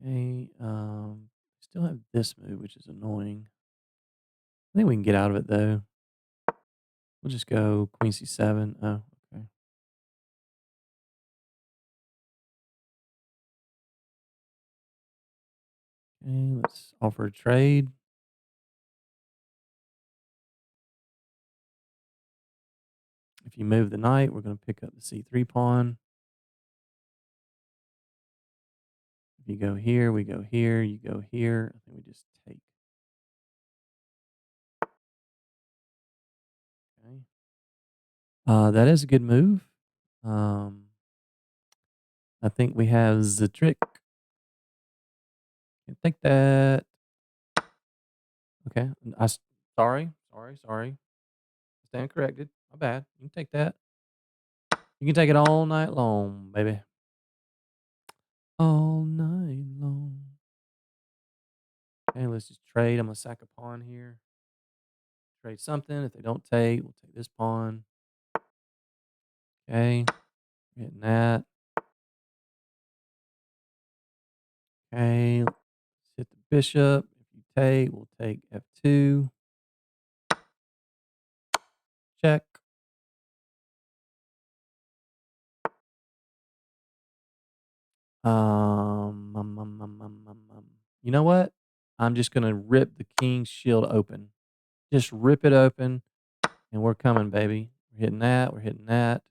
Okay. Still have this move, which is annoying. I think we can get out of it though. We'll just go queen c7. Oh, okay. Okay, let's offer a trade. If you move the knight, we're going to pick up the c3 pawn. If you go here, we go here. You go here. I think we just take. Okay. That is a good move. I think we have the trick. Can take that. Okay. Sorry. Stand corrected. My bad. You can take that. You can take it all night long, baby. all night long. Okay, let's just trade. I'm gonna sack a pawn here. Trade something. If they don't take, we'll take this pawn. Okay, getting that. Okay, let's hit the bishop. If you take, we'll take f2. Check. You know what? I'm just gonna rip the king's shield open. Just rip it open, and we're coming, baby. We're hitting that. We're hitting that.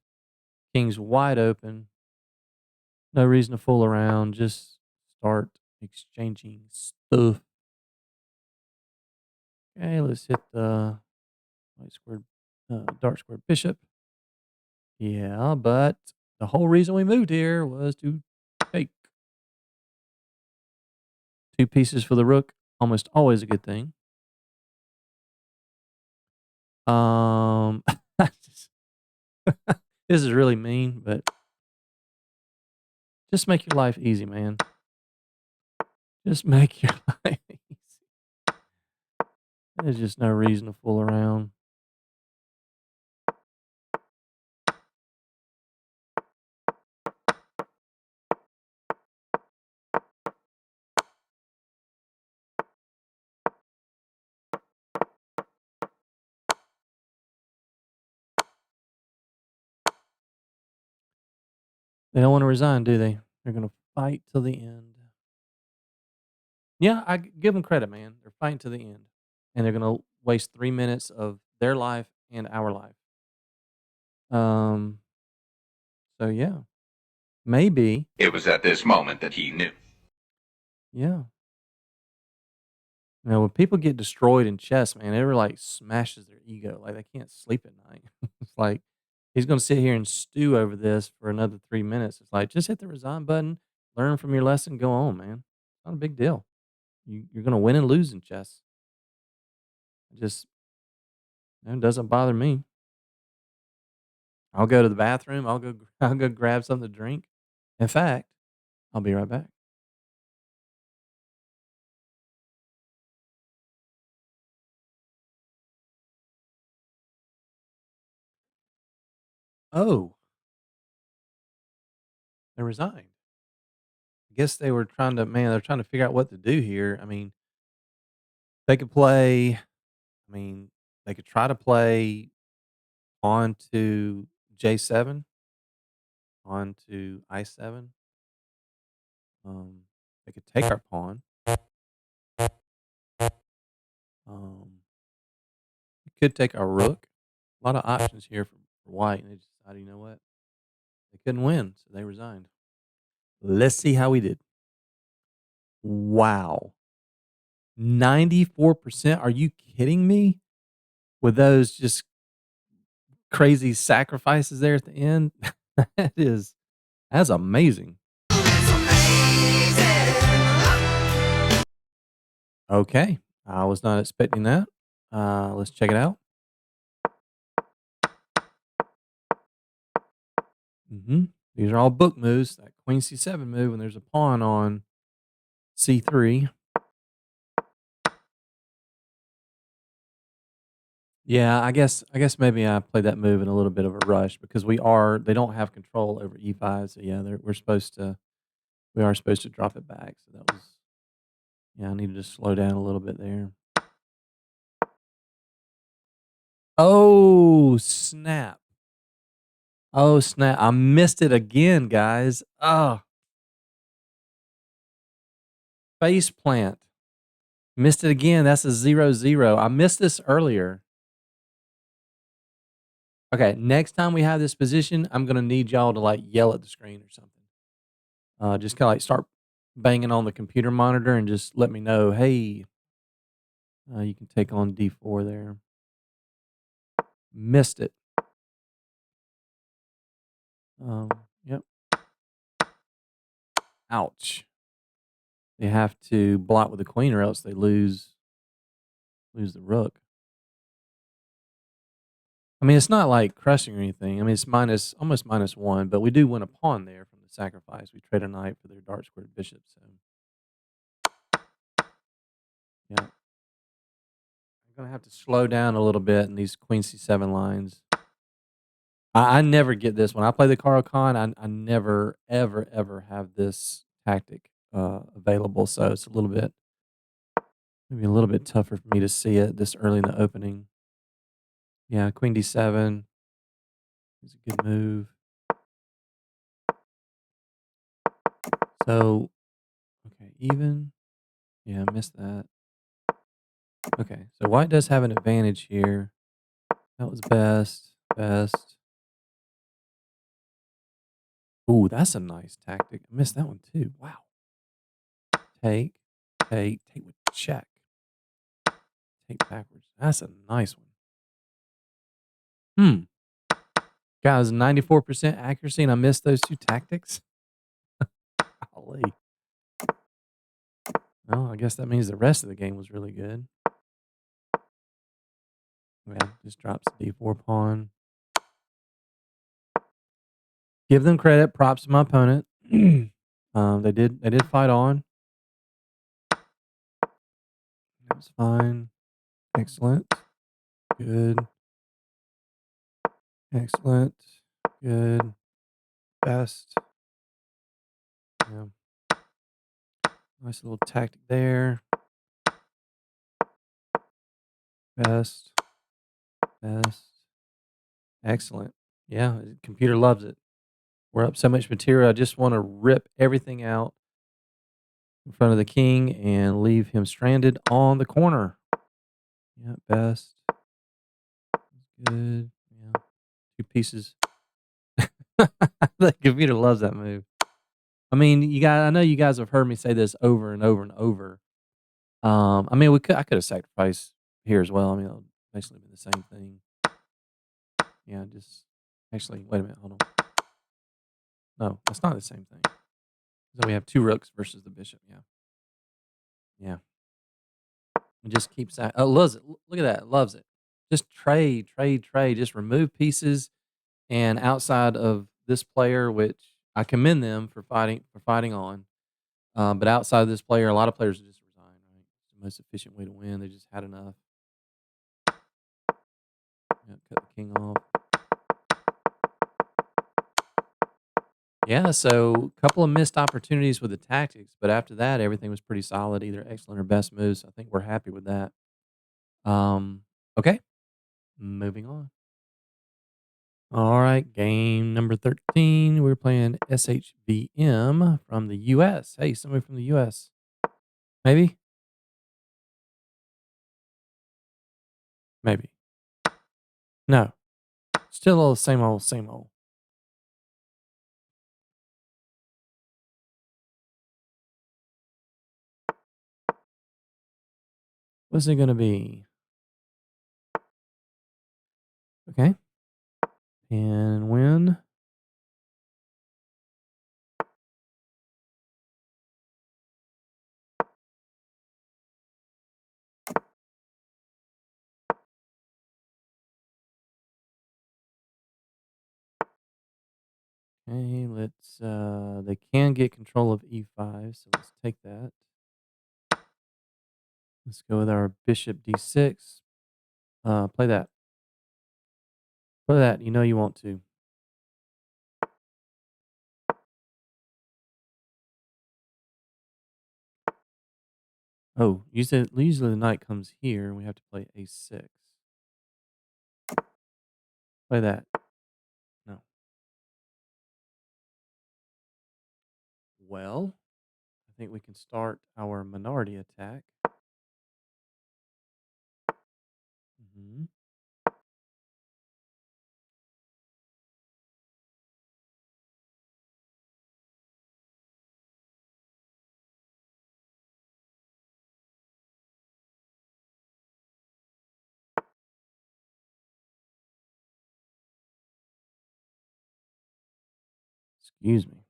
King's wide open. No reason to fool around. Just start exchanging stuff. Okay, let's hit the light squared, dark squared bishop. Yeah, but the whole reason we moved here was to take 2 pieces for the rook. Almost always a good thing. This is really mean, but just make your life easy, man. Just make your life easy. There's just no reason to fool around. They don't want to resign, do they? They're going to fight till the end. Yeah, give them credit, man. They're fighting to the end. And they're going to waste 3 minutes of their life and our life. So yeah. Maybe. It was at this moment that he knew. Yeah. You know, when people get destroyed in chess, man, it really like smashes their ego. Like they can't sleep at night. It's like he's going to sit here and stew over this for another 3 minutes. It's like just hit the resign button, learn from your lesson, go on, man. It's not a big deal. You're going to win and lose in chess. Just it doesn't bother me. I'll go to the bathroom. I'll go. I'll go grab something to drink. In fact, I'll be right back. Oh, they resigned. I guess they were trying to. Man, they're trying to figure out what to do here. I mean, they could play. I mean, they could try to play on to J7, on to I7. They could take our pawn. You could take our rook. A lot of options here for white, and they just decided, you know what? They couldn't win, so they resigned. Let's see how we did. Wow. 94%? Are you kidding me? With those just crazy sacrifices there at the end? That's amazing. Okay. I was not expecting that. Let's check it out. These are all book moves. That queen c7 move, and there's a pawn on c3. Yeah, I guess maybe I played that move in a little bit of a rush because they don't have control over e5. So yeah, we are supposed to drop it back. So that was, yeah, I needed to slow down a little bit there. Oh, snap. Oh, snap. I missed it again, guys. Oh. Face plant. Missed it again. That's a 0-0. I missed this earlier. Okay, next time we have this position, I'm going to need y'all to like yell at the screen or something. Just kind of like start banging on the computer monitor and just let me know, hey, you can take on d4 there. Missed it. Yep. Ouch. They have to block with the queen or else they lose the rook. I mean, it's not like crushing or anything. I mean, it's almost -1, but we do win a pawn there from the sacrifice. We trade a knight for their dark squared bishop. So yeah, I'm gonna have to slow down a little bit in these queen c7 lines. I never get this when I play the Caro-Kann. I never ever ever have this tactic available. So it's a little bit maybe a little bit tougher for me to see it this early in the opening. Yeah, queen d7 is a good move. So okay, even. Yeah, I missed that. Okay, so white does have an advantage here. That was best. Ooh, that's a nice tactic. I missed that one too. Wow. Take with check. Take backwards. That's a nice one. Guys, 94% accuracy, and I missed those two tactics. Golly. Well, I guess that means the rest of the game was really good. Yeah, just drops the d4 pawn. Give them credit. Props to my opponent. They did fight on. That was fine. Excellent. Good. Excellent. Good. Best. Yeah. Nice little tactic there. Best. Excellent. Yeah, the computer loves it. We're up so much material. I just want to rip everything out in front of the king and leave him stranded on the corner. Yeah, best. Good. Yeah. 2 pieces. The computer loves that move. I mean, I know you guys have heard me say this over and over and over. I mean, I could have sacrificed here as well. I mean, it would basically be the same thing. Yeah, just actually, wait a minute, hold on. No, that's not the same thing. So we have 2 rooks versus the bishop. Yeah, yeah. It just keeps that. Oh, loves it. Look at that. It loves it. Just trade. Just remove pieces. And outside of this player, which I commend them for fighting on, but outside of this player, a lot of players just resign. Right, it's the most efficient way to win. They just had enough. Yeah, cut the king off. Yeah, so a couple of missed opportunities with the tactics, but after that, everything was pretty solid, either excellent or best moves. I think we're happy with that. Okay, moving on. All right, game number 13. We're playing SHVM from the US. Hey, somebody from the US. Maybe? Maybe. No. Still all the same old, same old. What's it going to be? Okay. And win. Okay, let's they can get control of e5, so let's take that. Let's go with our bishop d6. Play that. Play that. You know you want to. Oh, usually the knight comes here, and we have to play a6. Play that. No. Well, I think we can start our minority attack. Mhm. Excuse me.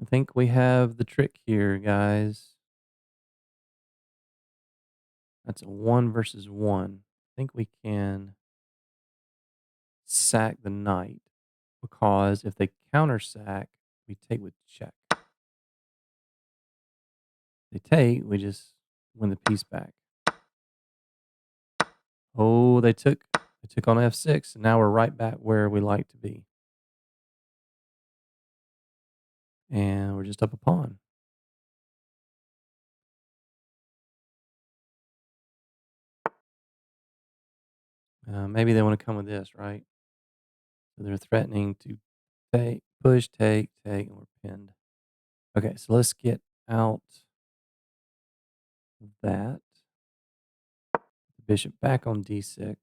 I think we have the trick here, guys. That's a 1 versus 1. I think we can sack the knight because if they counter sack, we take with check. They take, we just win the piece back. Oh, they took on f6, and now we're right back where we like to be. And we're just up a pawn. Maybe they want to come with this, right? So they're threatening to take, push, take, and we're pinned. Okay, so let's get out of that. Bishop back on d6.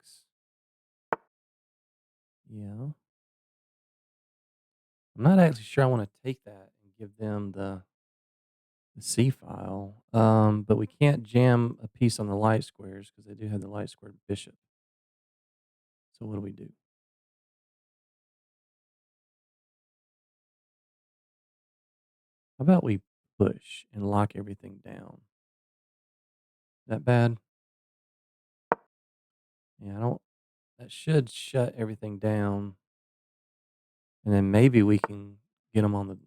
Yeah. I'm not actually sure I want to take that and give them the C file, but we can't jam a piece on the light squares because they do have the light squared bishop. So what do we do? How about we push and lock everything down? That bad? Yeah, I don't. That should shut everything down, and then maybe we can get them on the.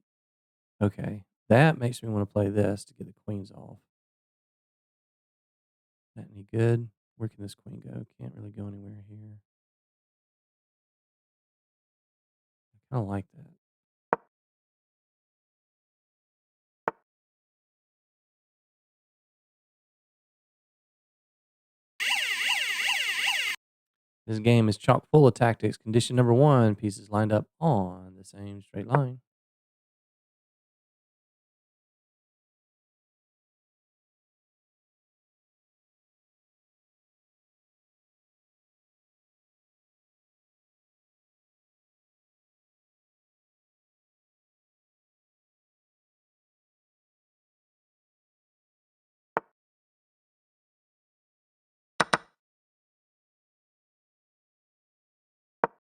Okay, that makes me want to play this to get the queens off. That any good? Where can this queen go? Can't really go anywhere here. I kind of like that. This game is chock full of tactics. Condition number 1, pieces lined up on the same straight line.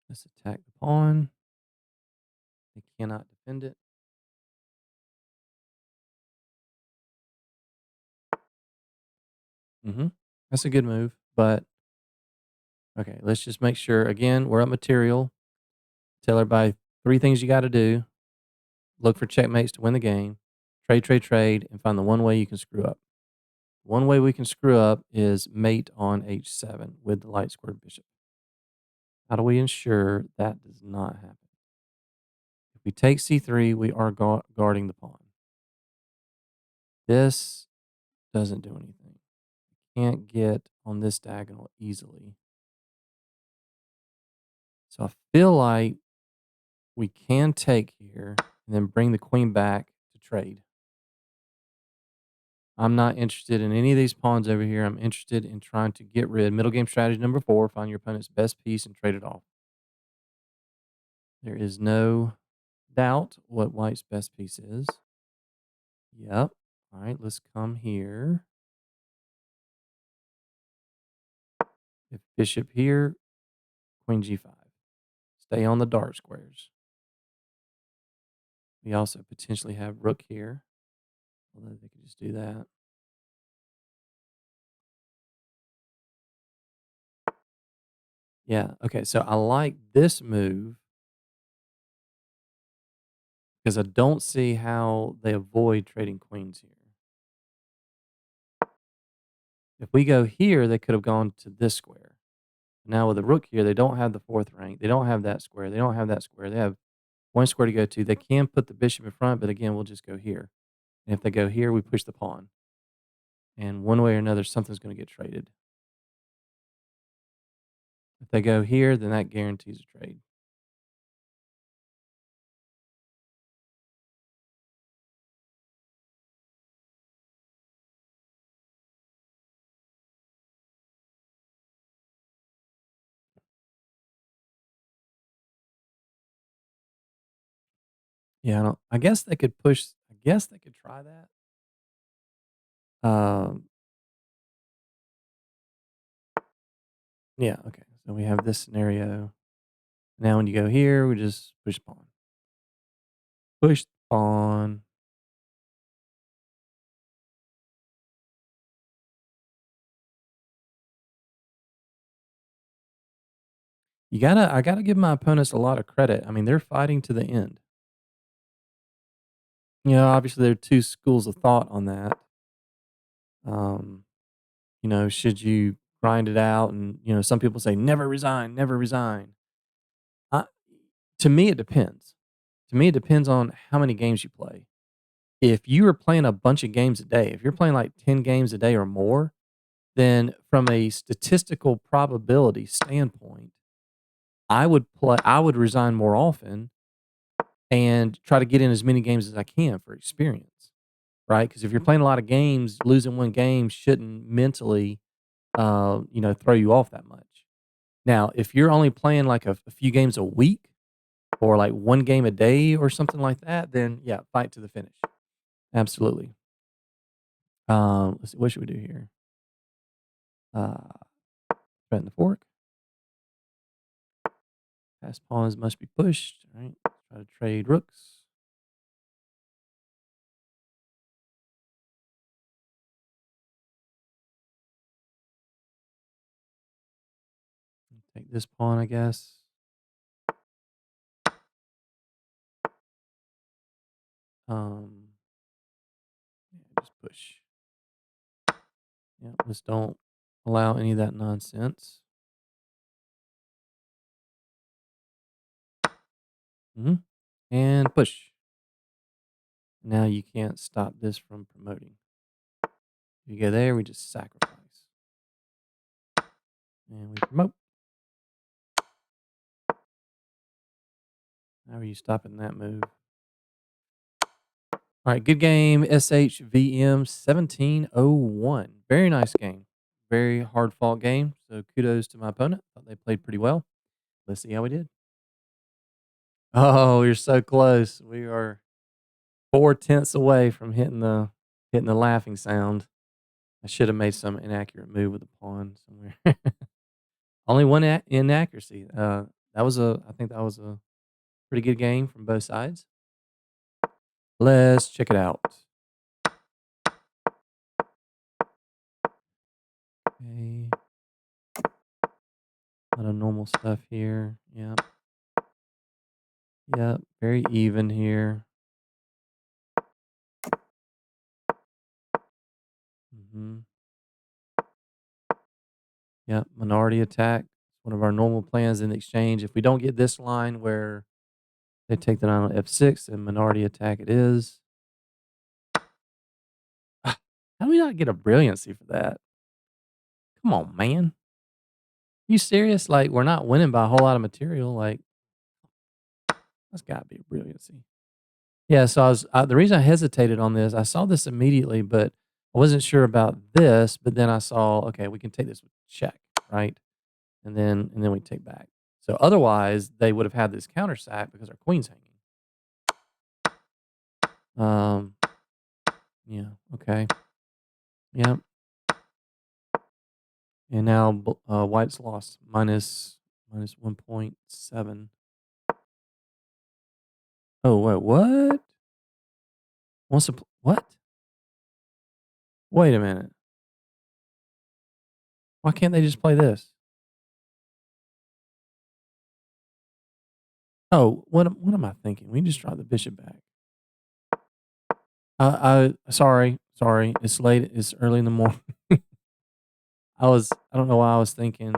Let's attack the pawn. They cannot defend it. That's a good move, but okay, let's just make sure. Again, we're up material. Tell everybody 3 things you got to do. Look for checkmates to win the game. Trade, and find the one way you can screw up. One way we can screw up is mate on h7 with the light squared bishop. How do we ensure that does not happen? If we take c3, we are guarding the pawn. This doesn't do anything. Can't get on this diagonal easily. So I feel like we can take here and then bring the queen back to trade. I'm not interested in any of these pawns over here. I'm interested in trying to get rid. Middle game strategy number 4, find your opponent's best piece and trade it off. There is no doubt what white's best piece is. Yep. All right, let's come here. If bishop here, queen g5. Stay on the dark squares. We also potentially have rook here, although they could just do that. Yeah, okay, so I like this move because I don't see how they avoid trading queens here. If we go here, they could have gone to this square. Now with the rook here, they don't have the 4th rank. They don't have that square. They don't have that square. They have 1 square to go to. They can put the bishop in front, but again, we'll just go here. And if they go here, we push the pawn. And one way or another, something's going to get traded. If they go here, then that guarantees a trade. Yeah, I guess they could push. I guess they could try that. Yeah, okay. So we have this scenario. Now when you go here, we just push pawn. Push pawn. I gotta give my opponents a lot of credit. I mean, they're fighting to the end. You know, obviously there are two schools of thought on that. Um, you know, should you grind it out? And you know, some people say never resign, never resign. I, to me, it depends. To me, it depends on how many games you play. If you are playing a bunch of games a day, if you're playing like 10 games a day or more, then from a statistical probability standpoint, I would resign more often and try to get in as many games as I can for experience, right? Because if you're playing a lot of games, losing one game shouldn't mentally, you know, throw you off that much. Now, if you're only playing like a few games a week or like one game a day or something like that, then yeah, fight to the finish. Absolutely. Let's see, what should we do here? Threaten the fork. Pass pawns must be pushed. All right. Try to trade rooks. Take this pawn, I guess. Yeah, just push. Yeah, let's don't allow any of that nonsense. And push. Now you can't stop this from promoting. If you go there, we just sacrifice. And we promote. How are you stopping that move? All right, good game. SHVM 1701. Very nice game. Very hard fought game. So kudos to my opponent. Thought they played pretty well. Let's see how we did. Oh, you're so close. We are 4/10 away from hitting the laughing sound. I should have made some inaccurate move with the pawn somewhere. Only one inaccuracy. I think that was a pretty good game from both sides. Let's check it out. Okay. A lot of normal stuff here. Yep. Yep. Very even here. Yep. Minority attack. One of our normal plans in exchange. If we don't get this line where they take the knight on f6, and minority attack it is. How do we not get a brilliancy for that? Come on, man. You serious? Like, we're not winning by a whole lot of material. Like, that's got to be a brilliancy. Yeah, so the reason I hesitated on this, I saw this immediately, but I wasn't sure about this. But then I saw, okay, we can take this with check, right? And then we take back. So otherwise, they would have had this counter sack because our queen's hanging. Yeah, okay. Yep. And now white's lost minus 1.7. Oh, wait, what? What? Wait a minute. Why can't they just play this? Oh, what am I thinking? We just drive the bishop back. Sorry. It's late. It's early in the morning. I don't know why I was thinking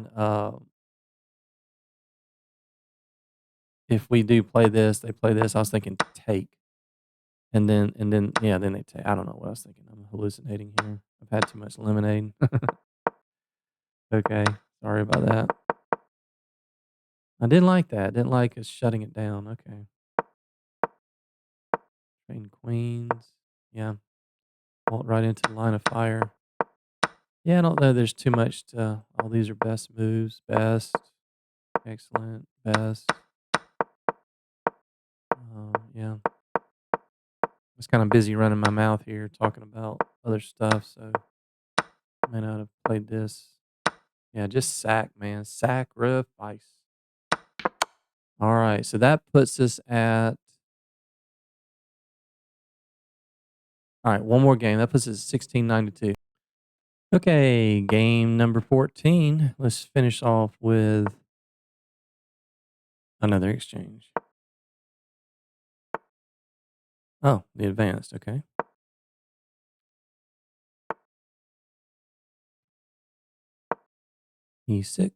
if we do play this, they play this. I was thinking take. And then yeah, then they take. I don't know what I was thinking. I'm hallucinating here. I've had too much lemonade. Okay. Sorry about that. I didn't like that. Didn't like us shutting it down. Okay. Train queens. Yeah. Walk right into the line of fire. Yeah, I don't know. There's too much to. All these are best moves. Best. Excellent. Best. Yeah. I was kind of busy running my mouth here talking about other stuff, so I may not have played this. Yeah, just sack, man. Sacrifice. All right, so that puts us at. All right, one more game. That puts us at 1692. Okay, game number 14. Let's finish off with Another exchange. Oh, the advanced. Okay. E6.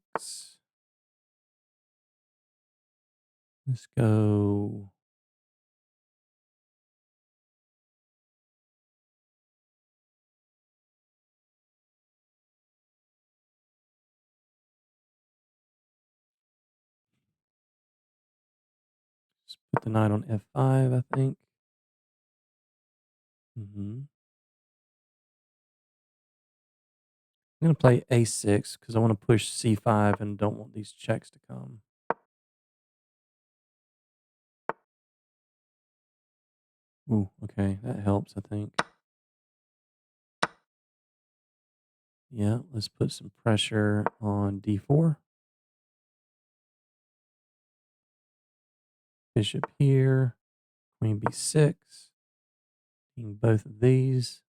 Let's go. Let's put the knight on F5, I think. I'm going to play A6 because I want to push C5 and don't want these checks to come. Ooh, okay. That helps, I think. Yeah, let's put some pressure on D4. Bishop here. Queen B6. Taking both of these.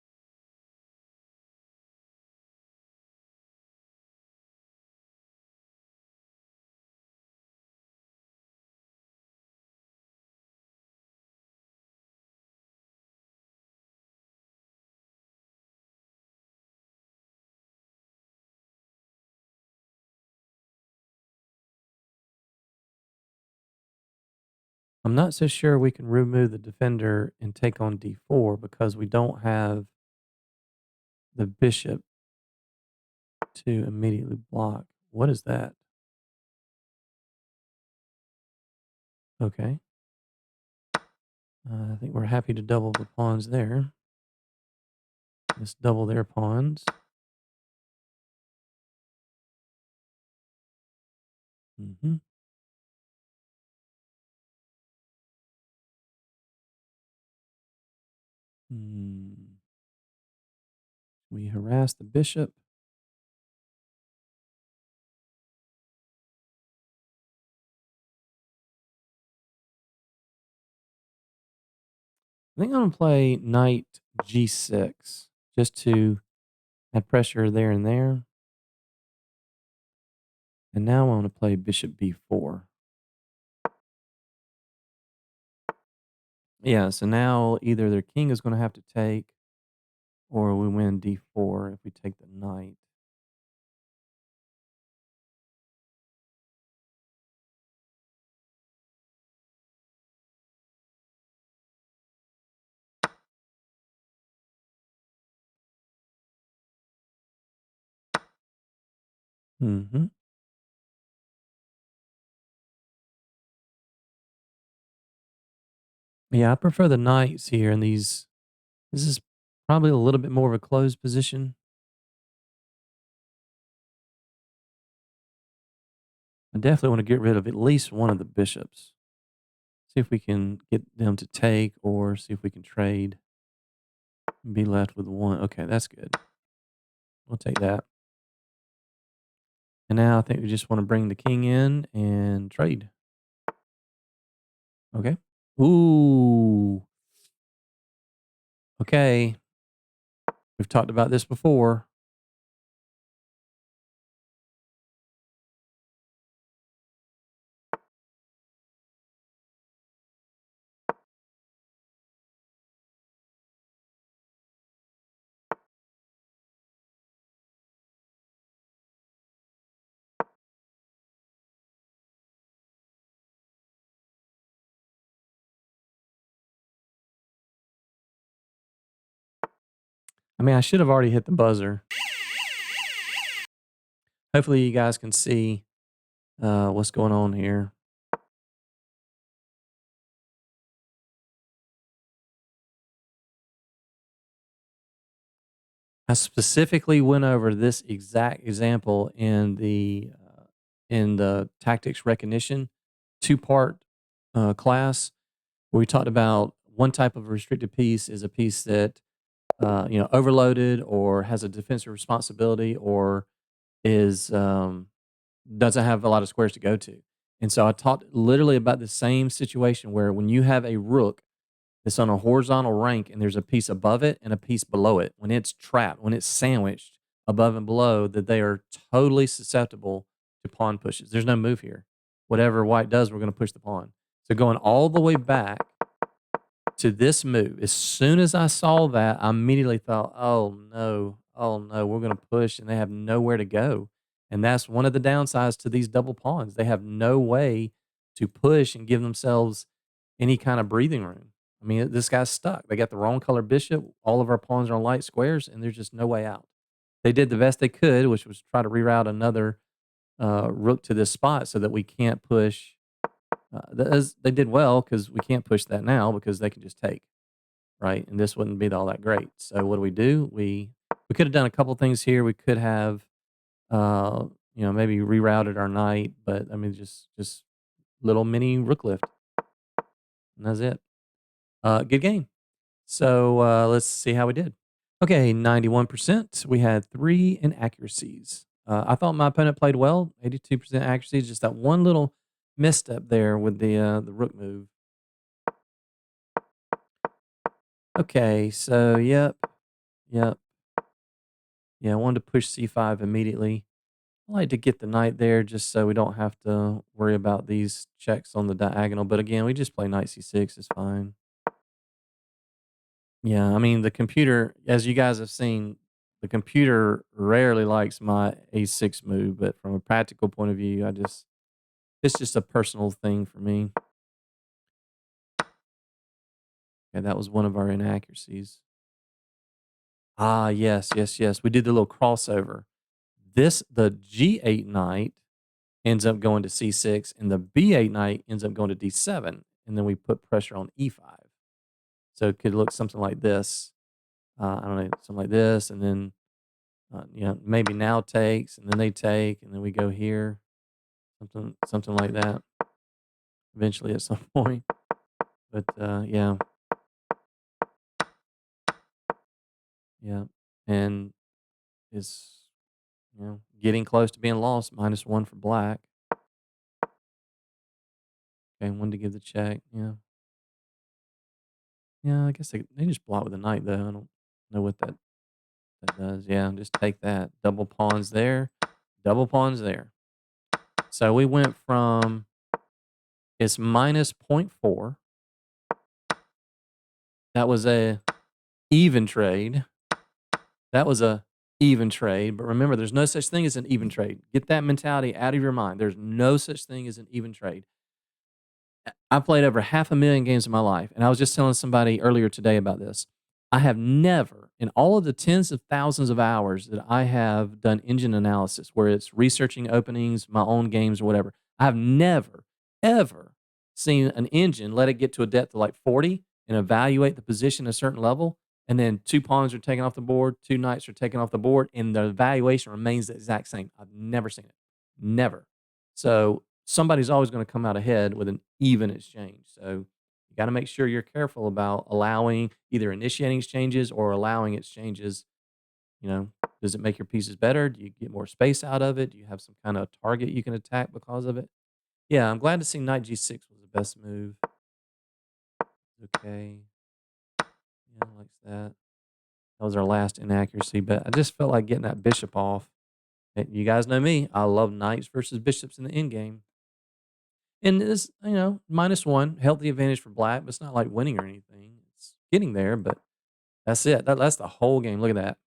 I'm not so sure we can remove the defender and take on D4 because we don't have the bishop to immediately block. What is that? Okay. I think we're happy to double the pawns there. Let's double their pawns. Mm-hmm. We harass the bishop. I think I'm going to play knight G6 just to add pressure there and there. And now I want to play bishop B4. Yeah, so now either their king is going to have to take or we win D4 if we take the knight. Mm-hmm. Yeah, I prefer the knights here in these. This is probably a little bit more of a closed position. I definitely want to get rid of at least one of the bishops. See if we can get them to take or see if we can trade and be left with one. Okay, that's good. We'll take that. And now I think we just want to bring the king in and trade. Okay. Ooh. Okay. We've talked about this before. I mean, I should have already hit the buzzer. Hopefully you guys can see what's going on here. I specifically went over this exact example in the tactics recognition 2-part class where we talked about one type of restricted piece is a piece that overloaded or has a defensive responsibility or is doesn't have a lot of squares to go to. And so I talked literally about the same situation where when you have a rook that's on a horizontal rank and there's a piece above it and a piece below it, when it's trapped, when it's sandwiched above and below, that they are totally susceptible to pawn pushes. There's no move here. whatever white does, we're going to push the pawn. So going all the way back to this move, as soon as I saw that, I immediately thought, oh no, we're going to push and they have nowhere to go. And that's one of the downsides to these double pawns. They have no way to push and give themselves any kind of breathing room. I mean, this guy's stuck. They got the wrong color bishop. All of our pawns are on light squares, and there's just no way out. They did the best they could, which was try to reroute another rook to this spot so that we can't push. They did well because we can't push that now because they can just take, right? And this wouldn't be all that great. So what do? We could have done a couple things here. We could have, maybe rerouted our knight, but I mean, just little mini rook lift, and that's it. Good game. So let's see how we did. Okay, 91%. We had 3 inaccuracies. I thought my opponent played well, 82% accuracy. Just that one little misstep there with the rook move. Okay, so yep. Yeah, I wanted to push c5 immediately. I like to get the knight there just so we don't have to worry about these checks on the diagonal. But again, we just play knight c6. It's fine. Yeah, I mean, the computer, as you guys have seen, the computer rarely likes my a6 move, but from a practical point of view, it's just a personal thing for me. Okay, that was one of our inaccuracies. Ah, yes. We did the little crossover. The g8 knight ends up going to c6, and the b8 knight ends up going to d7, and then we put pressure on e5. So it could look something like this. I don't know, something like this, and then maybe now takes, and then they take, and then we go here, something like that. Eventually, at some point, but yeah, and it's getting close to being lost. -1 for black. Okay, one to give the check. Yeah. I guess they just block with a knight though. I don't know what that does. Yeah, just take that. Double pawns there. Double pawns there. So we went from it's -0.4. That was a even trade. But remember, there's no such thing as an even trade. Get that mentality out of your mind. There's no such thing as an even trade. I played over 500,000 games in my life, and I was just telling somebody earlier today about this. I have never, in all of the tens of thousands of hours that I have done engine analysis, where it's researching openings, my own games, or whatever, I have never, ever seen an engine let it get to a depth of like 40 and evaluate the position at a certain level, and then 2 pawns are taken off the board, 2 knights are taken off the board, and the evaluation remains the exact same. I've never seen it. Never. So somebody's always going to come out ahead with an even exchange. So you got to make sure you're careful about allowing either initiating exchanges or allowing exchanges. Does it make your pieces better? Do you get more space out of it? Do you have some kind of target you can attack because of it? Yeah, I'm glad to see knight g6 was the best move. Okay. Yeah, like that. That was our last inaccuracy, but I just felt like getting that bishop off. You guys know me. I love knights versus bishops in the endgame. And this, -1, healthy advantage for black, but it's not like winning or anything. It's getting there, but that's it. That's the whole game. Look at that.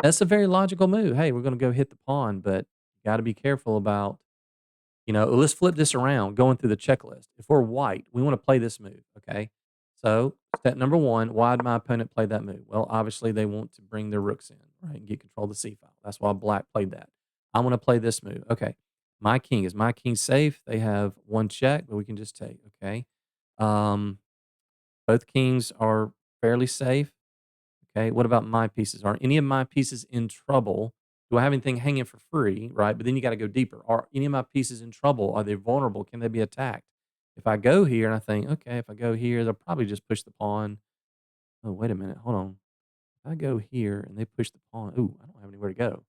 That's a very logical move. Hey, we're going to go hit the pawn, but you got to be careful about, let's flip this around, going through the checklist. If we're white, we want to play this move, okay? So step number 1, why did my opponent play that move? Well, obviously they want to bring their rooks in, right, and get control of the c file. That's why black played that. I want to play this move. Okay. Is my king safe? They have 1 check, but we can just take. Okay. Both kings are fairly safe. Okay. What about my pieces? Are any of my pieces in trouble? Do I have anything hanging for free? Right. But then you got to go deeper. Are any of my pieces in trouble? Are they vulnerable? Can they be attacked? If I go here and I think, okay, if I go here, they'll probably just push the pawn. Oh, wait a minute. Hold on. If I go here and they push the pawn, ooh, I don't have anywhere to go.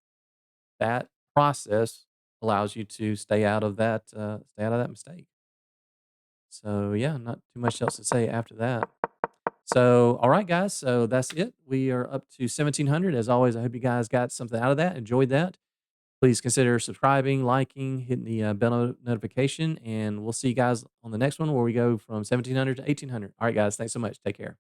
That process allows you to stay out of that mistake. So yeah, not too much else to say after that. So all right, guys. So that's it. We are up to 1,700. As always, I hope you guys got something out of that. Enjoyed that. Please consider subscribing, liking, hitting the bell notification, and we'll see you guys on the next one where we go from 1700 to 1800. All right, guys. Thanks so much. Take care.